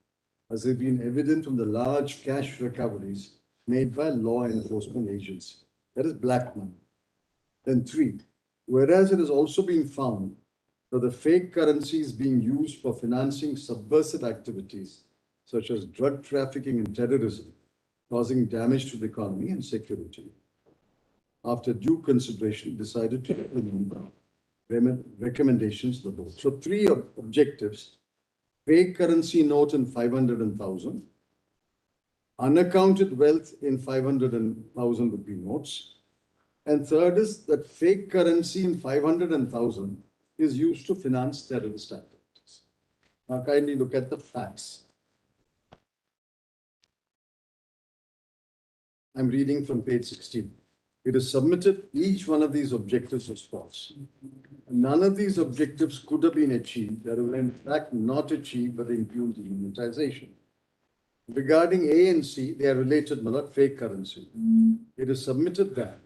as has been evident from the large cash recoveries made by law enforcement agents. That is black money. Then 3. Whereas it has also been found that the fake currency is being used for financing subversive activities such as drug trafficking and terrorism, causing damage to the economy and security. After due consideration, decided to implement recommendations of the board. So 3 objectives: fake currency note in 500 and 1,000, unaccounted wealth in 500 and 1,000 rupee notes, and third is that fake currency in 500 and 1,000 is used to finance terrorist activities. Now kindly look at the facts. I'm reading from page 16. It is submitted each one of these objectives was false. None of these objectives could have been achieved, that were in fact not achieved by the impugned demonetization. Regarding A and C, they are related, but not fake currency. It is submitted that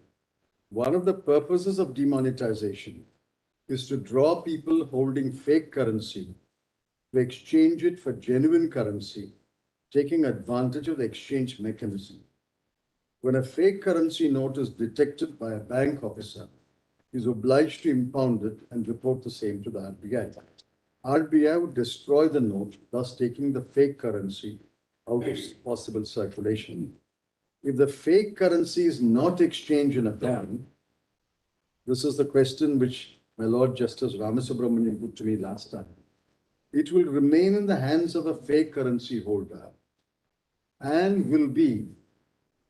one of the purposes of demonetization is to draw people holding fake currency to exchange it for genuine currency, taking advantage of the exchange mechanism. When a fake currency note is detected by a bank officer, he is obliged to impound it and report the same to the RBI. RBI would destroy the note, thus taking the fake currency out of possible circulation. if the fake currency is not exchanged in a bank, this is the question which my Lord Justice Ramasubramanian put to me last time. It will remain in the hands of a fake currency holder and will be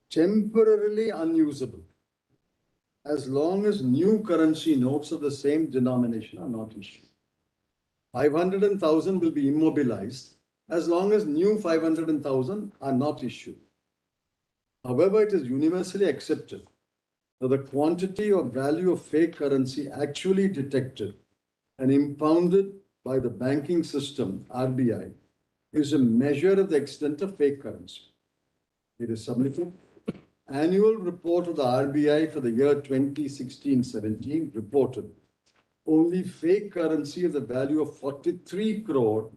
temporarily unusable as long as new currency notes of the same denomination are not issued. 500 and 1,000 will be immobilized as long as new 500 and 1,000 are not issued. However, it is universally accepted that the quantity or value of fake currency actually detected and impounded by the banking system, RBI, is a measure of the extent of fake currency. It is submitted. Annual report of the RBI for the year 2016-17 reported only fake currency of the value of 43 crore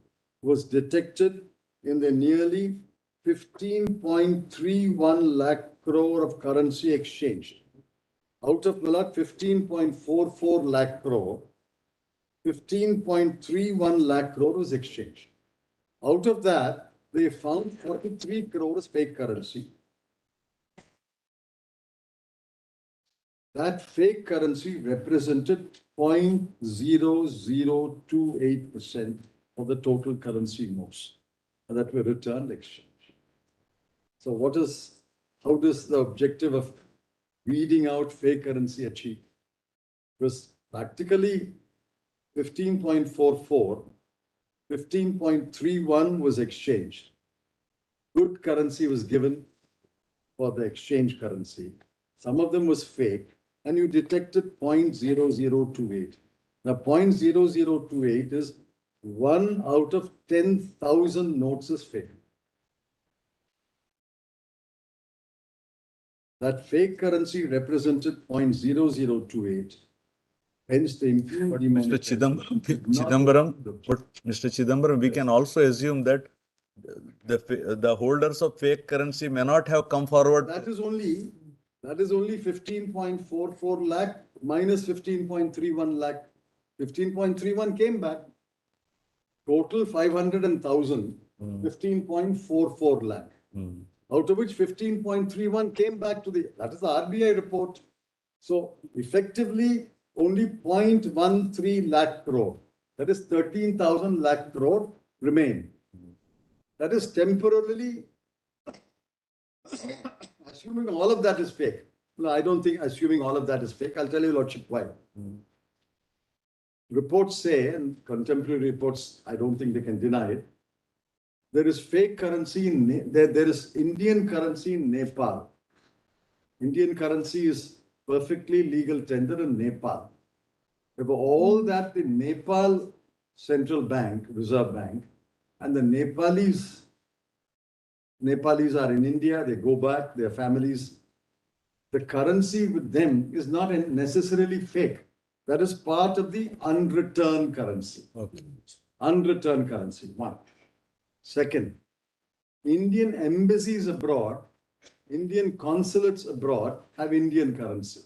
was detected in the nearly 15.31 lakh crore of currency exchanged. Out of 15.44 lakh crore, 15.31 lakh crore was exchanged. Out of that, they found 43 crore as fake currency. That fake currency represented 0.0028% of the total currency notes that were returned exchanged. So how does the objective of weeding out fake currency achieved? Because practically 15.44, 15.31 was exchanged. Good currency was given for the exchange currency. Some of them was fake, and you detected 0.0028. Now, 0.0028 is 1 out of 10,000 notes is fake. That fake currency represented 0.0028. Hence, the But Mr. Chidambaram, we can also assume that the holders of fake currency may not have come forward. That is only 15.44 lakh minus 15.31 lakh. 15.31 came back. Total 500 and 1,000, 15.44 lakh. Out of which 15.31 came back to that is the RBI report. So effectively only 0.13 lakh crore, that is 13,000 lakh crore remain. That is temporarily, assuming all of that is fake. No, I don't think assuming all of that is fake. I'll tell you, Lordship, why. Reports say, and contemporary reports, I don't think they can deny it, there is fake currency there is Indian currency in Nepal. Indian currency is perfectly legal tender in Nepal. For all that, the Nepal Central Bank, Reserve Bank, and the Nepalis are in India, they go back, their families. The currency with them is not necessarily fake. That is part of the unreturned currency. Okay. Unreturned currency, one. Second, Indian embassies abroad, Indian consulates abroad have Indian currency.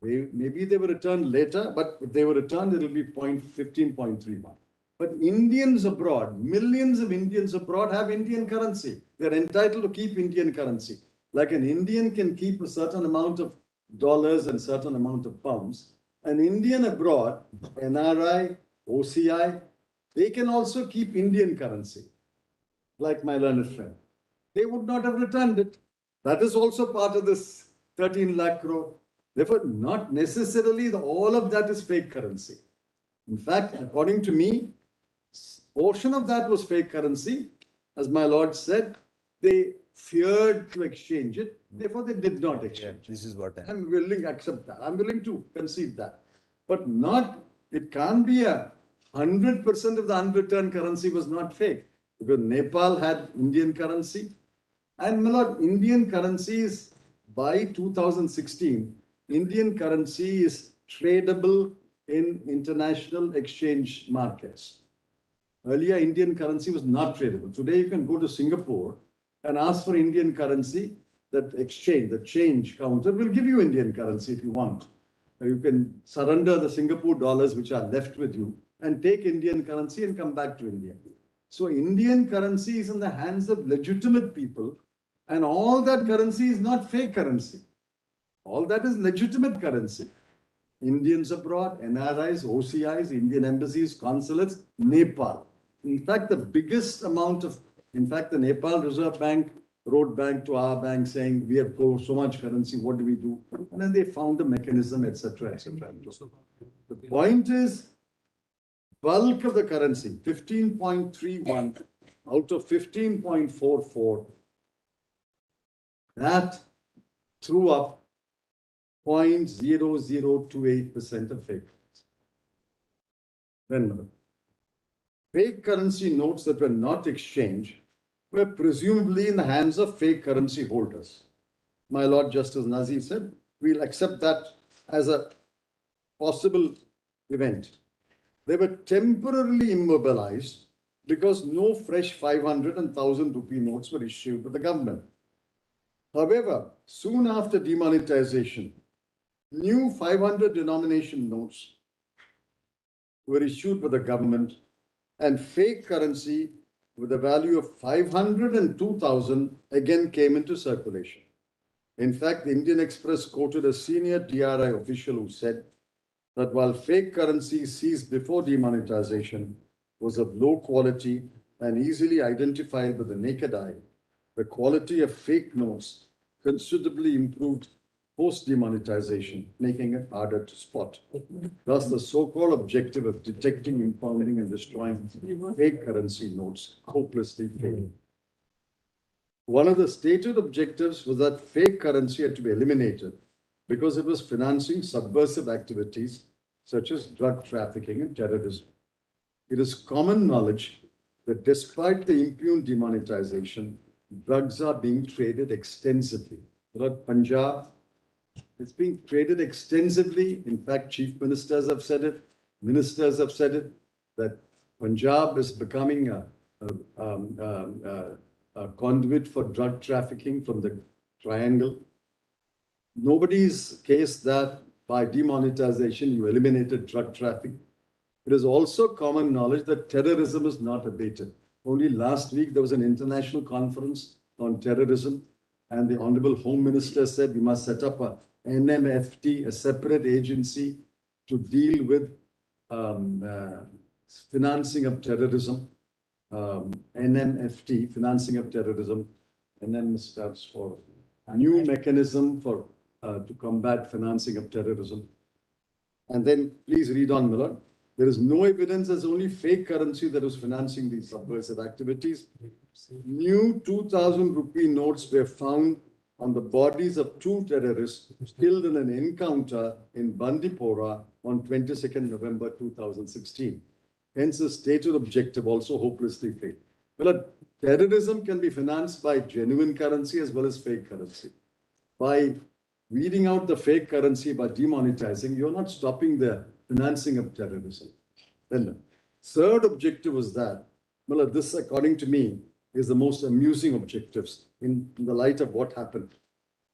Maybe they were returned later, but if they were returned, it will be 15.31. But Indians abroad, millions of Indians abroad have Indian currency. They're entitled to keep Indian currency. Like an Indian can keep a certain amount of dollars and certain amount of pounds. An Indian abroad, NRI, OCI, they can also keep Indian currency. Like my learned friend. They would not have returned it. That is also part of this 13 lakh crore. Therefore, not necessarily all of that is fake currency. In fact, according to me, portion of that was fake currency. As my Lord said, they feared to exchange it. Therefore, they did not exchange. This is what I'm willing to accept that. I'm willing to concede that. But it can't be 100% of the unreturned currency was not fake. Because Nepal had Indian currency. And my Lord, Indian currency is, by 2016, Indian currency is tradable in international exchange markets. Earlier, Indian currency was not tradable. Today, you can go to Singapore and ask for Indian currency. That exchange, the change counter will give you Indian currency if you want. You can surrender the Singapore dollars which are left with you and take Indian currency and come back to India. So Indian currency is in the hands of legitimate people And all that currency is not fake currency. All that is legitimate currency. Indians abroad, NRIs, OCIs, Indian embassies, consulates, Nepal. In fact, the biggest amount of, in fact, the Nepal Reserve Bank wrote back to our bank saying, we have so much currency, what do we do? And then they found a mechanism, etc., etc. The point is, bulk of the currency, 15.31 out of 15.44, that threw up 0.0028% of fake. Then fake currency notes that were not exchanged were presumably in the hands of fake currency holders. My Lord Justice Nazir said, we'll accept that as a possible event. They were temporarily immobilized because no fresh 500 and 1,000 rupee notes were issued by the government. However, soon after demonetization, new 500 denomination notes were issued by the government, and fake currency with a value of 500 and 2,000 again came into circulation. In fact, the Indian Express quoted a senior TRI official who said that while fake currency seized before demonetization was of low quality and easily identified with the naked eye, the quality of fake notes considerably improved post-demonetization, making it harder to spot. Thus, the so-called objective of detecting, impounding, and destroying fake currency notes hopelessly failed. One of the stated objectives was that fake currency had to be eliminated because it was financing subversive activities such as drug trafficking and terrorism. It is common knowledge that despite the impugned demonetization, drugs are being traded extensively. Throughout Punjab, it's being traded extensively. In fact, chief ministers have said it, ministers have said it, that Punjab is becoming a conduit for drug trafficking from the triangle. Nobody's case that by demonetization you eliminated drug trafficking. It is also common knowledge that terrorism is not abated. Only last week there was an international conference on terrorism, and the Honorable Home Minister said we must set up a NMFT, a separate agency to deal with financing of terrorism. NMFT, financing of terrorism, NM stands for new mechanism for to combat financing of terrorism. And then please read on, Miller. There is no evidence, there's only fake currency that was financing these subversive activities. New 2,000 rupee notes were found on the bodies of 2 terrorists killed in an encounter in Bandipora on 22nd November 2016. Hence, the stated objective also hopelessly failed. Well, terrorism can be financed by genuine currency as well as fake currency. By weeding out the fake currency by demonetizing, you're not stopping the financing of terrorism. Then the third objective was that, well, this, according to me, is the most amusing objectives in the light of what happened.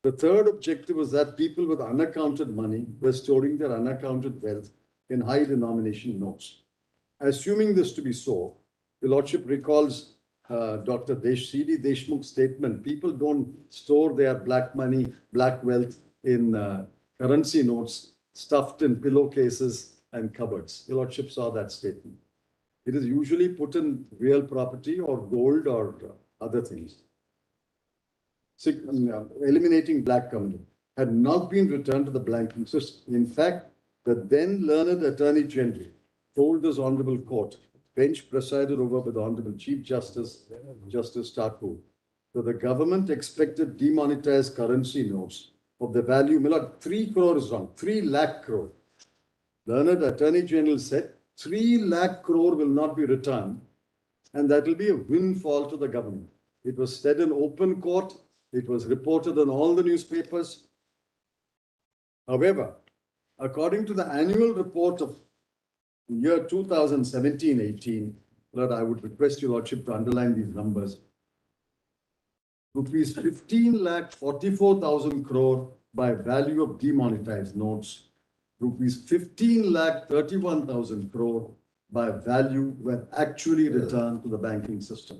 The third objective was that people with unaccounted money were storing their unaccounted wealth in high denomination notes. Assuming this to be so, the Lordship recalls Dr. C.D. Deshmukh's statement, people don't store their black money, black wealth in currency notes stuffed in pillowcases and cupboards. The Lordship saw that statement. It is usually put in real property or gold or other things. Eliminating black money had not been returned to the banking system. In fact, the then learned Attorney General told this Honorable Court, bench presided over by the Honorable Chief Justice, Justice Thakur, that the government expected demonetized currency notes of the value, 3 crore is wrong, 3 lakh crore. Learned Attorney General said 3 lakh crore will not be returned, and that will be a windfall to the government. It was said in open court, it was reported in all the newspapers. However, according to the annual report of year 2017-18, Lord, I would request your Lordship to underline these numbers. Rupees 15,44,000 crore by value of demonetized notes. Rupees 15,31,000 crore by value were actually returned to the banking system.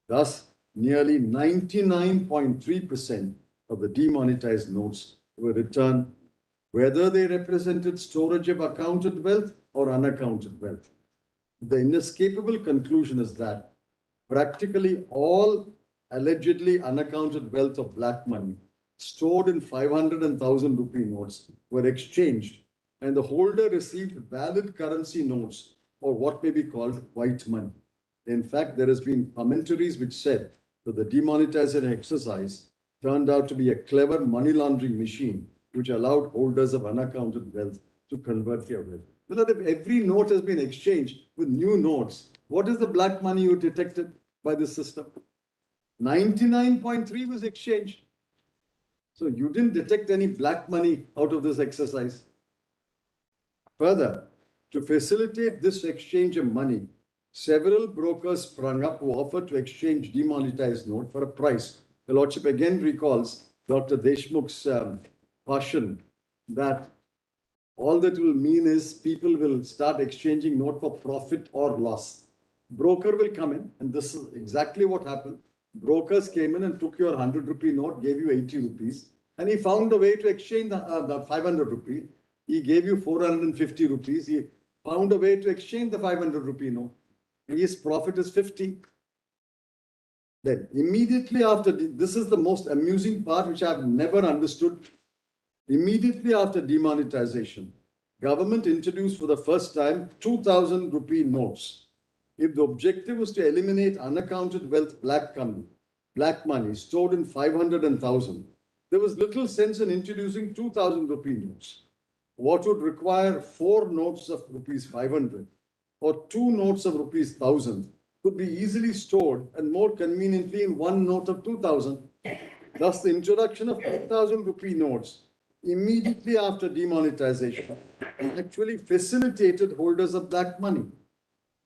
Thus, nearly 99.3% of the demonetized notes were returned, whether they represented storage of accounted wealth or unaccounted wealth. The inescapable conclusion is that practically all allegedly unaccounted wealth of black money stored in 500 and 1,000 rupee notes were exchanged, and the holder received valid currency notes, or what may be called white money. In fact, there has been commentaries which said that the demonetization exercise turned out to be a clever money laundering machine which allowed holders of unaccounted wealth to convert their wealth. But if every note has been exchanged with new notes, what is the black money you detected by this system? 99.3 was exchanged. So you didn't detect any black money out of this exercise. Further, to facilitate this exchange of money, several brokers sprung up who offered to exchange demonetized note for a price. The Lordship again recalls Dr. Deshmukh's caution that all that will mean is people will start exchanging note for profit or loss. Broker will come in, and this is exactly what happened. Brokers came in and took your 100 rupee note, gave you 80 rupees, and he found a way to exchange the 500 rupee. He gave you 450 rupees. He found a way to exchange the 500 rupee note. His profit is 50. Then immediately after, this is the most amusing part which I've never understood. Immediately after demonetization, government introduced for the first time 2,000 rupee notes. If the objective was to eliminate unaccounted wealth black money stored in 500 and 1,000, there was little sense in introducing 2,000 rupee notes. What would require 4 notes of rupees 500 or 2 notes of rupees 1,000 could be easily stored and more conveniently in 1 note of 2,000. Thus, the introduction of 2,000 rupee notes immediately after demonetization actually facilitated holders of black money.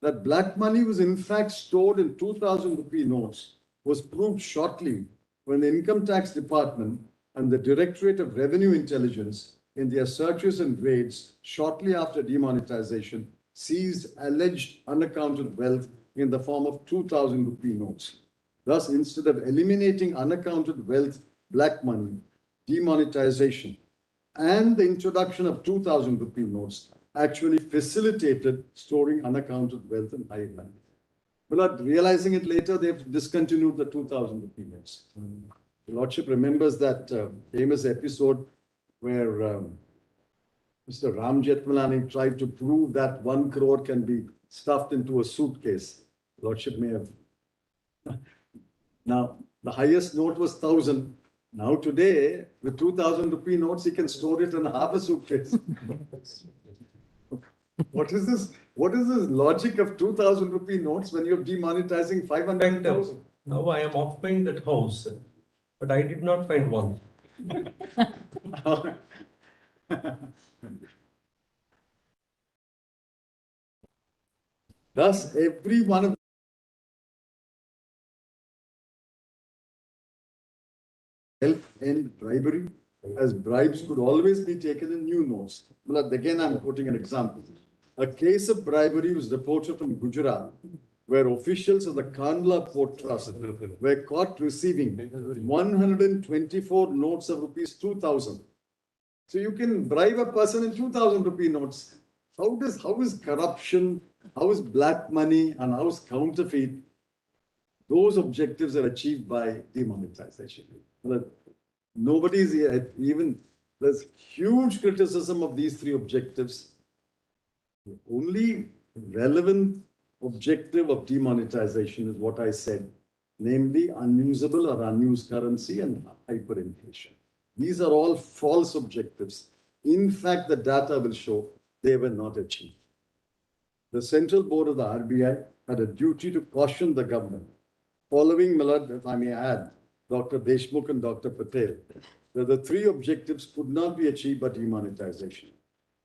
That black money was in fact stored in 2,000 rupee notes was proved shortly when the Income Tax Department and the Directorate of Revenue Intelligence in their searches and raids shortly after demonetization seized alleged unaccounted wealth in the form of 2,000 rupee notes. Thus, instead of eliminating unaccounted wealth, black money, demonetization, and the introduction of 2,000 rupee notes actually facilitated storing unaccounted wealth in high value. But realizing it later, they've discontinued the 2,000 rupee notes. The Lordship remembers that famous episode where Mr. Ram Jethmalani tried to prove that 1 crore can be stuffed into a suitcase. Lordship may have. Now, the highest note was 1,000. Now today, with 2,000 rupee notes, he can store it in half a suitcase. What is this? What is this logic of 2,000 rupee notes when you're demonetizing 500,000? Now I am occupying that house, but I did not find one. Thus, every one of help and bribery, as bribes could always be taken in new notes. Well, again, I'm quoting an example. A case of bribery was reported from Gujarat, where officials of the Kandla Port Trust were caught receiving 124 notes of rupees 2,000. So you can bribe a person in 2,000 rupee notes. How is corruption, how is black money, and how is counterfeit? Those objectives are achieved by demonetization. Nobody's even, there's huge criticism of these 3 objectives. The only relevant objective of demonetization is what I said, namely unusable or unused currency and hyperinflation. These are all false objectives. In fact, the data will show they were not achieved. The Central Board of the RBI had a duty to caution the government, following, if I may add, Dr. Deshmukh and Dr. Patel, that the 3 objectives could not be achieved by demonetization.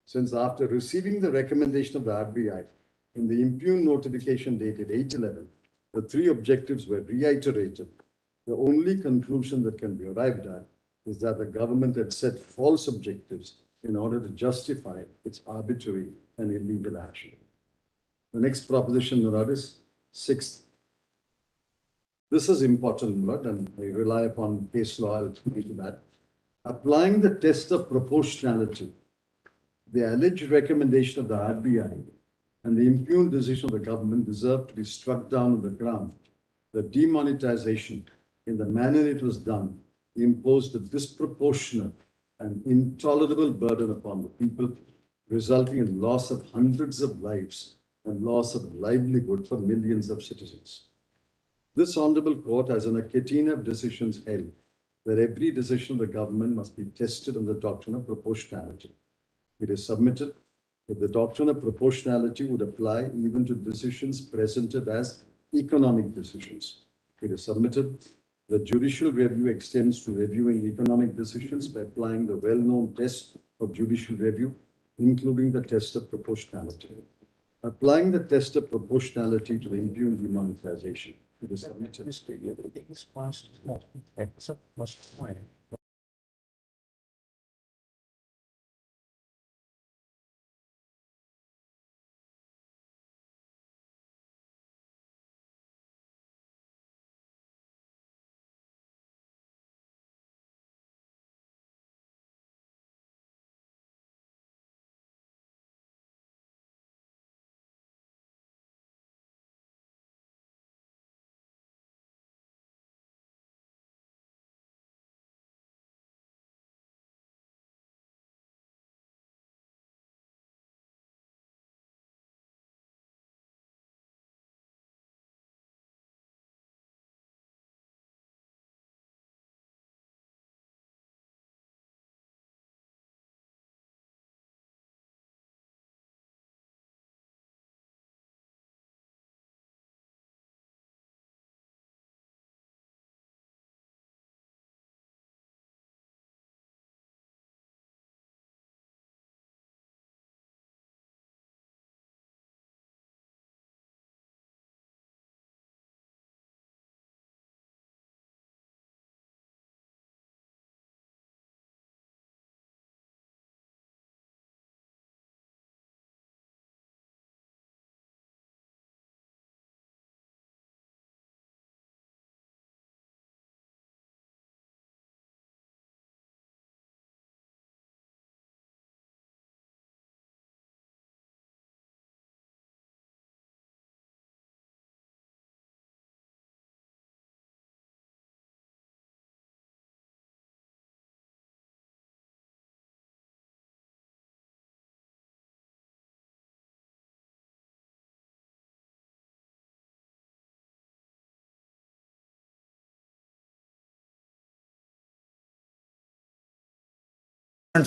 Since after receiving the recommendation of the RBI in the impugned notification dated 8/11, the 3 objectives were reiterated. The only conclusion that can be arrived at is that the government had set false objectives in order to justify its arbitrary and illegal action. The next proposition, Murad, is 6th. This is important, Lord, and I rely upon case law. I'll speak to that. Applying the test of proportionality, the alleged recommendation of the RBI and the impugned decision of the government deserve to be struck down on the ground. The demonetization, in the manner it was done, imposed a disproportionate and intolerable burden upon the people, resulting in loss of hundreds of lives and loss of livelihood for millions of citizens. This honorable court has in a catena of decisions held that every decision of the government must be tested on the doctrine of proportionality. It is submitted that the doctrine of proportionality would apply even to decisions presented as economic decisions. It is submitted that judicial review extends to reviewing economic decisions by applying the well-known test of judicial review, including the test of proportionality. Applying the test of proportionality to the impugned demonetization. It is submitted.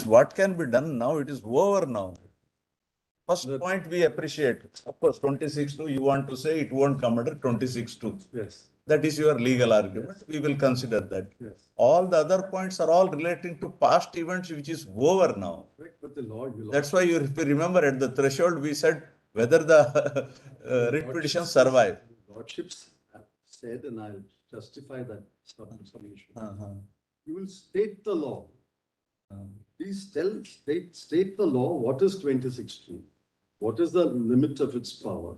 What can be done now? It is over now. First point we appreciate. Of course, 26.2, you want to say it won't come under 26.2. Yes. That is your legal argument. We will consider that. Yes. All the other points are all relating to past events, which is over now. Correct, but the law. That's why you remember at the threshold, we said whether the writ petition survive. Lordships have said, and I'll justify that submission. You will state the law. Please state the law. What is 26.2? What is the limit of its power?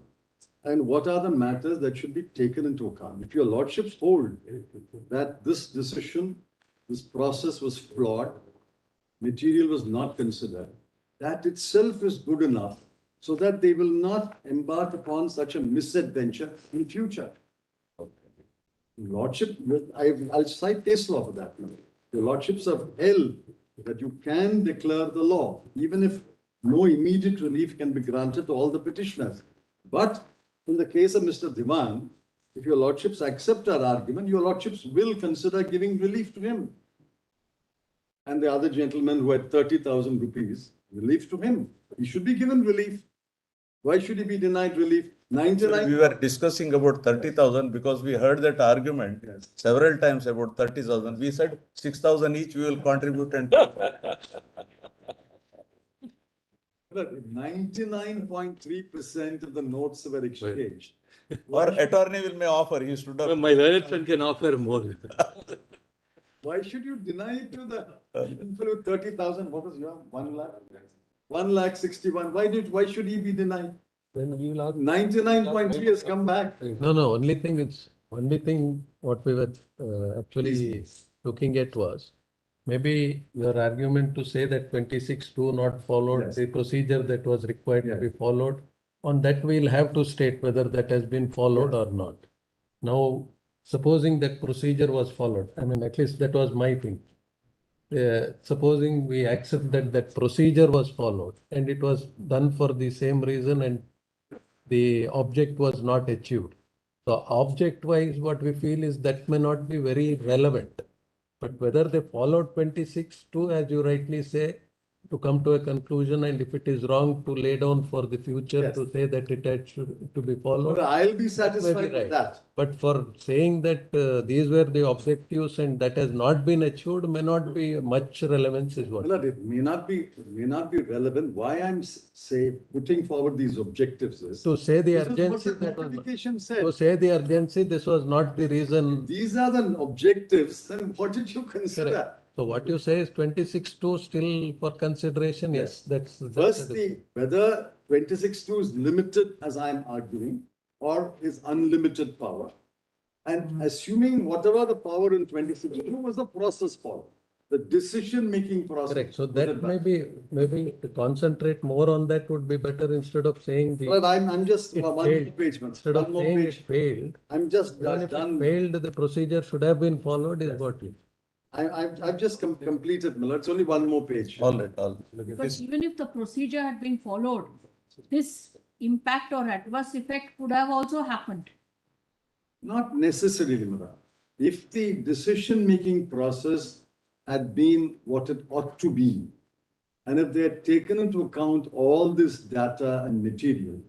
And what are the matters that should be taken into account? If your lordships hold that this decision, this process was flawed, material was not considered, that itself is good enough so that they will not embark upon such a misadventure in future. Lordship, I'll cite case law for that. The lordships have held that you can declare the law, even if no immediate relief can be granted to all the petitioners. But in the case of Mr. Diwan, if your lordships accept our argument, your lordships will consider giving relief to him. And the other gentleman who had 30,000 rupees, relief to him. He should be given relief. Why should he be denied relief? 99. We were discussing about 30,000 because we heard that argument several times about 30,000. We said 6,000 each we will contribute and 99.3% of the notes were exchanged. or attorney will may offer. He stood up. My learned friend can offer more. Why should you deny it to the people with 30,000? What was your 1 lakh? 1,61,000. Why should he be denied? Then you will have. 99.3 has come back. No, only thing it's only thing what we were actually looking at was maybe your argument to say that 26(2) not followed Yes. the procedure that was required to Yeah. be followed. On that, we'll have to state whether that has been followed or not. Now, supposing that procedure was followed, I mean, at least that was my thing. Supposing we accept that that procedure was followed and it was done for the same reason and the object was not achieved. So object wise, what we feel is that may not be very relevant. But whether they followed 26(2), as you rightly say, to come to a conclusion, and if it is wrong, to lay down for the future Yes. to say that it had to be followed. But I'll be that may be satisfied with right. that. But for saying that these were the objectives and that has not been achieved may not be much relevance is what. Well, it may not be relevant. Why I'm putting forward these objectives is To say the this is what urgency, the that was, notification said. to say the urgency, this was not the reason. These are the objectives, then what did you consider? Correct. So what you say is 26(2) still for consideration, yes, that's. Firstly, whether 26(2) is limited, as I'm arguing, or is unlimited power. And assuming whatever the power in 26(2) was the process followed, the decision-making process. Correct, so that maybe to concentrate more on that would be better instead of saying the. But I'm just It one more failed. page, man. Instead One of more saying it page. failed, I'm just even if it done. failed, the procedure should have been followed is what you. I've just completed, Miller. It's only one more page. All right. But even if the procedure had been followed, this impact or adverse effect could have also happened. Not necessarily, Miller. If the decision-making process had been what it ought to be, and if they had taken into account all this data and material,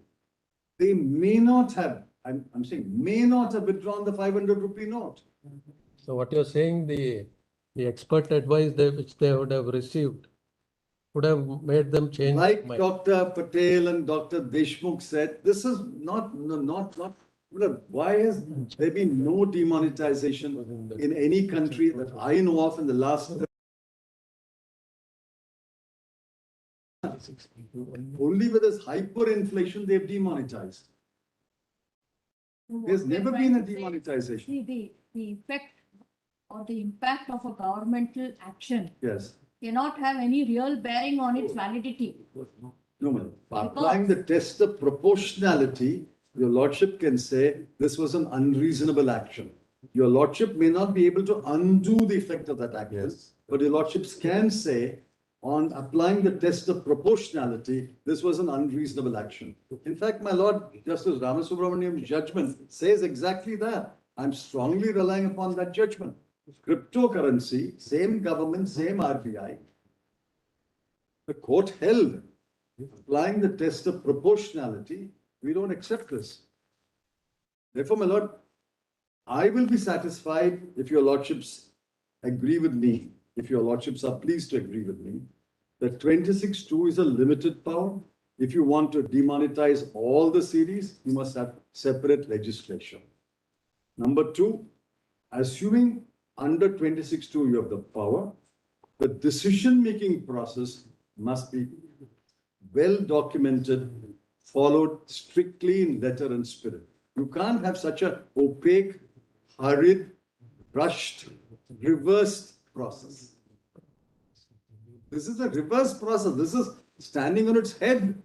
they may not have, I'm saying, may not have withdrawn the 500 rupee note. So what you're saying, the expert advice which they would have received would have made them change. Like mind. Dr. Patel and Dr. Deshmukh said, this is not, why has there been no demonetization in any country that I know of in the last? Only with this hyperinflation they've demonetized. There's never been a demonetization. See, the effect or the impact of a governmental action Yes. cannot have any real bearing on its validity. No, man. Applying the test of proportionality, your lordship can say this was an unreasonable action. Your lordship may not be able to undo the effect of that action, but your lordships can say on applying the test of proportionality, this was an unreasonable action. In fact, my Lord Justice Ramasubramanian's judgment says exactly that. I'm strongly relying upon that judgment. Cryptocurrency, same government, same RBI. The court held, applying the test of proportionality, we don't accept this. Therefore, my Lord, I will be satisfied if your lordships agree with me, if your lordships are pleased to agree with me, that 26(2) is a limited power. If you want to demonetize all the series, you must have separate legislation. Number two, assuming under 26(2) you have the power, the decision-making process must be well documented, followed strictly in letter and spirit. You can't have such an opaque, hurried, rushed, reversed process. This is a reverse process. This is standing on its head.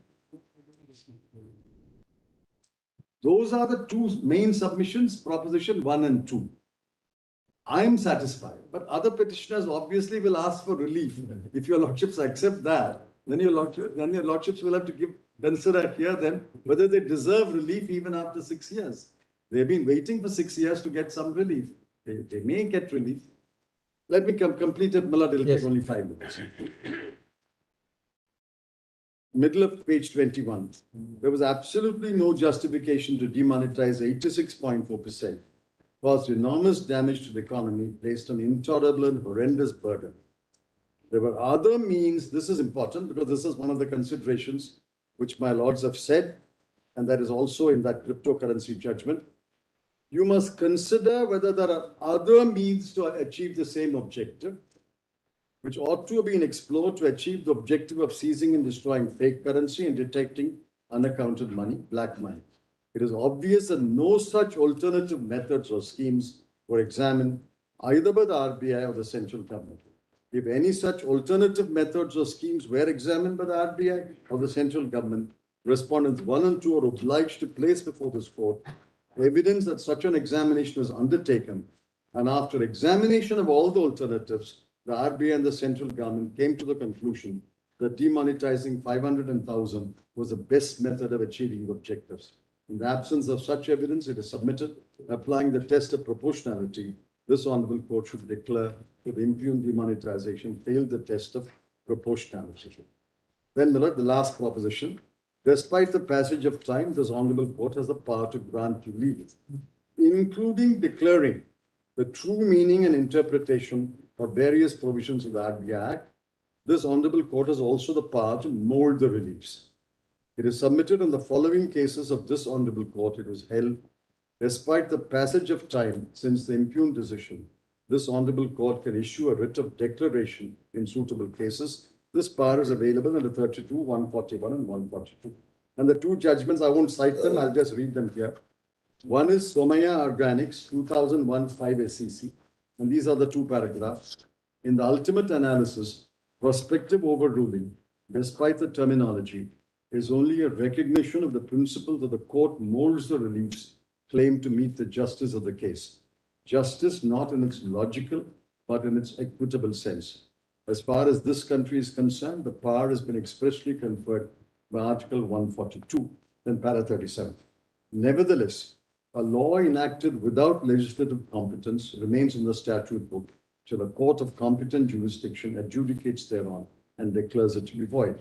Those are the two main submissions, proposition 1 and 2. I am satisfied, but other petitioners obviously will ask for relief. If your lordships accept that, then your lordships will have to consider here then whether they deserve relief even after 6 years. They've been waiting for 6 years to get some relief. They may get relief. Let me complete it, Miller. It'll take only 5 minutes. Middle of page 21. There was absolutely no justification to demonetize 86.4%. Caused enormous damage to the economy, placed an intolerable and horrendous burden. There were other means. This is important because this is one of the considerations which my lords have said, and that is also in that cryptocurrency judgment. You must consider whether there are other means to achieve the same objective, which ought to have been explored to achieve the objective of seizing and destroying fake currency and detecting unaccounted money, black money. It is obvious that no such alternative methods or schemes were examined either by the RBI or the central government. If any such alternative methods or schemes were examined by the RBI or the central government, respondents 1 and 2 are obliged to place before this court evidence that such an examination was undertaken, and after examination of all the alternatives, the RBI and the central government came to the conclusion that demonetizing 500 and 1,000 was the best method of achieving objectives. In the absence of such evidence, it is submitted, applying the test of proportionality. This honorable court should declare that the impugned demonetization failed the test of proportionality. Then, Millard, the last proposition. Despite the passage of time, this honorable court has the power to grant relief, including declaring the true meaning and interpretation of various provisions of the RBI Act. This honorable court has also the power to mold the reliefs. It is submitted in the following cases of this honorable court. It was held, despite the passage of time since the impugned decision, this honorable court can issue a writ of declaration in suitable cases. This power is available under 32, 141 and 142. And the two judgments, I won't cite them, I'll just read them here. One is Somaya Organics, 2001 5 SEC. And these are the two paragraphs. In the ultimate analysis, prospective overruling, despite the terminology, is only a recognition of the principle that the court molds the reliefs claimed to meet the justice of the case. Justice not in its logical, but in its equitable sense. As far as this country is concerned, the power has been expressly conferred by Article 142 and Para 37. Nevertheless, a law enacted without legislative competence remains in the statute book till a court of competent jurisdiction adjudicates thereon and declares it to be void.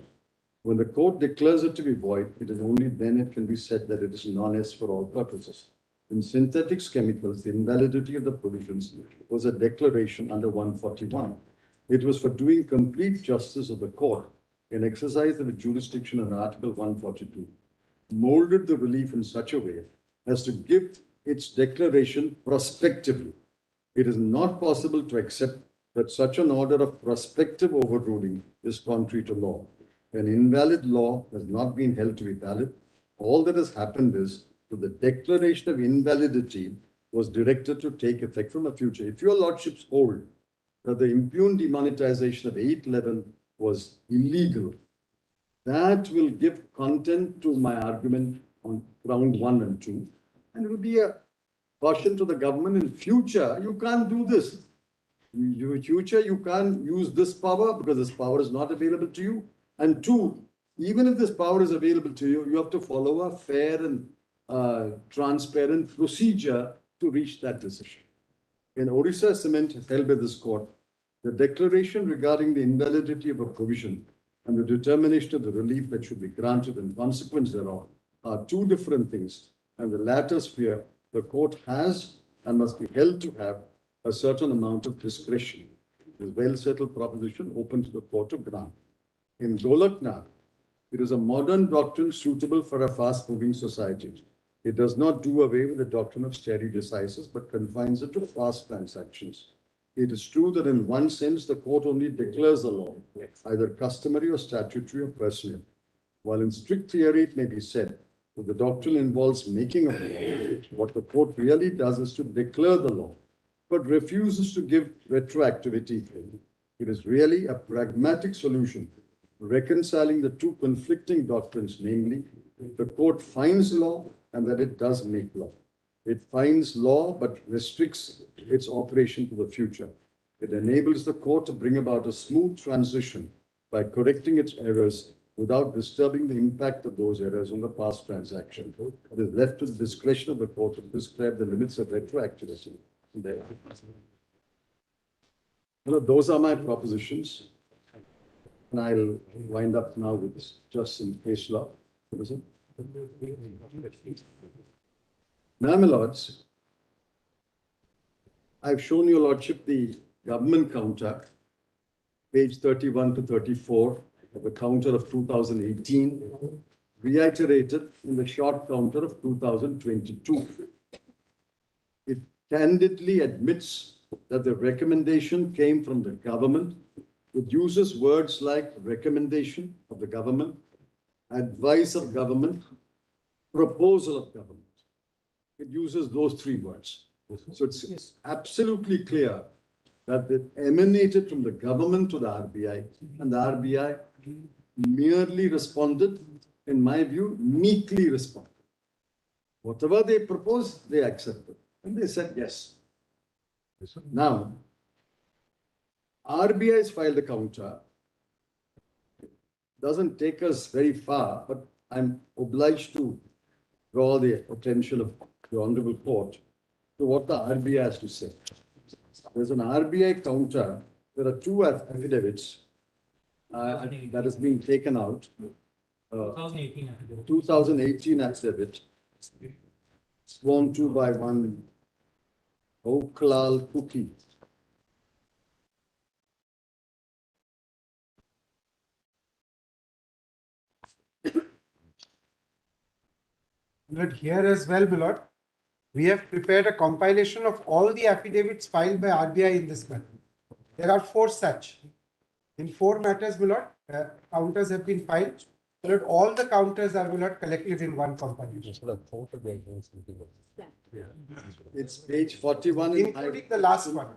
When the court declares it to be void, it is only then it can be said that it is non-est for all purposes. In synthetic chemicals, the invalidity of the provisions was a declaration under 141. It was for doing complete justice of the court in exercise of its jurisdiction under Article 142, molded the relief in such a way as to give its declaration prospectively. It is not possible to accept that such an order of prospective overruling is contrary to law. An invalid law has not been held to be valid. All that has happened is that the declaration of invalidity was directed to take effect from the future. If your lordships hold that the impugned demonetization of 811 was illegal, that will give content to my argument on round 1 and 2. And it will be a caution to the government in future, you can't do this. In future, you can't use this power because this power is not available to you. And 2, even if this power is available to you, you have to follow a fair and transparent procedure to reach that decision. In Odisha Cement held by this court, the declaration regarding the invalidity of a provision and the determination of the relief that should be granted in consequence thereof are two different things. And the latter sphere, the court has and must be held to have a certain amount of discretion. It is well-settled proposition open to the court of grant. In Golaknath, it is a modern doctrine suitable for a fast-moving society. It does not do away with the doctrine of stare decisis, but confines it to fast transactions. It is true that in one sense, the court only declares the law, either customary or statutory or personal. While in strict theory, it may be said that the doctrine involves making a law. What the court really does is to declare the law, but refuses to give retroactivity. It is really a pragmatic solution, reconciling the two conflicting doctrines, namely, the court finds law and that it does make law. It finds law but restricts its operation to the future. It enables the court to bring about a smooth transition by correcting its errors without disturbing the impact of those errors on the past transaction. It is left to the discretion of the court to describe the limits of retroactivity. There. Those are my propositions. And I'll wind up now with just some case law. Now, my lords, I've shown your lordship the government counter, page 31 to 34, of the counter of 2018, reiterated in the short counter of 2022. It candidly admits that the recommendation came from the government. It uses words like recommendation of the government, advice of government, proposal of government. it uses those three words. So it's absolutely clear that it emanated from the government to the RBI, and the RBI merely responded, in my view, meekly responded. Whatever they proposed, they accepted. And they said yes. Now, RBI has filed a counter. Doesn't take us very far, but I'm obliged to draw the attention of the Honorable Court to what the RBI has to say. There's an RBI counter. There are two affidavits that is being taken out. 2018 affidavit, sworn to by one Oaklal Cookie. But here as well, my lord, we have prepared a compilation of all the affidavits filed by RBI in this matter. There are 4 such. In 4 matters, my lord, counters have been filed. My lord, all the counters are, my lord, collected in one compilation. It's page 41. Including the last one.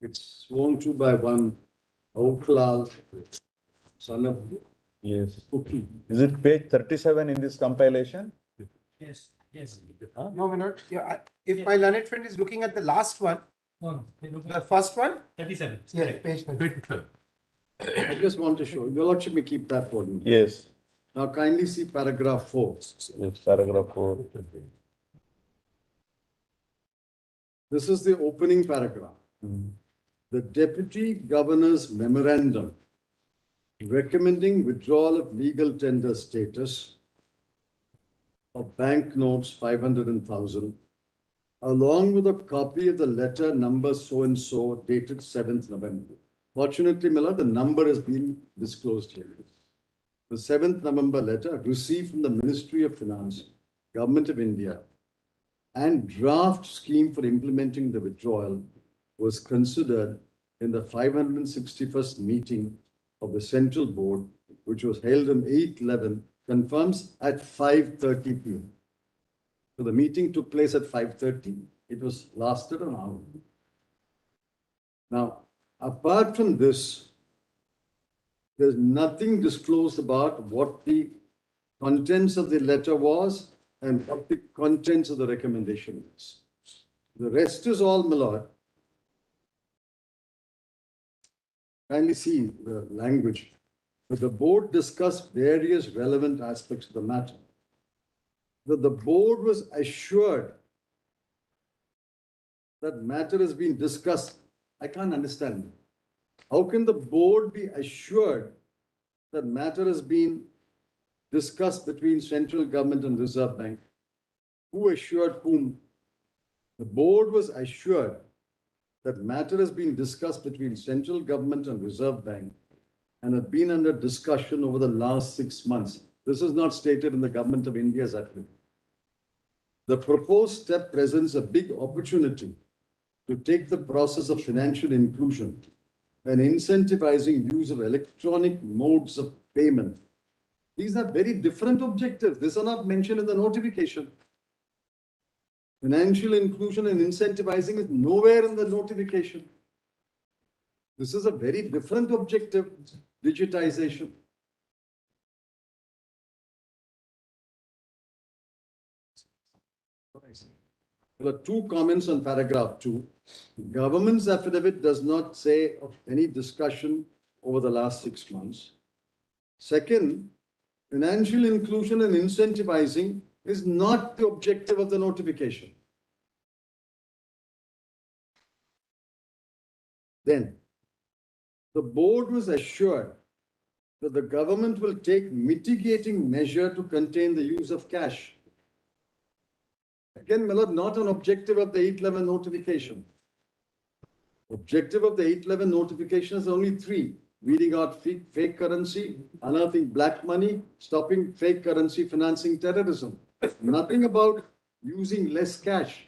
It's sworn to by one Oaklal, son of Yes. Cookie. Is it page 37 in this compilation? Yes, yes. No, my lord. Yeah, if my learned friend is looking at the last one, the first one, 37. yeah, page 30. I just want to show, your lordship may keep that for me. Yes. Now kindly see paragraph 4. Yes, paragraph 4. This is the opening paragraph. The Deputy Governor's memorandum recommending withdrawal of legal tender status of banknotes 500,000, along with a copy of the letter number so-and-so dated 7th November. Fortunately, my lord, the number has been disclosed here. The 7th November letter received from the Ministry of Finance, Government of India, and draft scheme for implementing the withdrawal was considered in the 561st meeting of the Central Board, which was held on 8/11, confirms at 5:30 p.m. So the meeting took place at 5:30. It was lasted an hour. Now, apart from this, there's nothing disclosed about what the contents of the letter was and what the contents of the recommendation is. The rest is all, my lord. Kindly see the language. But the board discussed various relevant aspects of the matter. That the board was assured that matter has been discussed. I can't understand. How can the board be assured that matter has been discussed between central government and Reserve Bank? Who assured whom? The board was assured that matter has been discussed between central government and Reserve Bank and have been under discussion over the last 6 months. This is not stated in the Government of India's affidavit. The proposed step presents a big opportunity to take the process of financial inclusion and incentivizing use of electronic modes of payment. These are very different objectives. These are not mentioned in the notification. Financial inclusion and incentivizing is nowhere in the notification. This is a very different objective, digitization. There are 2 comments on paragraph 2. Government's affidavit does not say of any discussion over the last 6 months. Second, Financial inclusion and incentivizing is not the objective of the notification. Then, the board was assured that the government will take mitigating measure to contain the use of cash. Again, Milord, not an objective of the 811 notification. Objective of the 811 notification is only three: weeding out fake currency, unearthing black money, stopping fake currency financing terrorism. Nothing about using less cash.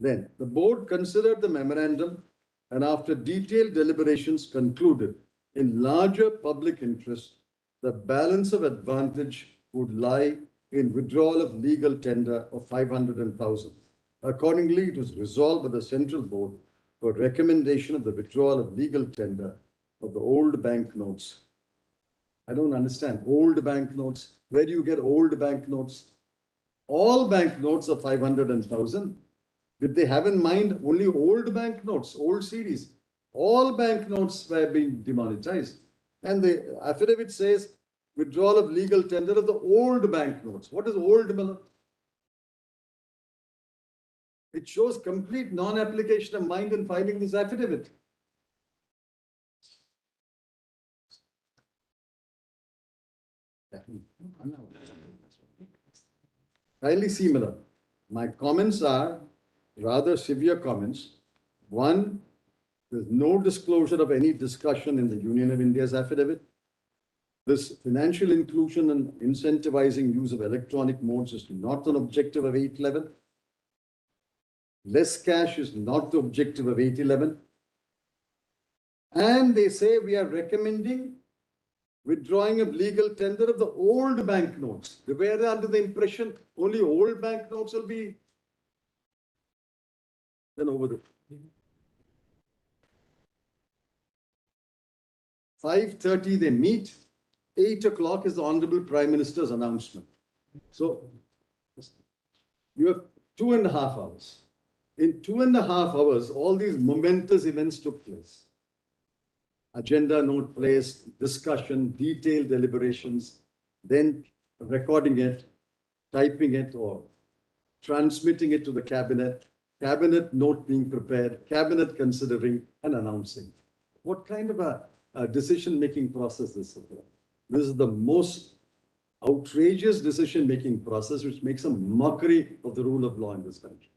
Then the board considered the memorandum and after detailed deliberations concluded in larger public interest, the balance of advantage would lie in withdrawal of legal tender of 500,000. Accordingly, it was resolved by the Central Board for recommendation of the withdrawal of legal tender of the old banknotes. I don't understand. Old banknotes. Where do you get old banknotes? All banknotes are 500,000. Did they have in mind only old banknotes, old series? All banknotes were being demonetized. And the affidavit says withdrawal of legal tender of the old banknotes. What is old, Miller? It shows complete non-application of mind in filing this affidavit. Highly similar. My comments are rather severe comments. One, there's no disclosure of any discussion in the Union of India's affidavit. This financial inclusion and incentivizing use of electronic modes is not an objective of 811. Less cash is not the objective of 811. And they say we are recommending withdrawing of legal tender of the old banknotes. They were under the impression only old banknotes will be then over the 5:30 they meet. 8 o'clock is the Honorable Prime Minister's announcement. So you have 2.5 hours. In 2.5 hours, all these momentous events took place. Agenda note placed, discussion, detailed deliberations, then recording it, typing it, or transmitting it to the cabinet, cabinet note being prepared, cabinet considering and announcing. What kind of a decision-making process is this? This is the most outrageous decision-making process which makes a mockery of the rule of law in this country.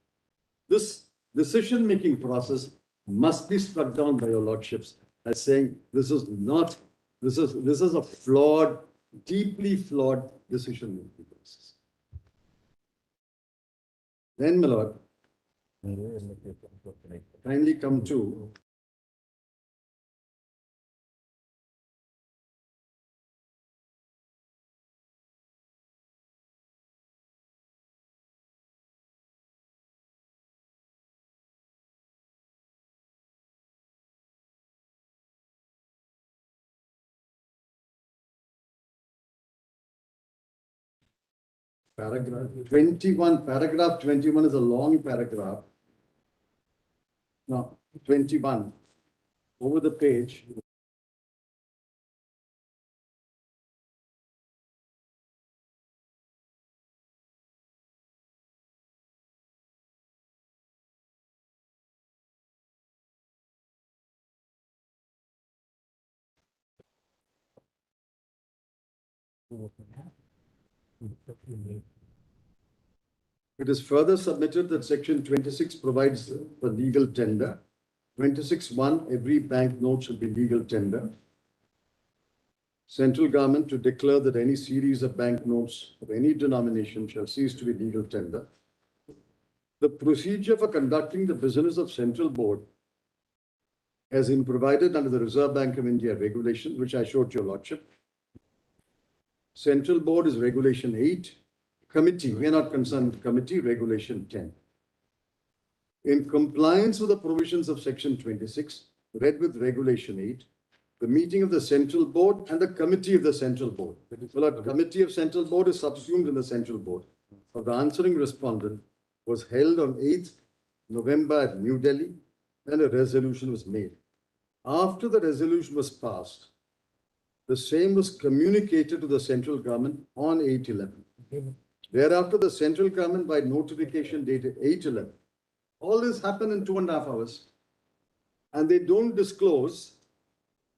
This decision-making process must be struck down by your lordships as saying this is a flawed, deeply flawed decision-making process. Then, my lord, kindly come to paragraph 21. Paragraph 21 is a long paragraph. Now, 21, over the page. It is further submitted that Section 26 provides for legal tender. 26(1), every bank note should be legal tender. Central government to declare that any series of bank notes of any denomination shall cease to be legal tender. The procedure for conducting the business of Central Board has been provided under the Reserve Bank of India regulation, which I showed to your lordship. Central Board is Regulation 8. Committee, we are not concerned with committee, Regulation 10. In compliance with the provisions of Section 26, read with Regulation 8, the meeting of the Central Board and the Committee of the Central Board. Well, a Committee of Central Board is subsumed in the Central Board. Of the answering respondent was held on 8th November at New Delhi, and a resolution was made. After the resolution was passed, The same was communicated to the central government on 8/11. Thereafter, the central government by notification dated 8/11. All this happened in 2.5 hours. And they don't disclose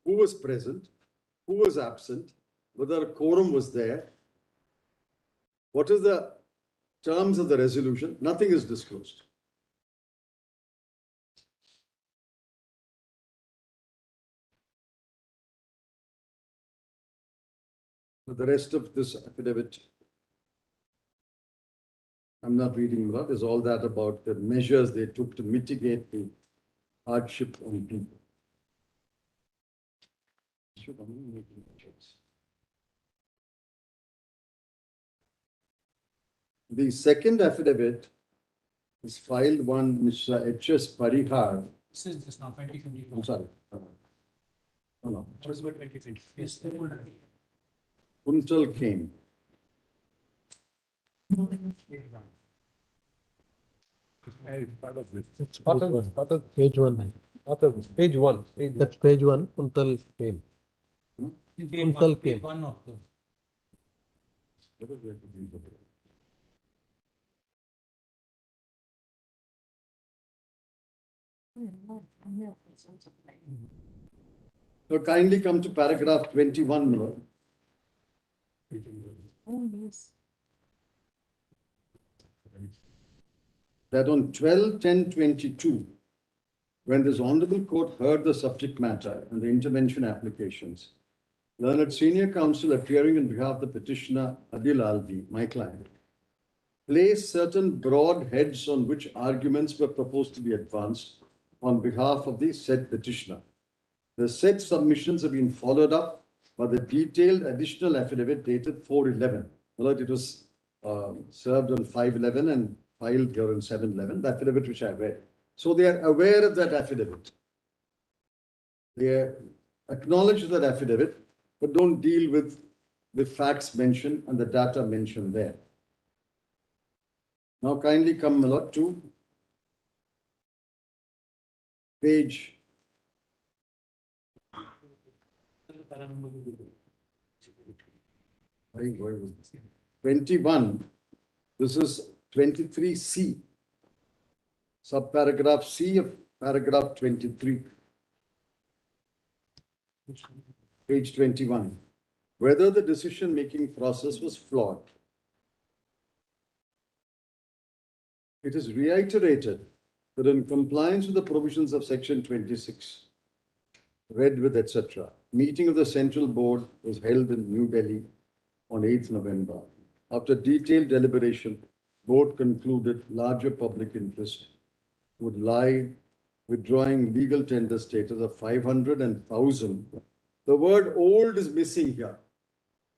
who was present, who was absent, whether a quorum was there, what is the terms of the resolution. Nothing is disclosed. But the rest of this affidavit, I'm not reading a lot, is all that about the measures they took to mitigate the hardship on people. The second affidavit is filed one Mr. H.S. Parihar. This is just now 2020. I'm sorry. No. What is about 2020? Yes. Kuntal came. It's part of page one. Page one. That's page one. Kuntal came. Kuntal came. One of the. So kindly come to paragraph 21, Lord. Oh, yes. That on 12/10/22, when this honorable court heard the subject matter and the intervention applications, learned senior counsel appearing on behalf of the petitioner Adil Alvi, my client, placed certain broad heads on which arguments were proposed to be advanced on behalf of the said petitioner. The said submissions have been followed up by the detailed additional affidavit dated 4/11. Well, it was served on 5/11 and filed here on 7/11, the affidavit which I read. So they are aware of that affidavit. They acknowledge that affidavit, but don't deal with the facts mentioned and the data mentioned there. Now kindly come, my lord, to page 21. This is 23C, subparagraph C of paragraph 23. Page 21. Whether the decision-making process was flawed. It is reiterated that in compliance with the provisions of section 26, read with etc., meeting of the central board was held in New Delhi on 8th November. After detailed deliberation, board concluded larger public interest would lie withdrawing legal tender status of 500 and 1,000. The word old is missing here.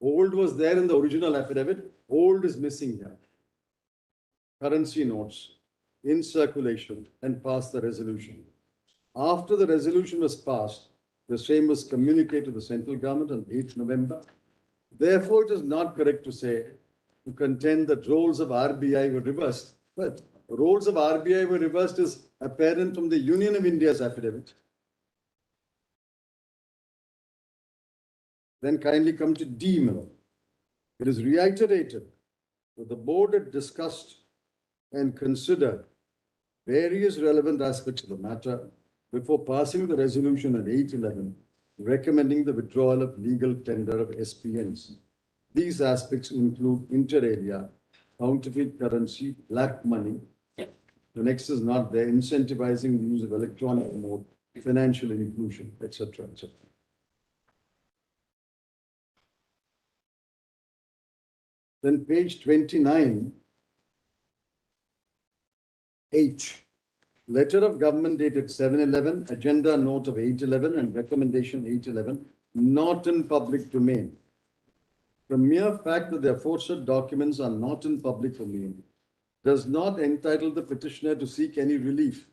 Old was there in the original affidavit. Old is missing here. Currency notes in circulation and pass the resolution. After the resolution was passed, the same was communicated to the central government on 8th November. Therefore, it is not correct to say, to contend that roles of RBI were reversed. But roles of RBI were reversed is apparent from the Union of India's affidavit. Then kindly come to D, Miller. It is reiterated that the board had discussed and considered various relevant aspects of the matter before passing the resolution at 8/11, recommending the withdrawal of legal tender of SPNs. These aspects include inter alia, counterfeit currency, black money. The next is not there, incentivizing the use of electronic mode, financial inclusion, etc., etc. Then page 29, H. Letter of government dated 7/11, agenda note of 8/11 and recommendation 8/11, not in public domain. The mere fact that the aforesaid documents are not in public domain does not entitle the petitioner to seek any relief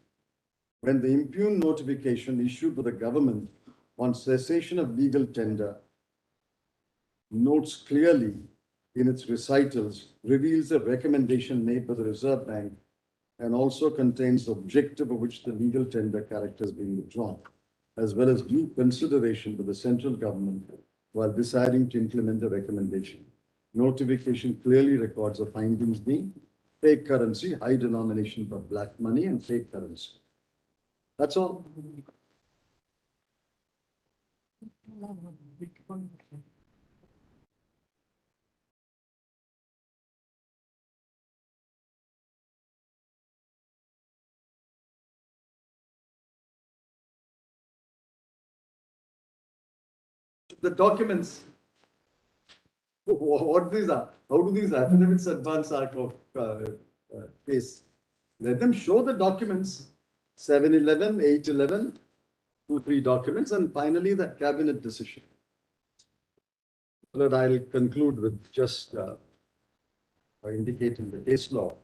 when the impugned notification issued by the government on cessation of legal tender notes clearly in its recitals, reveals the recommendation made by the Reserve Bank and also contains the objective of which the legal tender character is being withdrawn, as well as due consideration by the central government while deciding to implement the recommendation. Notification clearly records the findings being fake currency, high denomination for black money and fake currency. That's all. The documents. What these are? How do these affidavits advance our case? Let them show the documents. 711, 811, 2, 3 documents, and finally the cabinet decision. But I'll conclude with just by indicating the case law.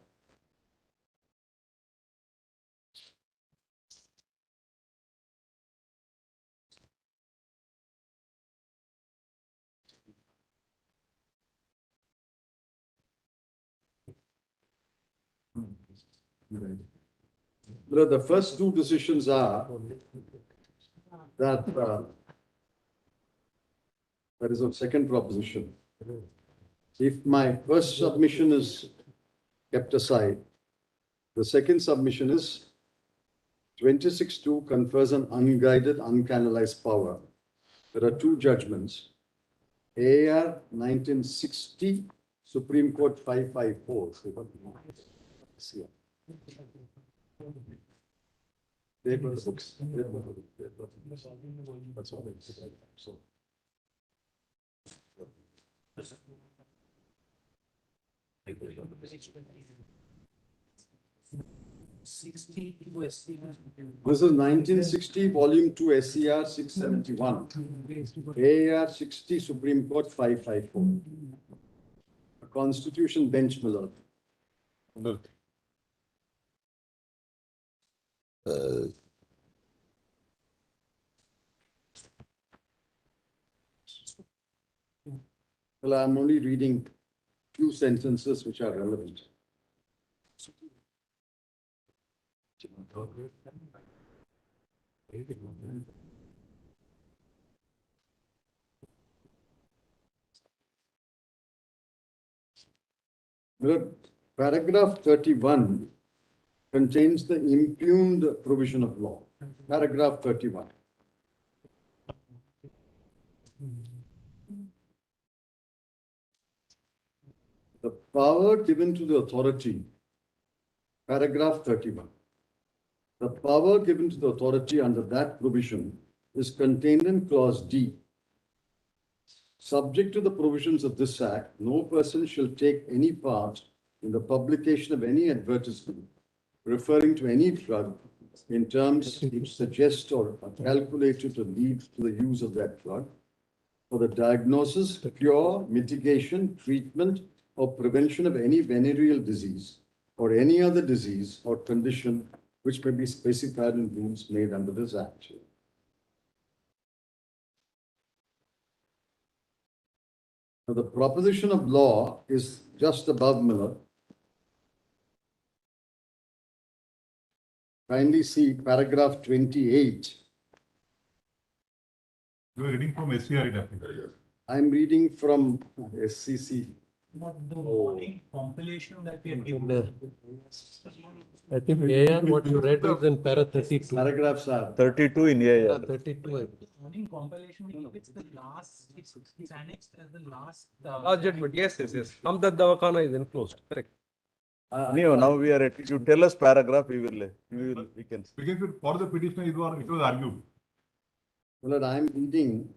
The first two decisions are that that is a second proposition. If my first submission is kept aside, the second submission is 26(2) confers an unguided, uncanalized power. There are two judgments. AR 1960, Supreme Court 554. They were the books. That's all. So. This is 1960, Volume 2, SCR 671. AR 60, Supreme Court 554. A Constitution bench, my lord. Well, I'm only reading few sentences which are relevant. Paragraph 31 contains the impugned provision of law. Paragraph 31. The power given to the authority, paragraph 31. The power given to the authority under that provision is contained in clause D. Subject to the provisions of this act, no person shall take any part in the publication of any advertisement referring to any drug in terms which suggest or are calculated to lead to the use of that drug for the diagnosis, cure, mitigation, treatment, or prevention of any venereal disease or any other disease or condition which may be specified in rules made under this act. Now, the proposition of law is just above Miller. Kindly see paragraph 28. You are reading from SCR, I think. I'm reading from SCC. The morning compilation that we are given. I think AR, what you read is in para 32. Paragraphs are 32 in AR. 32. Morning compilation, it's the last, it's annexed as the last. Last judgment, yes. Hamdard Dawakana is enclosed, correct. Now we are at, you tell us paragraph, we can. Because for the petition, it was argued. well, I'm reading.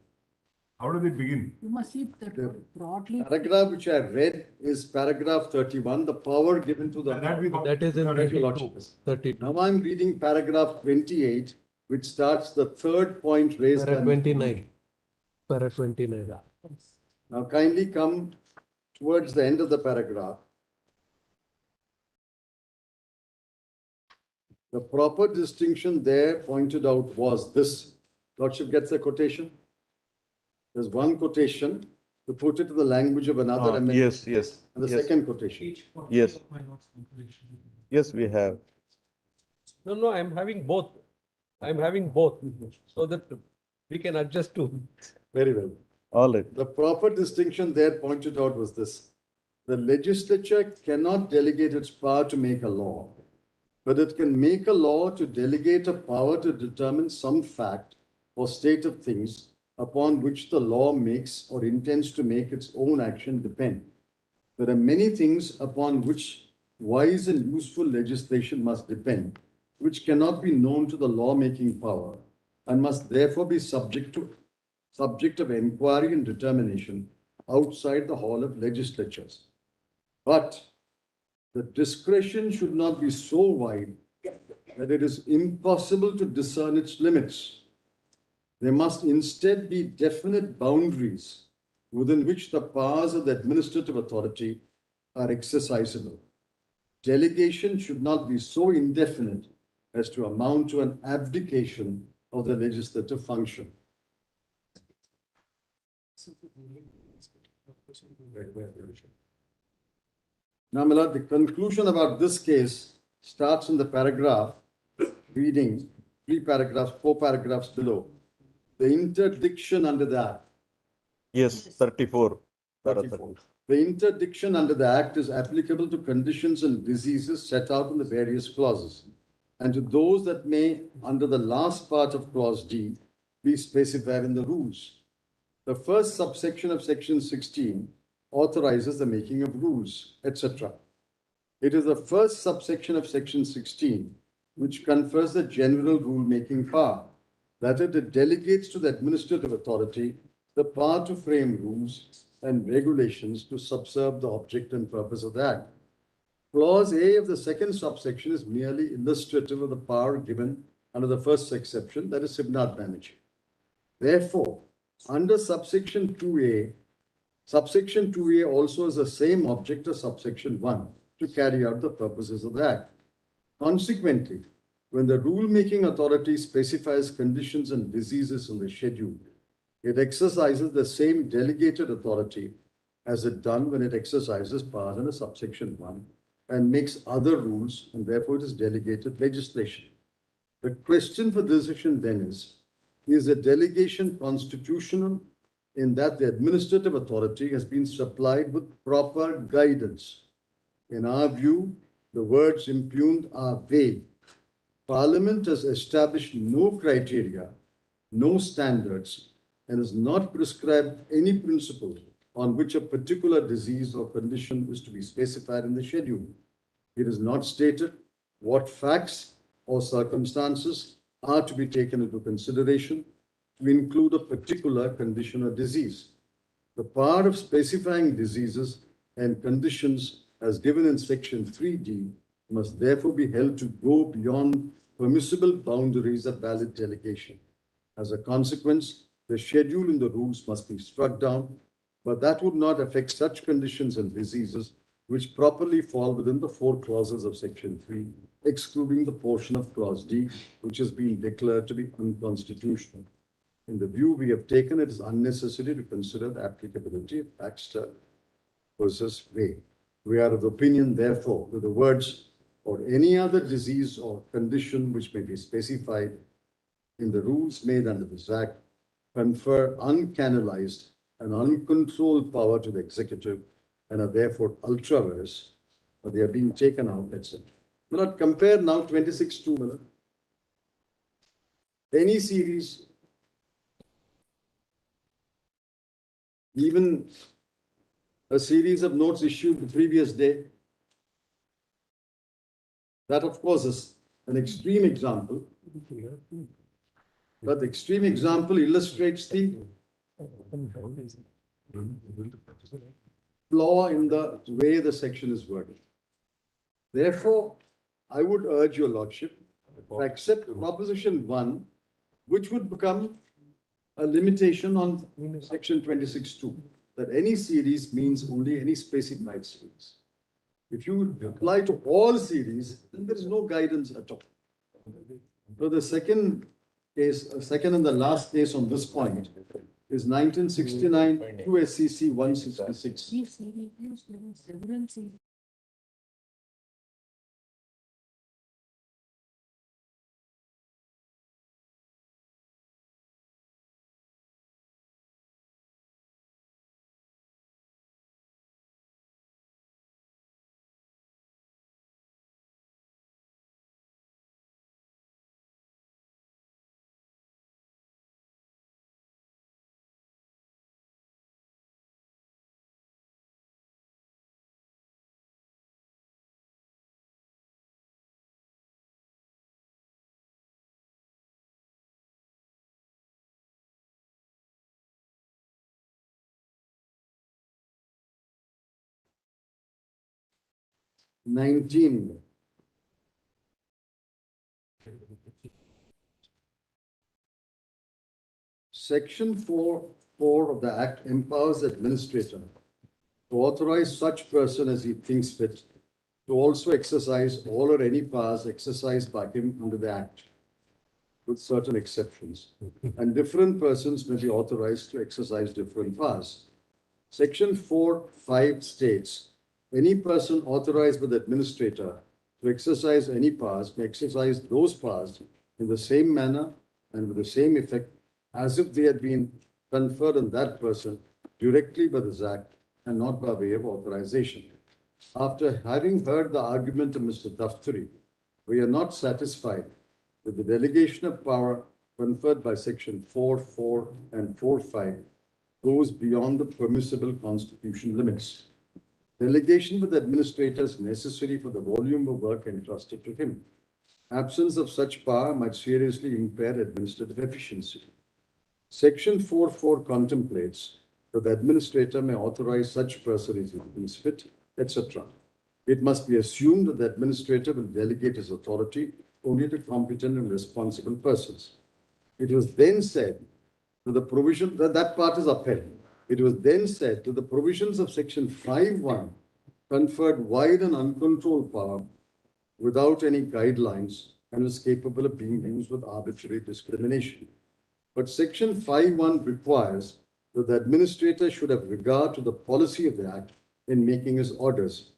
How does it begin? You must see the broadly. Paragraph which I read is paragraph 31, the power given to the. That is in 32. 32. Now I'm reading paragraph 28, which starts the third point raised. Para 29. Para 29. Now kindly come towards the end of the paragraph. The proper distinction there pointed out was this. Lordship gets the quotation. There's one quotation to put it to the language of another amendment. Yes. And the second quotation. Yes. Yes, we have. No, I'm having both. So that we can adjust to. Very well. All right. The proper distinction there pointed out was this. The legislature cannot delegate its power to make a law, but it can make a law to delegate a power to determine some fact or state of things upon which the law makes or intends to make its own action depend. There are many things upon which wise and useful legislation must depend, which cannot be known to the lawmaking power and must therefore be subject of inquiry and determination outside the hall of legislatures. But the discretion should not be so wide that it is impossible to discern its limits. There must instead be definite boundaries within which the powers of the administrative authority are exercisable. Delegation should not be so indefinite as to amount to an abdication of the legislative function. Now, my lord, the conclusion about this case starts in the paragraph reading 4 paragraphs below. The interdiction under the Act. Yes, 34. 34. The interdiction under the Act is applicable to conditions and diseases set out in the various clauses, and to those that may, under the last part of Clause D, be specified in the rules. The first subsection of Section 16 authorizes the making of rules, etc. It is the first subsection of Section 16 which confers the general rule-making power, that it delegates to the administrative authority the power to frame rules and regulations to subserve the object and purpose of the Act. Clause A of the second subsection is merely illustrative of the power given under the first exception, that is subordinate management. Therefore, under subsection 2A also has the same object as subsection 1 to carry out the purposes of the Act. Consequently, when the rule-making authority specifies conditions and diseases in the schedule, it exercises the same delegated authority as it done when it exercises powers under subsection 1 and makes other rules, and therefore it is delegated legislation. The question for decision then is the delegation constitutional in that the administrative authority has been supplied with proper guidance? In our view, the words impugned are vague. Parliament has established no criteria, no standards, and has not prescribed any principle on which a particular disease or condition is to be specified in the schedule. It is not stated what facts or circumstances are to be taken into consideration to include a particular condition or disease. The power of specifying diseases and conditions as given in Section 3D must therefore be held to go beyond permissible boundaries of valid delegation. As a consequence, the schedule in the rules must be struck down, but that would not affect such conditions and diseases which properly fall within the 4 clauses of Section 3, excluding the portion of Clause D, which has been declared to be unconstitutional. In the view we have taken, it is unnecessary to consider the applicability of Baxter versus Way. We are of the opinion, therefore, that the words or any other disease or condition which may be specified in the rules made under this Act confer uncanalized and uncontrolled power to the executive and are therefore ultra vires, or they are being taken out, etc. Will not compare now 26(2). Any series, even a series of notes issued the previous day, that of course is an extreme example, but the extreme example illustrates the flaw in the way the section is worded. Therefore, I would urge your lordship to accept proposition 1, which would become a limitation on section 26(2), that any series means only any specified series. If you apply to all series, then there is no guidance at all. So the second case, second and the last case on this point is 1969 QSCC 166. 19. Section 4 of the Act empowers the administrator to authorize such person as he thinks fit to also exercise all or any powers exercised by him under the Act, with certain exceptions. And different persons may be authorized to exercise different powers. Section 4(5) states, any person authorized by the administrator to exercise any powers may exercise those powers in the same manner and with the same effect as if they had been conferred on that person directly by this Act and not by way of authorization. After having heard the argument of Mr. Daftari, we are not satisfied with the delegation of power conferred by Section 4(4) and 4(5) goes beyond the permissible constitutional limits. Delegation with the administrator is necessary for the volume of work entrusted to him. Absence of such power might seriously impair administrative efficiency. Section 4(4) contemplates that the administrator may authorize such person as he thinks fit, etc. It must be assumed that the administrator will delegate his authority only to competent and responsible persons. It was then said that the provision that part is upheld. It was then said that the provisions of Section 5(1) conferred wide and uncontrolled power without any guidelines and was capable of being used with arbitrary discrimination. But Section 5(1) requires that the administrator should have regard to the policy of the Act in making his orders.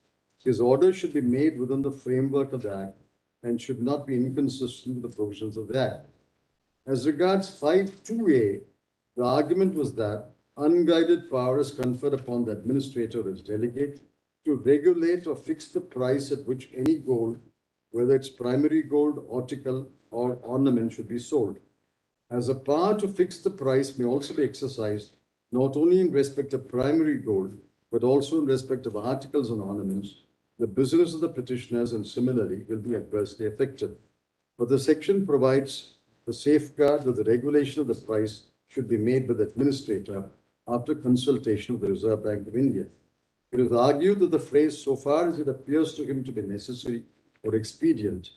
His orders should be made within the framework of the Act and should not be inconsistent with the provisions of the Act. As regards 5(2)(a), the argument was that unguided power is conferred upon the administrator as delegate to regulate or fix the price at which any gold, whether it's primary gold, article, or ornament, should be sold. As a power to fix the price may also be exercised not only in respect of primary gold, but also in respect of articles and ornaments, the business of the petitioners and similarly will be adversely affected. But the section provides the safeguard that the regulation of the price should be made by the administrator after consultation of the Reserve Bank of India. It is argued that the phrase, so far as it appears to him to be necessary or expedient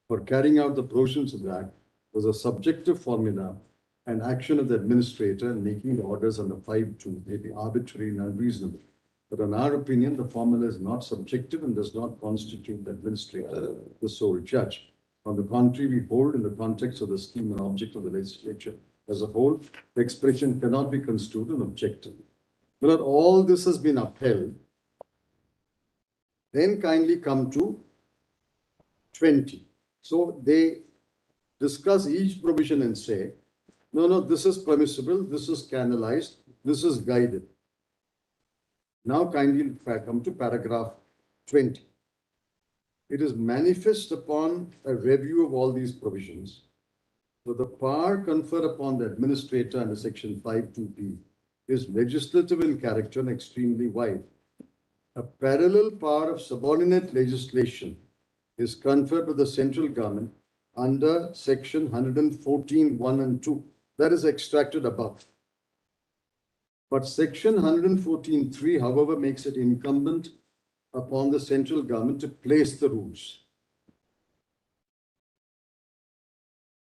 for carrying out the provisions of the Act, was a subjective formula and action of the administrator in making the orders under 5(2) may be arbitrary and unreasonable. But in our opinion, the formula is not subjective and does not constitute the administrator the sole judge. On the contrary, we hold in the context of the scheme and object of the legislature as a whole, the expression cannot be construed as objective. But all this has been upheld. Then kindly come to 20. So they discuss each provision and say, no, this is permissible, this is canalized, this is guided. Now kindly come to paragraph 20. It is manifest upon a review of all these provisions that the power conferred upon the administrator under Section 5(2)(b) is legislative in character and extremely wide. A parallel power of subordinate legislation is conferred by the central government under Section 114(1) and 2. That is extracted above. But Section 114(3), however, makes it incumbent upon the central government to place the rules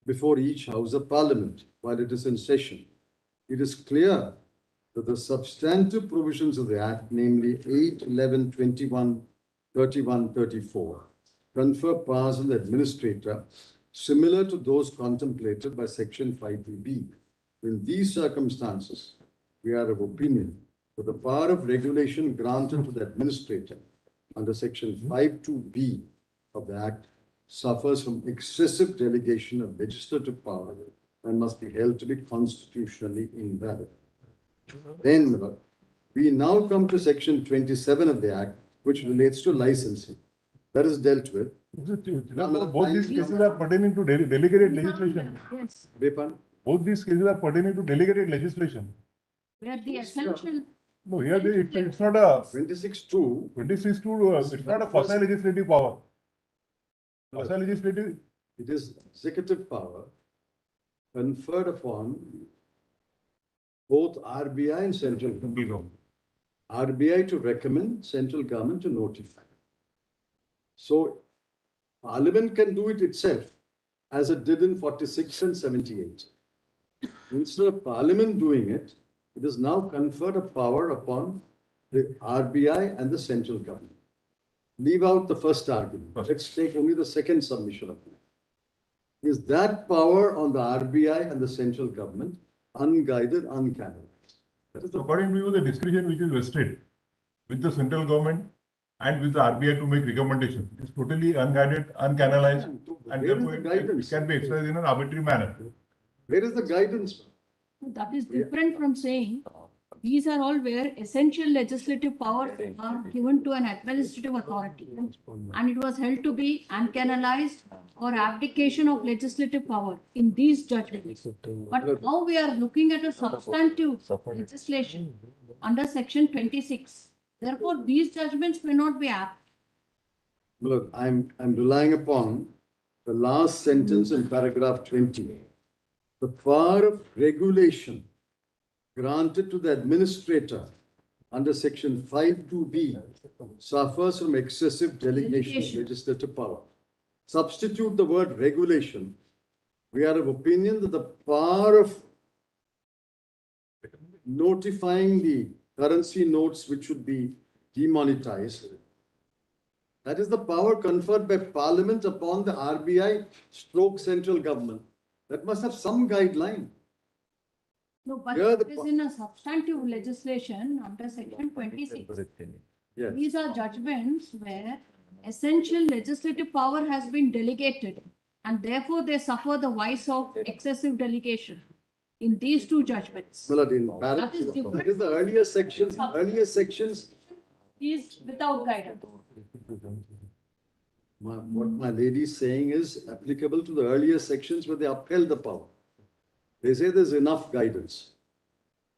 before each House of Parliament while it is in session. It is clear that the substantive provisions of the Act, namely 8, 11, 21, 31, 34, confer powers on the administrator similar to those contemplated by Section 5(2)(b). In these circumstances, we are of opinion that the power of regulation granted to the administrator under Section 5(2)(b) of the Act suffers from excessive delegation of legislative power and must be held to be constitutionally invalid. Then we now come to Section 27 of the Act, which relates to licensing. That is dealt with. Both these cases are pertaining to delegated legislation. Yes, Both these cases are pertaining to delegated legislation. where the essential, No, here it's not a 26(2). 26(2), it's not a quasi legislative power. Quasi legislative. It is executive power conferred upon both RBI and central government. RBI to recommend, central government to notify. So Parliament can do it itself, as it did in 46 and 78. Instead of Parliament doing it, it has now conferred a power upon the RBI and the central government. Leave out the first argument. Let's take only the second submission of that. Is that power on the RBI and the central government unguided, uncanonized? That is So the according to you, the discretion which is vested with the central government and with the RBI to make recommendations is totally unguided, uncanalized, and Where is therefore the it guidance? can be exercised in an arbitrary manner. Where is the guidance? That is different from saying these are all where essential legislative powers are given to an administrative authority. And it was held to be uncanalized or abdication of legislative power in these judgments. But now we are looking at a substantive legislation under section 26. Therefore, these judgments may not be apt. Look, I'm relying upon the last sentence in paragraph 20. The power of regulation granted to the administrator under section 5(2)(b) suffers from excessive delegation of legislative power. Substitute the word regulation. We are of opinion that the power of notifying the currency notes which should be demonetized, that is the power conferred by Parliament upon the RBI stroke central government. That must have some guideline. No, but Here it is in a substantive legislation under section 26. Yes. These are judgments where essential legislative power has been delegated and therefore they suffer the vice of excessive delegation in these two judgments. Well, in That is different. that is the earlier sections. Earlier sections. Is without guidance. What my lady is saying is applicable to the earlier sections where they upheld the power. They say there's enough guidance.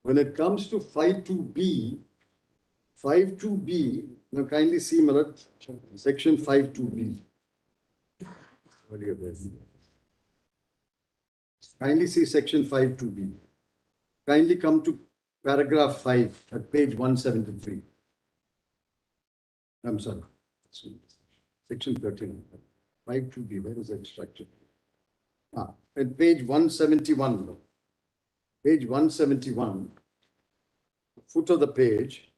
When it comes to 5(2)(b), now kindly see, Marat, section 5(2)(b). Kindly see section 5(2)(b). Kindly come to paragraph 5 at page 173. I'm sorry. Section 13. 5(2)(b), where is that structure? At page 171. Page 171, foot of the page,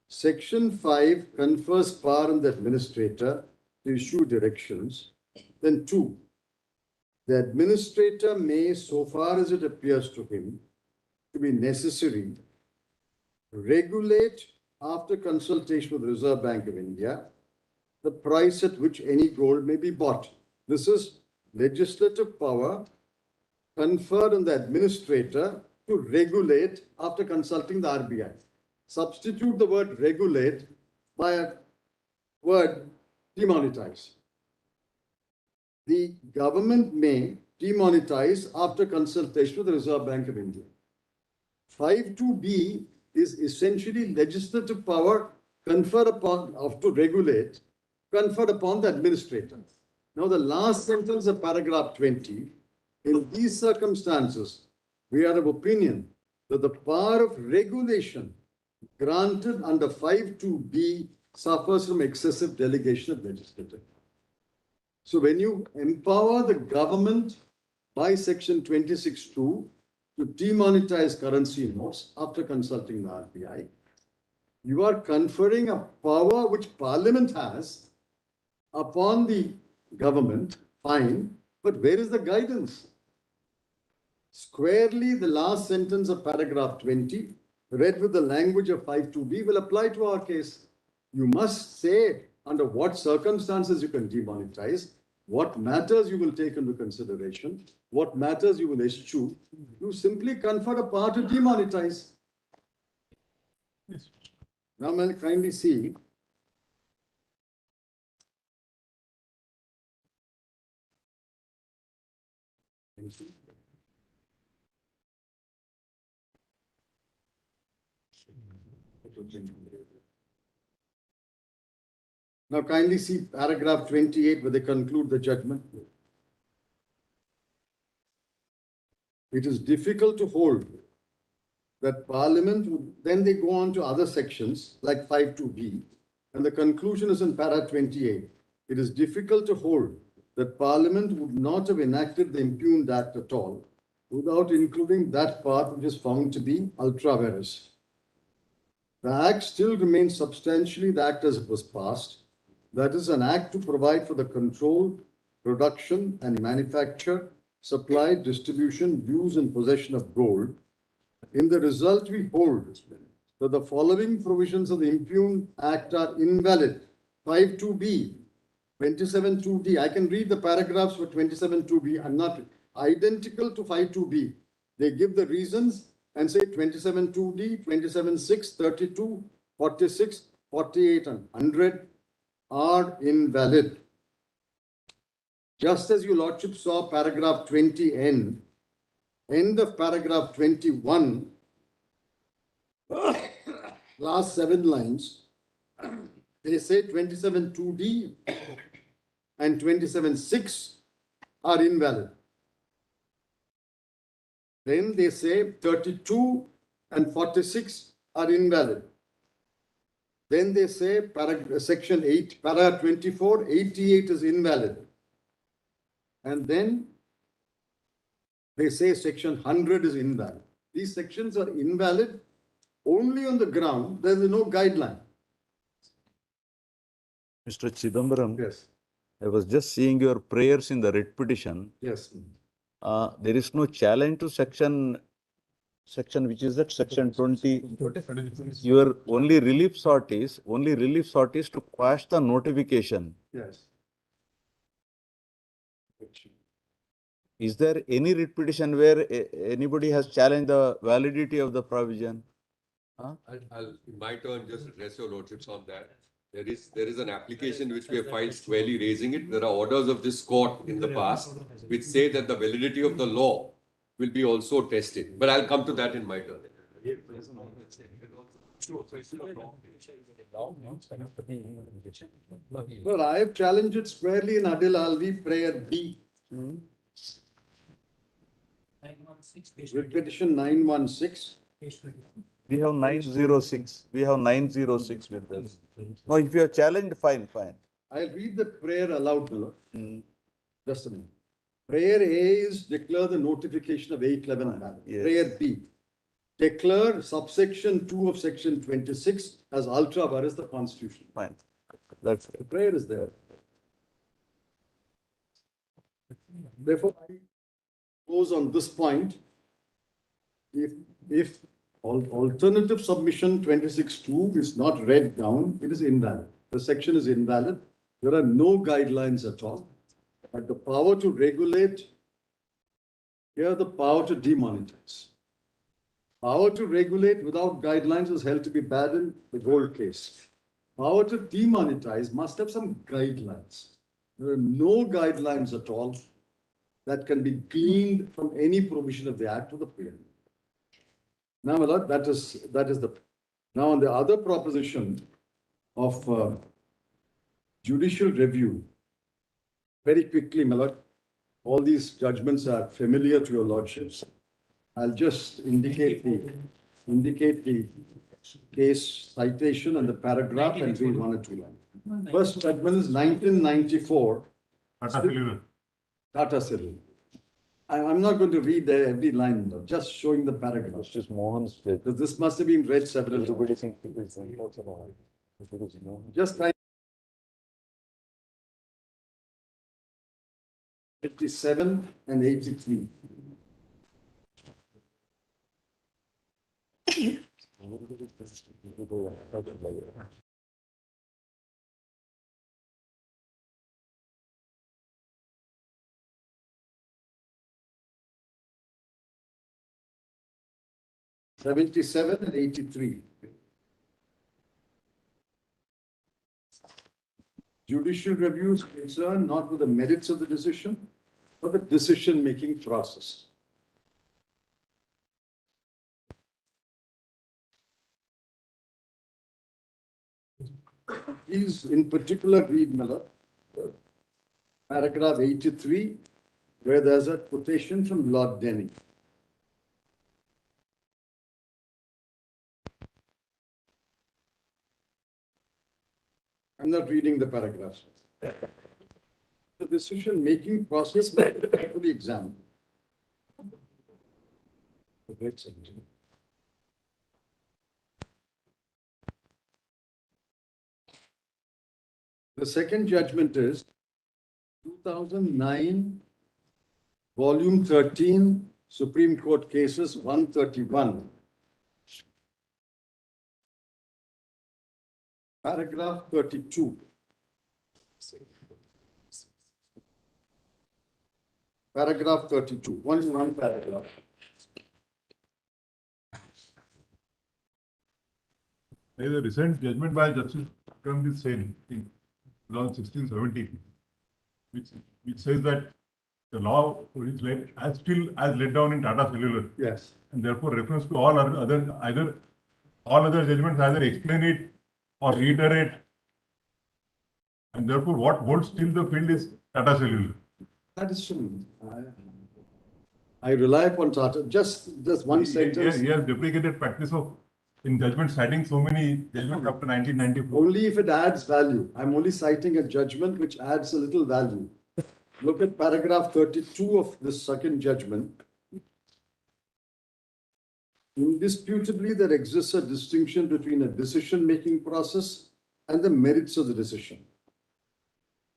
section 5 confers power on the administrator to issue directions. Then 2, the administrator may, so far as it appears to him to be necessary, regulate after consultation with the Reserve Bank of India the price at which any gold may be bought. This is legislative power conferred on the administrator to regulate after consulting the RBI. Substitute the word regulate by a word demonetize. The government may demonetize after consultation with the Reserve Bank of India. 5(2)(b) is essentially legislative power conferred upon, to regulate, conferred upon the administrator. Now the last sentence of paragraph 20, in these circumstances, we are of opinion that the power of regulation granted under 5(2)(b) suffers from excessive delegation of legislative. So when you empower the government by section 26(2) to demonetize currency notes after consulting the RBI, you are conferring a power which Parliament has upon the government, fine, but where is the guidance? Squarely, the last sentence of paragraph 20, read with the language of 5(2)(b), will apply to our case. You must say under what circumstances you can demonetize, what matters you will take into consideration, what matters you will eschew. You simply confer a power to demonetize. Now, may I kindly see. Now kindly see paragraph 28 where they conclude the judgment. It is difficult to hold that Parliament would, then they go on to other sections like 5(2)(b), and the conclusion is in para 28. it is difficult to hold that Parliament would not have enacted the impugned act at all without including that part which is found to be ultra vires. The act still remains substantially the act as it was passed. That is an act to provide for the control, production and manufacture, supply, distribution, use and possession of gold. In the result, we hold that the following provisions of the impugned act are invalid. 5.2b, 27.2d. I can read the paragraphs for 27.2b. I'm not identical to 5.2b. They give the reasons and say 27.2d, 27.6, 32, 46, 48 and 100 are invalid. Just as your lordship saw paragraph 20n, end of paragraph 21, last 7 lines, they say 27.2d and 27.6 are invalid. Then they say 32 and 46 are invalid. Then they say section 8, paragraph 24, 88 is invalid. And then they say section 100 is invalid. These sections are invalid only on the ground there is no guideline. Mr. Chidambaram, Yes. I was just seeing your prayers in the writ petition. Yes. There is no challenge to section which is that section 20. Your only relief sought is to quash the notification. Yes. Is there any writ petition where anybody has challenged the validity of the provision? I'll, in my turn, just address your lordships on that. There is an application which we have filed squarely raising it. There are orders of this court in the past which say that the validity of the law will be also tested. But I'll come to that in my turn. Well, I have challenged it squarely in Adil Alvi prayer B. Writ petition 916. We have 906. We have 906 with us. No, if you are challenged, fine. I'll read the prayer aloud, my lord. Just a minute. Prayer A is declare the notification of 811 ballot. Yes. Prayer B, declare subsection 2 of section 26 as ultra vires the constitution. Fine. That's The prayer is there. Therefore, I close on this point. If alternative submission 26.2 is not read down, it is invalid. The section is invalid. There are no guidelines at all. But the power to regulate, here the power to demonetize. Power to regulate without guidelines is held to be bad in the gold case. Power to demonetize must have some guidelines. There are no guidelines at all that can be gleaned from any provision of the Act or the period. Now, my lord, that is the. Now, on the other proposition of judicial review, very quickly, my lord, all these judgments are familiar to your lordships. I'll just indicate the case citation and the paragraph and read 1 or 2 lines. First judgment is 1994. Tata Civil. I'm not going to read every line, just showing the paragraph. just Mohan's place. Because this must have been read several times. Just 57 and 83. '77 and 83. Judicial reviews concerned not with the merits of the decision, but the decision-making process. Please, in particular, read Miller, paragraph 83, where there's a quotation from Lord Denning. I'm not reading the paragraphs. The decision-making process may be carefully examined. The second judgment is 2009, Volume 13, Supreme Court Cases 131. Paragraph 32. Paragraph 32. One paragraph. There is a recent judgment by Justice from the same in 2016-17, which says that the law is laid down in Tata Cellular. Yes. And therefore reference to all other judgments either explain it or reiterate. And therefore what holds still the field is Tata Cellular. That is true. I rely upon Tata. Just one sentence. He has deprecated practice of in judgment citing so many judgments after 1994. Only if it adds value. I'm only citing a judgment which adds a little value. Look at paragraph 32 of this second judgment. Indisputably, there exists a distinction between a decision-making process and the merits of the decision.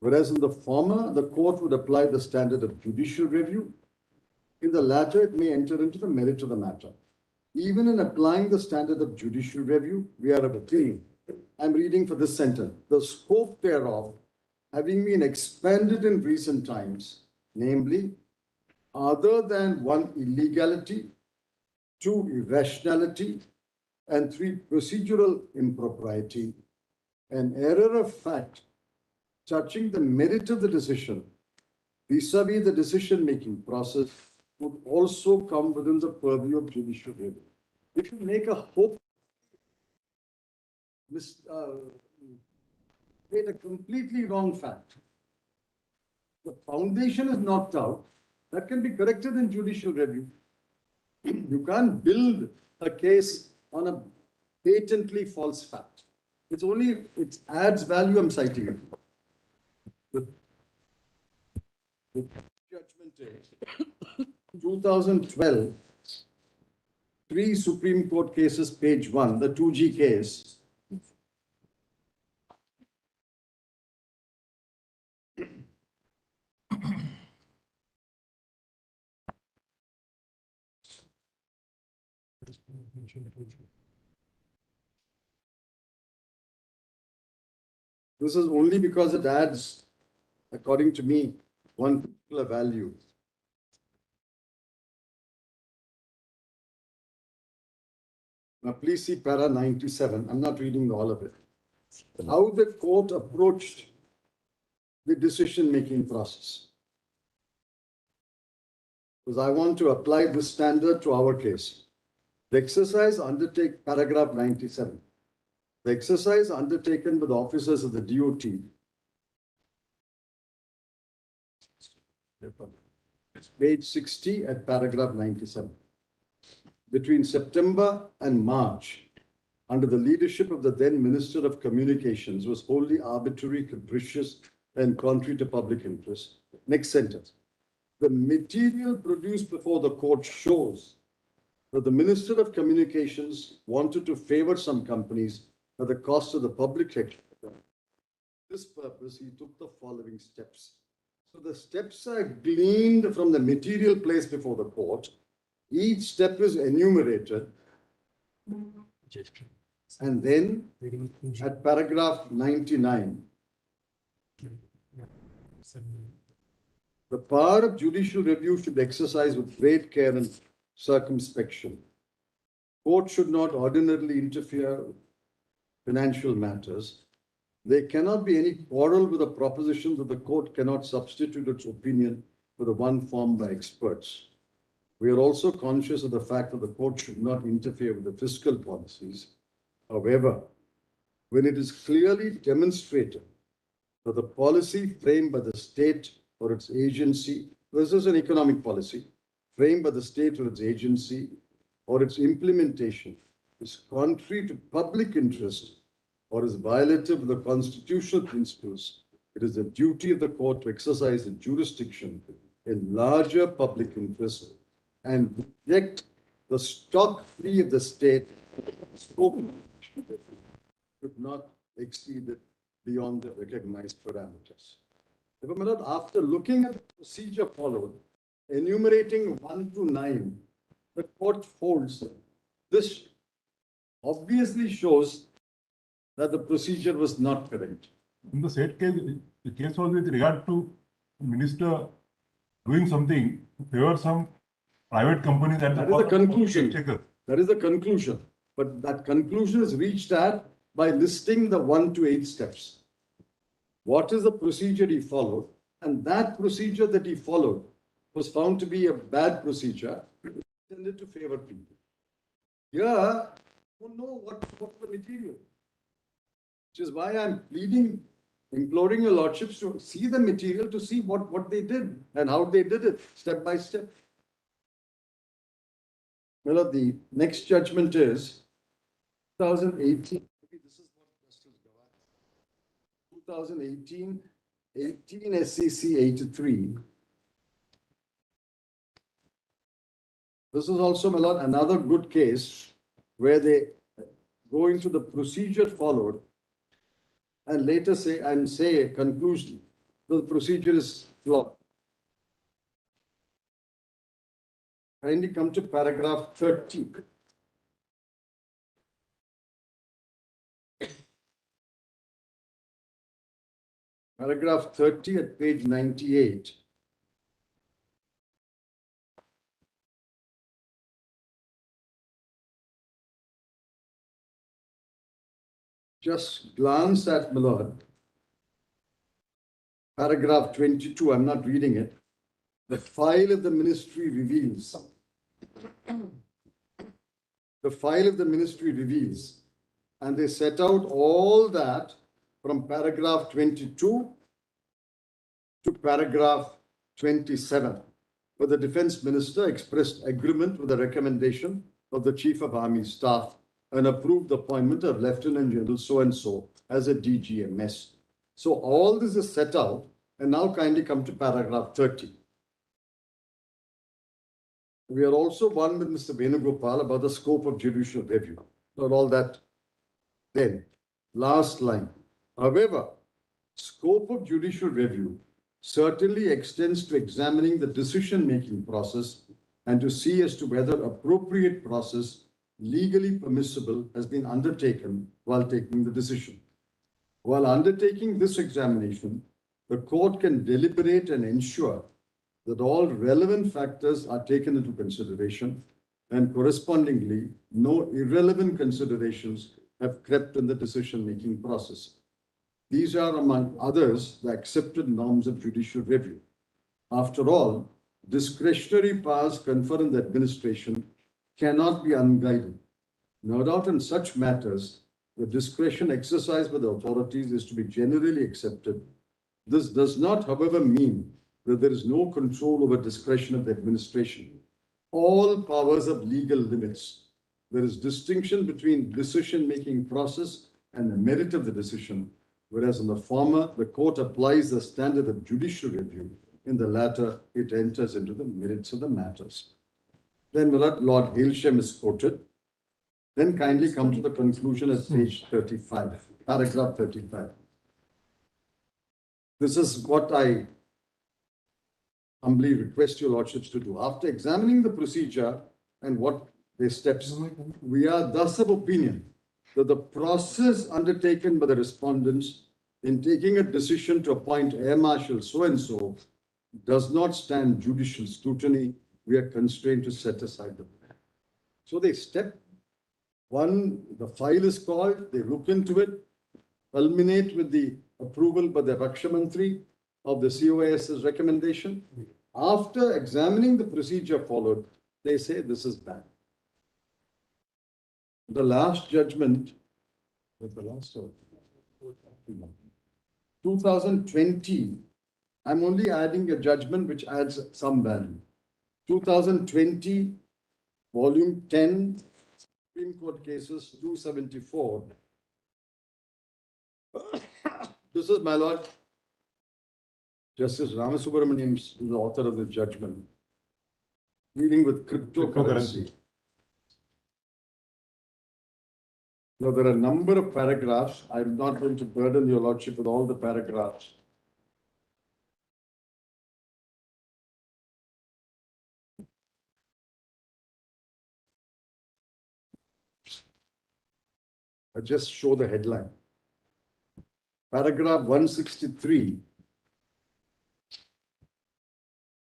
Whereas in the former, the court would apply the standard of judicial review. In the latter, it may enter into the merit of the matter. Even in applying the standard of judicial review, we are of opinion. I'm reading for this sentence. The scope thereof having been expanded in recent times, namely, other than 1, illegality, 2, irrationality, and 3, procedural impropriety, an error of fact touching the merit of the decision vis-a-vis the decision-making process would also come within the purview of judicial review. If you make a made a completely wrong fact, the foundation is knocked out, that can be corrected in judicial review. You can't build a case on a patently false fact. It's only, it adds value, I'm citing it. The judgment is 2012, 3 Supreme Court cases, page 1, the 2G case. This is only because it adds, according to me, one particular value. Now, please see para 97. I'm not reading all of it. How the court approached the decision-making process. Because I want to apply this standard to our case. The exercise undertake paragraph 97. The exercise undertaken by the officers of the DOT page 60 at paragraph 97. Between September and March, under the leadership of the then Minister of Communications, was wholly arbitrary, capricious, and contrary to public interest. Next sentence. The material produced before the court shows that the Minister of Communications wanted to favor some companies at the cost of the public sector. For this purpose, he took the following steps. So the steps are gleaned from the material placed before the court. Each step is enumerated. And then at paragraph 99, the power of judicial review should be exercised with great care and circumspection. Court should not ordinarily interfere with financial matters. There cannot be any quarrel with the proposition that the court cannot substitute its opinion for the one formed by experts. We are also conscious of the fact that the court should not interfere with the fiscal policies. However, when it is clearly demonstrated that the policy framed by the state or its agency, this is an economic policy, framed by the state or its agency, or its implementation is contrary to public interest or is violative of the constitutional principles, the it is the duty of the court to exercise the jurisdiction in larger public interest and reject the stock fee of the state scope should not exceed it beyond the recognized parameters. Therefore, my lord, after looking at the procedure followed, enumerating 1 to 9, the court holds this obviously shows that the procedure was not correct. In the said case, the case was with regard to minister doing something to favor some private company that That is the conclusion. Exchequer. That is the conclusion. But that conclusion is reached at by listing the 1 to 8 steps. What is the procedure he followed? And that procedure that he followed was found to be a bad procedure intended to favor people. Here, you don't know what's the material. Which is why I'm pleading, imploring your lordships to see the material, to see what they did and how they did it, step by step. Well, the next judgment is 2018. Maybe this is what Justice Gawai. 2018, 18 SCC 83. This is also, my lord, another good case where they go into the procedure followed and later say a conclusion. The procedure is flawed. Kindly come to paragraph 30. Paragraph 30 at page 98. Just glance at, my lord, paragraph 22, I'm not reading it. The file of the ministry reveals. The file of the ministry reveals. And they set out all that from paragraph 22 to paragraph 27, where the defense minister expressed agreement with the recommendation of the Chief of Army Staff and approved the appointment of Lieutenant General so-and-so as a DGMS. So all this is set out, and now kindly come to paragraph 30. We are also one with Mr. Venugopal about the scope of judicial review. Not all that. Then, last line. However, scope of judicial review certainly extends to examining the decision-making process and to see as to whether appropriate process legally permissible has been undertaken while taking the decision. While undertaking this examination, the court can deliberate and ensure that all relevant factors are taken into consideration and correspondingly no irrelevant considerations have crept in the decision-making process. These are, among others, the accepted norms of judicial review. After all, discretionary powers conferred on the administration cannot be unguided. No doubt in such matters, the discretion exercised by the authorities is to be generally accepted. This does not, however, mean that there is no control over discretion of the administration. All powers have legal limits. There is distinction between decision-making process and the merit of the decision, whereas in the former, the court applies the standard of judicial review. In the latter, it enters into the merits of the matters. Then Lord Hailsham is quoted. Then kindly come to the conclusion at page 35, paragraph 35. This is what I humbly request your lordships to do. After examining the procedure and what the steps, we are thus of opinion that the process undertaken by the respondents in taking a decision to appoint Air Marshal so-and-so does not stand judicial scrutiny. We are constrained to set aside the plan. So they step one, the file is called, they look into it, culminate with the approval by the Raksha Mantri of the COAS's recommendation. After examining the procedure followed, they say this is bad. The last judgment was the last one. 2020, I'm only adding a judgment which adds some value. 2020, volume 10, Supreme Court cases 274. This is, my lord, Justice Ramasubramanian is the author of the judgment dealing with cryptocurrency. Now, there are a number of paragraphs. I'm not going to burden your lordship with all the paragraphs. I just show the headline. Paragraph 163,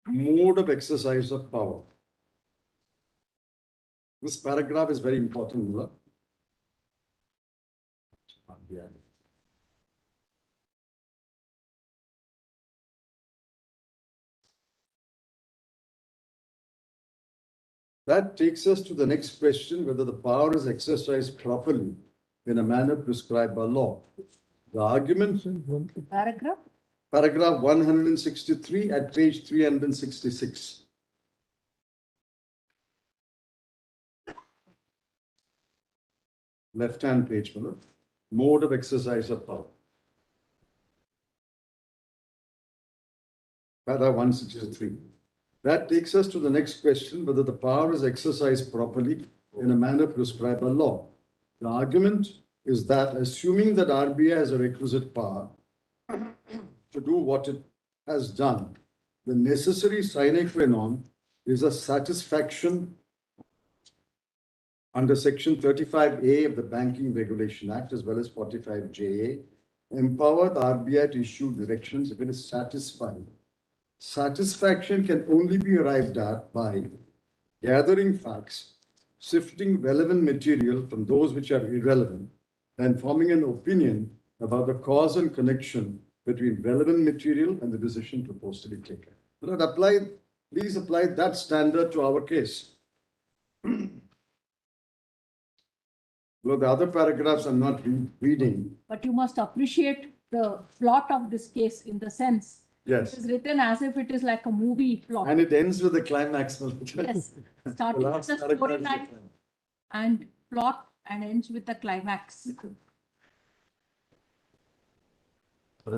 mode of exercise of power. This paragraph is very important, Mullah. That takes us to the next question, whether the power is exercised properly in a manner prescribed by law. The argument, Paragraph? paragraph 163 at page 366. Left-hand page, Mullah. Mode of exercise of power. Paragraph 163. That takes us to the next question, whether the power is exercised properly in a manner prescribed by law. The argument is that assuming that RBI has a requisite power to do what it has done, the necessary sine qua non is a satisfaction under Section 35A of the Banking Regulation Act as well as 45JA, empower the RBI to issue directions if it is satisfied. Satisfaction can only be arrived at by gathering facts, sifting relevant material from those which are irrelevant, and forming an opinion about the cause and connection between relevant material and the decision proposed to be taken. Please apply that standard to our case. Well, the other paragraphs I'm not reading. But you must appreciate the plot of this case in the sense. Yes. It is written as if it is like a movie plot. And it ends with the climax. Yes, starting with the storyline and plot and ends with the climax. My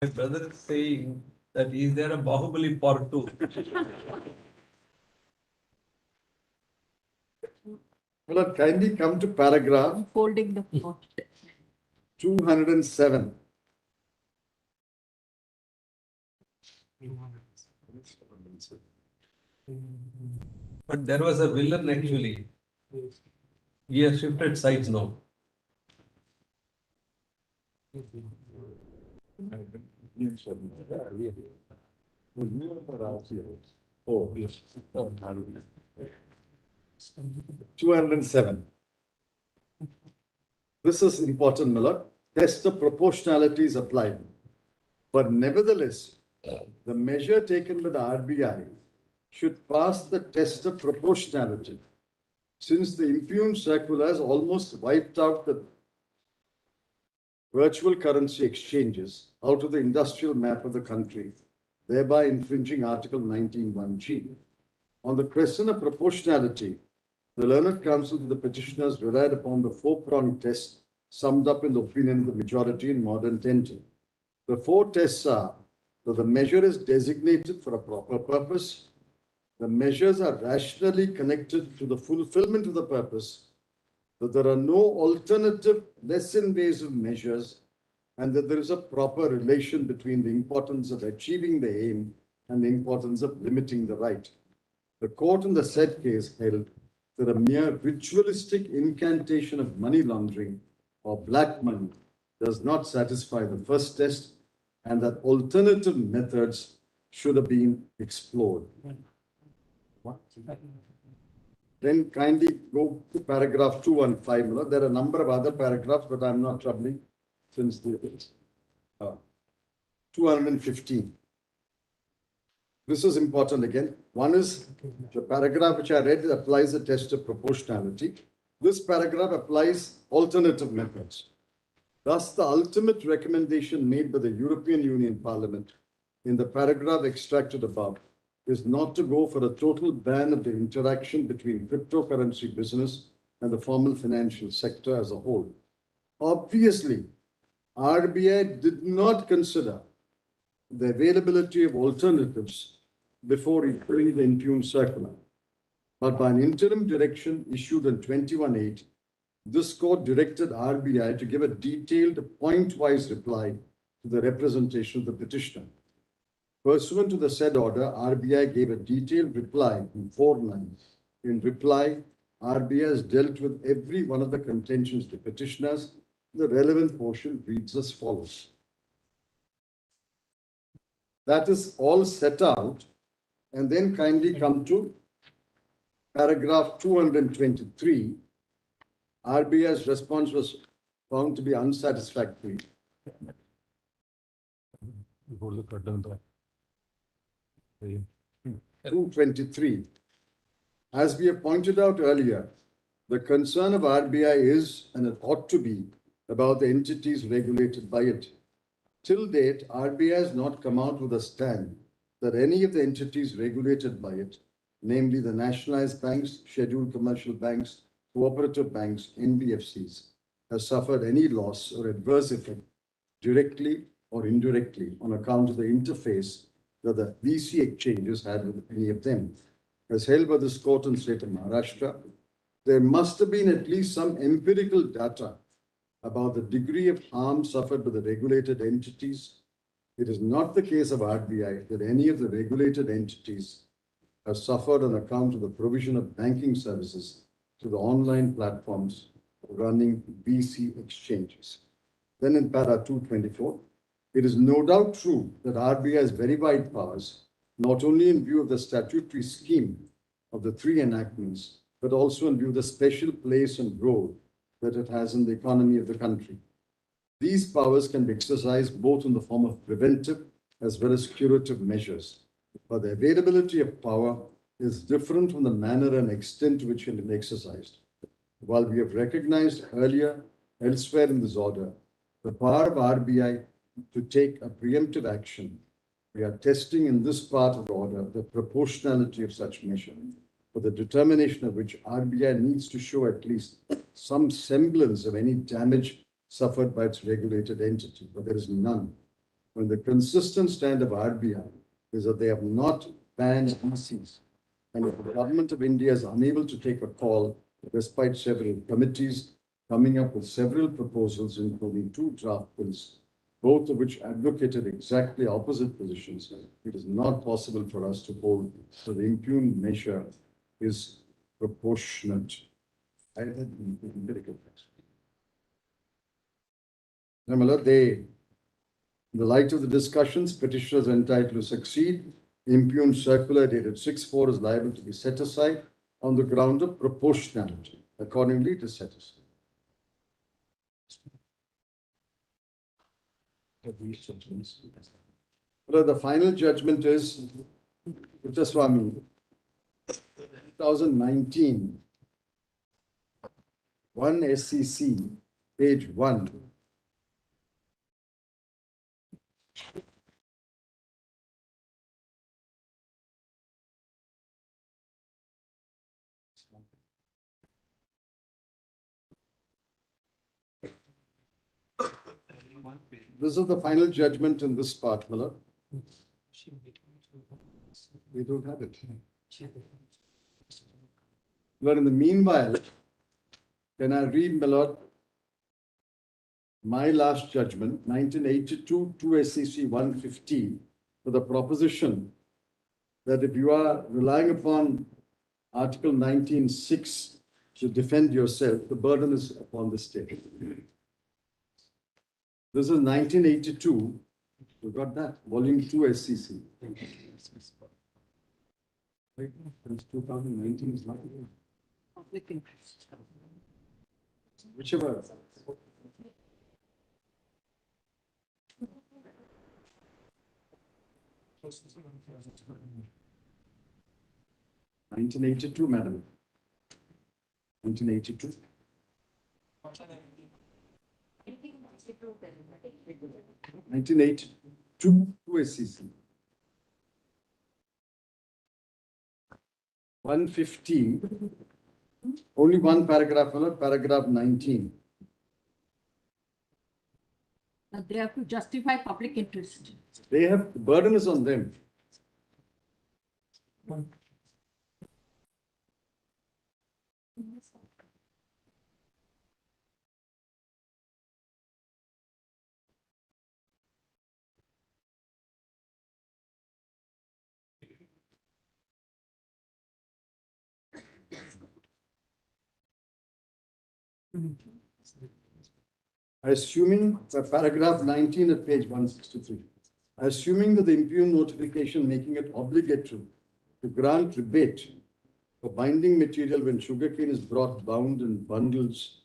brother is saying that is there a Bahubali part 2? Well, kindly come to paragraph Holding the plot. 207. But there was a villain actually. He has shifted sides now. Oh, yes. 207. This is important, Miller. Test of proportionality is applied. But nevertheless, the measure taken by the RBI should pass the test of proportionality, since the impugned circular has almost wiped out the virtual currency exchanges out of the industrial map of the country, thereby infringing Article 19(1)(g). On the question of proportionality, the learned counsel to the petitioners relied upon the four-pronged test summed up in the opinion of the majority in modern tenure. The four tests are that the measure is designated for a proper purpose, the measures are rationally connected to the fulfillment of the purpose, that there are no alternative, less invasive measures, and that there is a proper relation between the importance of achieving the aim and the importance of limiting the right. The court in the said case held that a mere ritualistic incantation of money laundering or black money does not satisfy the first test, and that alternative methods should have been explored. Then kindly go to paragraph 215. There are a number of other paragraphs, but I'm not troubling since the 215. This is important again. One is the paragraph which I read applies the test of proportionality. This paragraph applies alternative methods. Thus, the ultimate recommendation made by the European Union Parliament in the paragraph extracted above is not to go for a total ban of the interaction between cryptocurrency business and the formal financial sector as a whole. Obviously, RBI did not consider the availability of alternatives before issuing the impugned circular. But by an interim direction issued on 21/8, this court directed RBI to give a detailed point-wise reply to the representation of the petitioner. Pursuant to the said order, RBI gave a detailed reply in 4 lines. In reply, RBI has dealt with every one of the contentions to petitioners. The relevant portion reads as follows. That is all set out, and then kindly come to paragraph 223. RBI's response was found to be unsatisfactory. 223. As we have pointed out earlier, the concern of RBI is, and it ought to be, about the entities regulated by it. Till date, RBI has not come out with a stand that any of the entities regulated by it, namely the nationalized banks, scheduled commercial banks, cooperative banks, NBFCs, has suffered any loss or adverse effect directly or indirectly on account of the interface that the VC exchanges had with any of them. As held by this court in state of Maharashtra, there must have been at least some empirical data about the degree of harm suffered by the regulated entities. It is not the case of RBI that any of the regulated entities have suffered on account of the provision of banking services to the online platforms running VC exchanges. Then in para 224, it is no doubt true that RBI has very wide powers, not only in view of the statutory scheme of the 3 enactments, but also in view of the special place and role that it has in the economy of the country. These powers can be exercised both in the form of preventive as well as curative measures, but the availability of power is different from the manner and extent to which it can be exercised. While we have recognized earlier, elsewhere in this order, the power of RBI to take a preemptive action, we are testing in this part of the order the proportionality of such measure, for the determination of which RBI needs to show at least some semblance of any damage suffered by its regulated entity, but there is none. When the consistent stand of RBI is that they have not banned VCs, and if the government of India is unable to take a call, despite several committees coming up with several proposals, including 2 draft bills, both of which advocated exactly opposite positions, it is not possible for us to hold so the impugned measure is proportionate. I had empirical facts. Now, my lord, in the light of the discussions, petitioners are entitled to succeed. Impugned circular dated 6/4 is liable to be set aside on the ground of proportionality. Accordingly, it is set aside. Well, the final judgment is Swami, 2019, 1 SCC, page 1. This is the final judgment in this part, Miller. We don't have it. But in the meanwhile, can I read, my lord, my last judgment, 1982, 2 SCC 115, for the proposition that if you are relying upon Article 19(6) to defend yourself, the burden is upon the state. This is 1982. You got that? Volume 2 SCC. Right? 2019 is not. Whichever. (1982), madam. 1982. 1982 SCC. 115. Only one paragraph, my lord, paragraph 19. That they have to justify public interest. They have, the burden is on them. Assuming, paragraph 19 at page 163. Assuming that the impugned notification making it obligatory to grant rebate for binding material when sugarcane is brought bound in bundles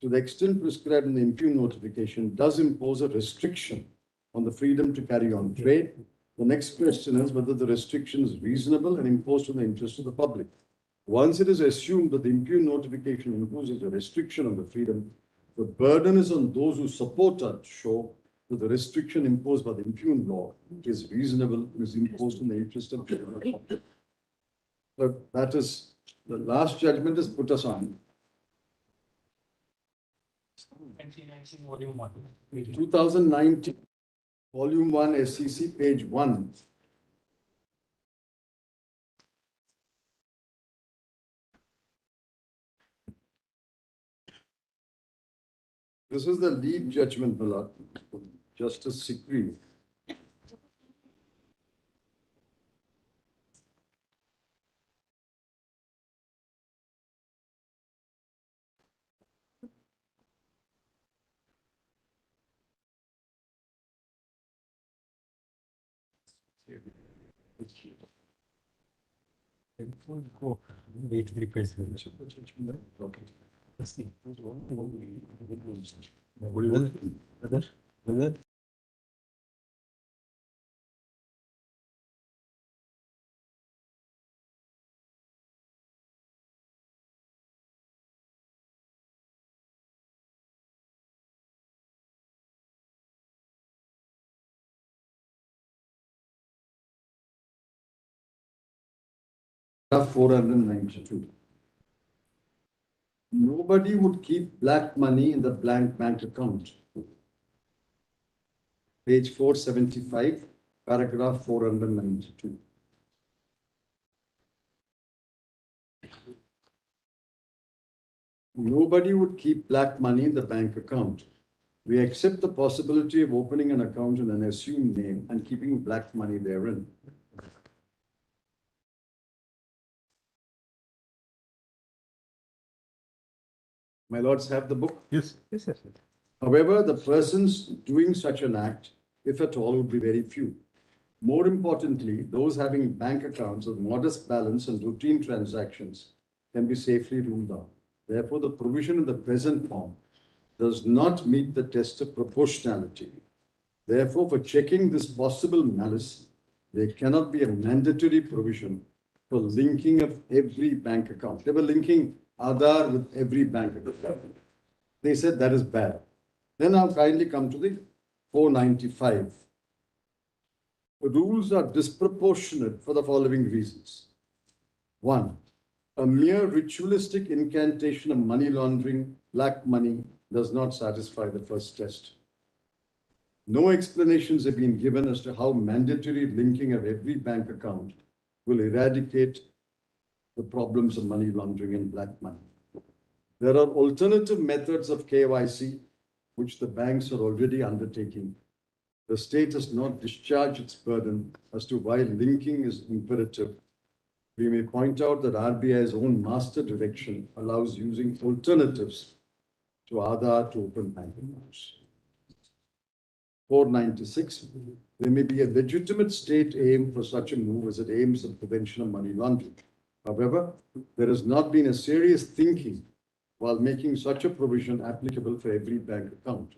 to the extent prescribed in the impugned notification does impose a restriction on the freedom to carry on trade. The next question is whether the restriction is reasonable and imposed in the interest of the public. Once it is assumed that the impugned notification imposes a restriction on the freedom, the burden is on those who support us to show that the restriction imposed by the impugned law is reasonable and is imposed in the interest of the public. But that is, the last judgment has put us on 2019, volume 1, SCC, page 1. This is the lead judgment, my lord, Justice Sikri. Paragraph 492. Nobody would keep black money in the blank bank account. Page 475, paragraph 492. Nobody would keep black money in the bank account. We accept the possibility of opening an account in an assumed name and keeping black money therein. My lords have the book. Yes. However, the persons doing such an act, if at all, would be very few. More importantly, those having bank accounts of modest balance and routine transactions can be safely ruled out. Therefore, the provision in the present form does not meet the test of proportionality. Therefore, for checking this possible malice, there cannot be a mandatory provision for linking of every bank account. They were linking Aadhaar with every bank account. They said that is bad. Then I'll kindly come to the 495. The rules are disproportionate for the following reasons. One, a mere ritualistic incantation of money laundering, black money, does not satisfy the first test. No explanations have been given as to how mandatory linking of every bank account will eradicate the problems of money laundering and black money. There are alternative methods of KYC, which the banks are already undertaking. The state has not discharged its burden as to why linking is imperative. We may point out that RBI's own master direction allows using alternatives to Aadhaar to open bank accounts. 496, there may be a legitimate state aim for such a move as it aims at prevention of money laundering. However, there has not been a serious thinking while making such a provision applicable for every bank account.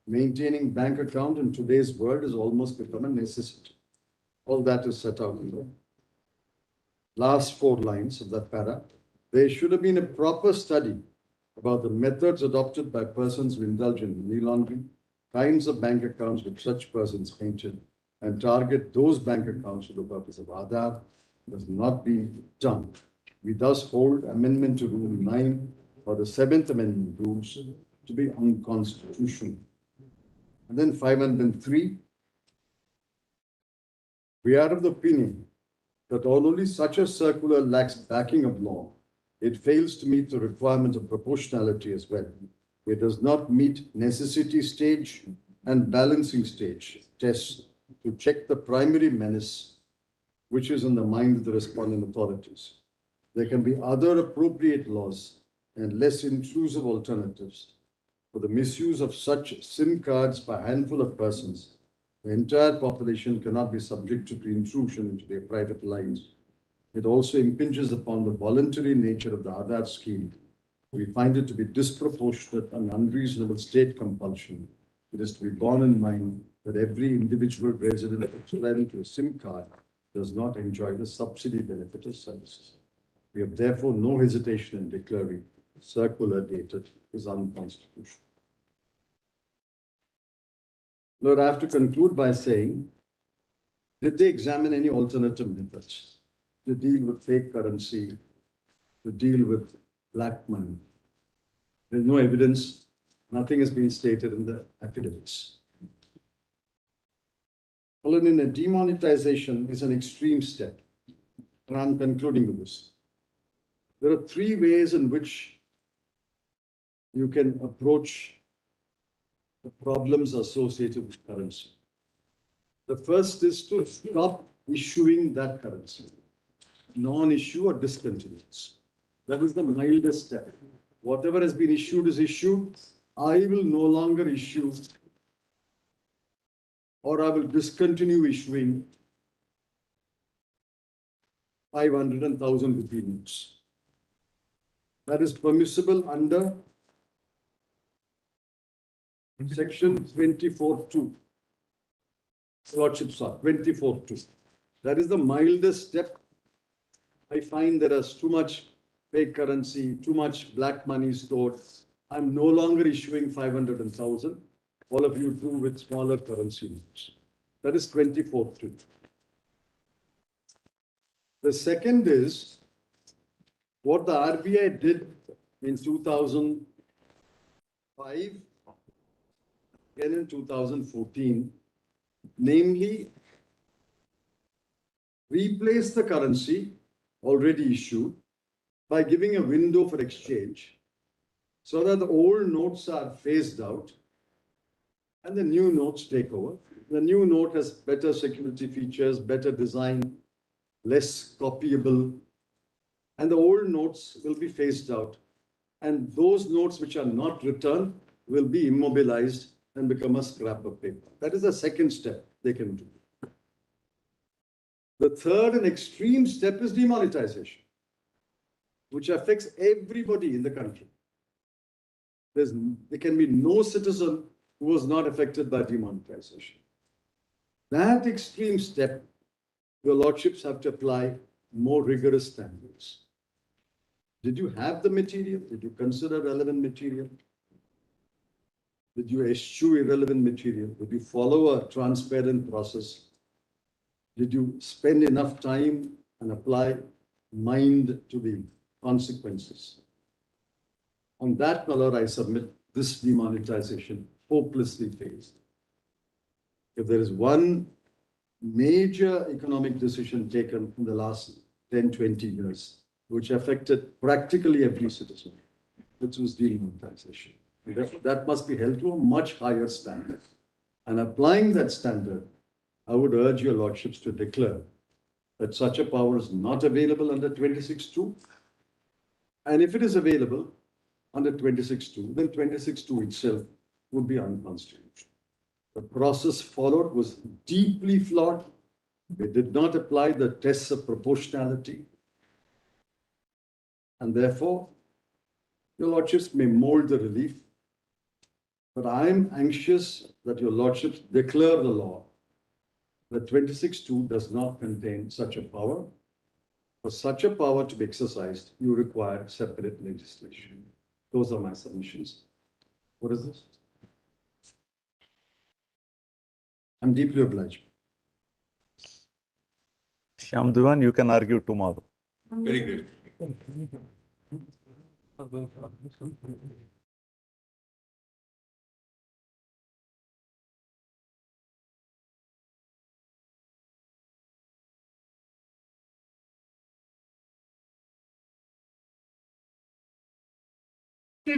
Maintaining bank account in today's world has almost become a necessity. All that is set out in the last 4 lines of that para. There should have been a proper study about the methods adopted by persons who indulge in money laundering, kinds of bank accounts which such persons maintain, and target those bank accounts for the purpose of Aadhaar. It has not been done. We thus hold amendment to Rule 9 or the 7th Amendment rules to be unconstitutional. And then 503, we are of the opinion that although such a circular lacks backing of law, it fails to meet the requirements of proportionality as well. It does not meet necessity stage and balancing stage tests to check the primary menace which is in the mind of the respondent authorities. There can be other appropriate laws and less intrusive alternatives for the misuse of such SIM cards by a handful of persons. The entire population cannot be subjected to intrusion into their private lives. It also impinges upon the voluntary nature of the Aadhaar scheme. We find it to be disproportionate and unreasonable state compulsion. It is to be borne in mind that every individual resident subscribing to a SIM card does not enjoy the subsidy benefit of services. We have therefore no hesitation in declaring circular dated is unconstitutional. Lord, I have to conclude by saying, did they examine any alternative methods to deal with fake currency, to deal with black money? There's no evidence, nothing has been stated in the affidavits. Well, in a demonetization is an extreme step, and I'm concluding with this. There are three ways in which you can approach the problems associated with currency. The first is to stop issuing that currency, non-issue or discontinuance. That is the mildest step. Whatever has been issued is issued. I will no longer issue, or I will discontinue issuing 500 and 1,000 rupee notes. That is permissible under Section 24.2. Lordships are 24.2. That is the mildest step. I find there is too much fake currency, too much black money stored. I'm no longer issuing 500 and 1,000. All of you do with smaller currency notes. That is 24.2. The second is what the RBI did in 2005 and in 2014, namely replace the currency already issued by giving a window for exchange so that the old notes are phased out and the new notes take over. The new note has better security features, better design, less copyable, and the old notes will be phased out. And those notes which are not returned will be immobilized and become a scrap of paper. That is the second step they can do. The third and extreme step is demonetization, which affects everybody in the country. There can be no citizen who was not affected by demonetization. That extreme step, your lordships have to apply more rigorous standards. Did you have the material? Did you consider relevant material? Did you eschew irrelevant material? Did you follow a transparent process? Did you spend enough time and apply mind to the consequences? On that, my lord, I submit this demonetization hopelessly fails. If there is one major economic decision taken in the last 10, 20 years, which affected practically every citizen, which was demonetization. That must be held to a much higher standard. And applying that standard, I would urge your lordships to declare that such a power is not available under 26.2. And if it is available under 26.2, then 26.2 itself would be unconstitutional. The process followed was deeply flawed. They did not apply the tests of proportionality. And therefore, your lordships may mold the relief. But I am anxious that your lordships declare the law that 26.2 does not contain such a power. For such a power to be exercised, you require separate legislation. Those are my submissions. What is this? I'm deeply obliged. Shyam Diwan, you can argue tomorrow. Very great. It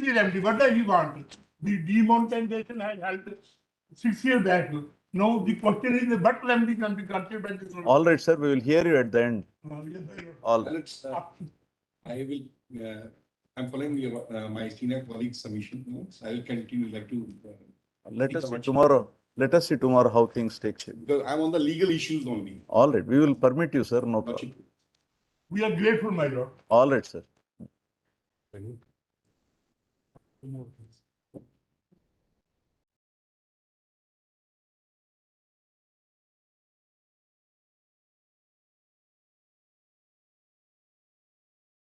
is empty. What does he want? The demonetization has held 6 years back. Now the question is, what remedy can be granted by the All right, sir, we will hear you at the end. All. I will, I'm following your, my senior colleague's submission notes. I will continue like to. Let us see tomorrow. Let us see tomorrow how things take shape. Because I'm on the legal issues only. All right, we will permit you, sir. No problem. We are grateful, my lord. All right, sir.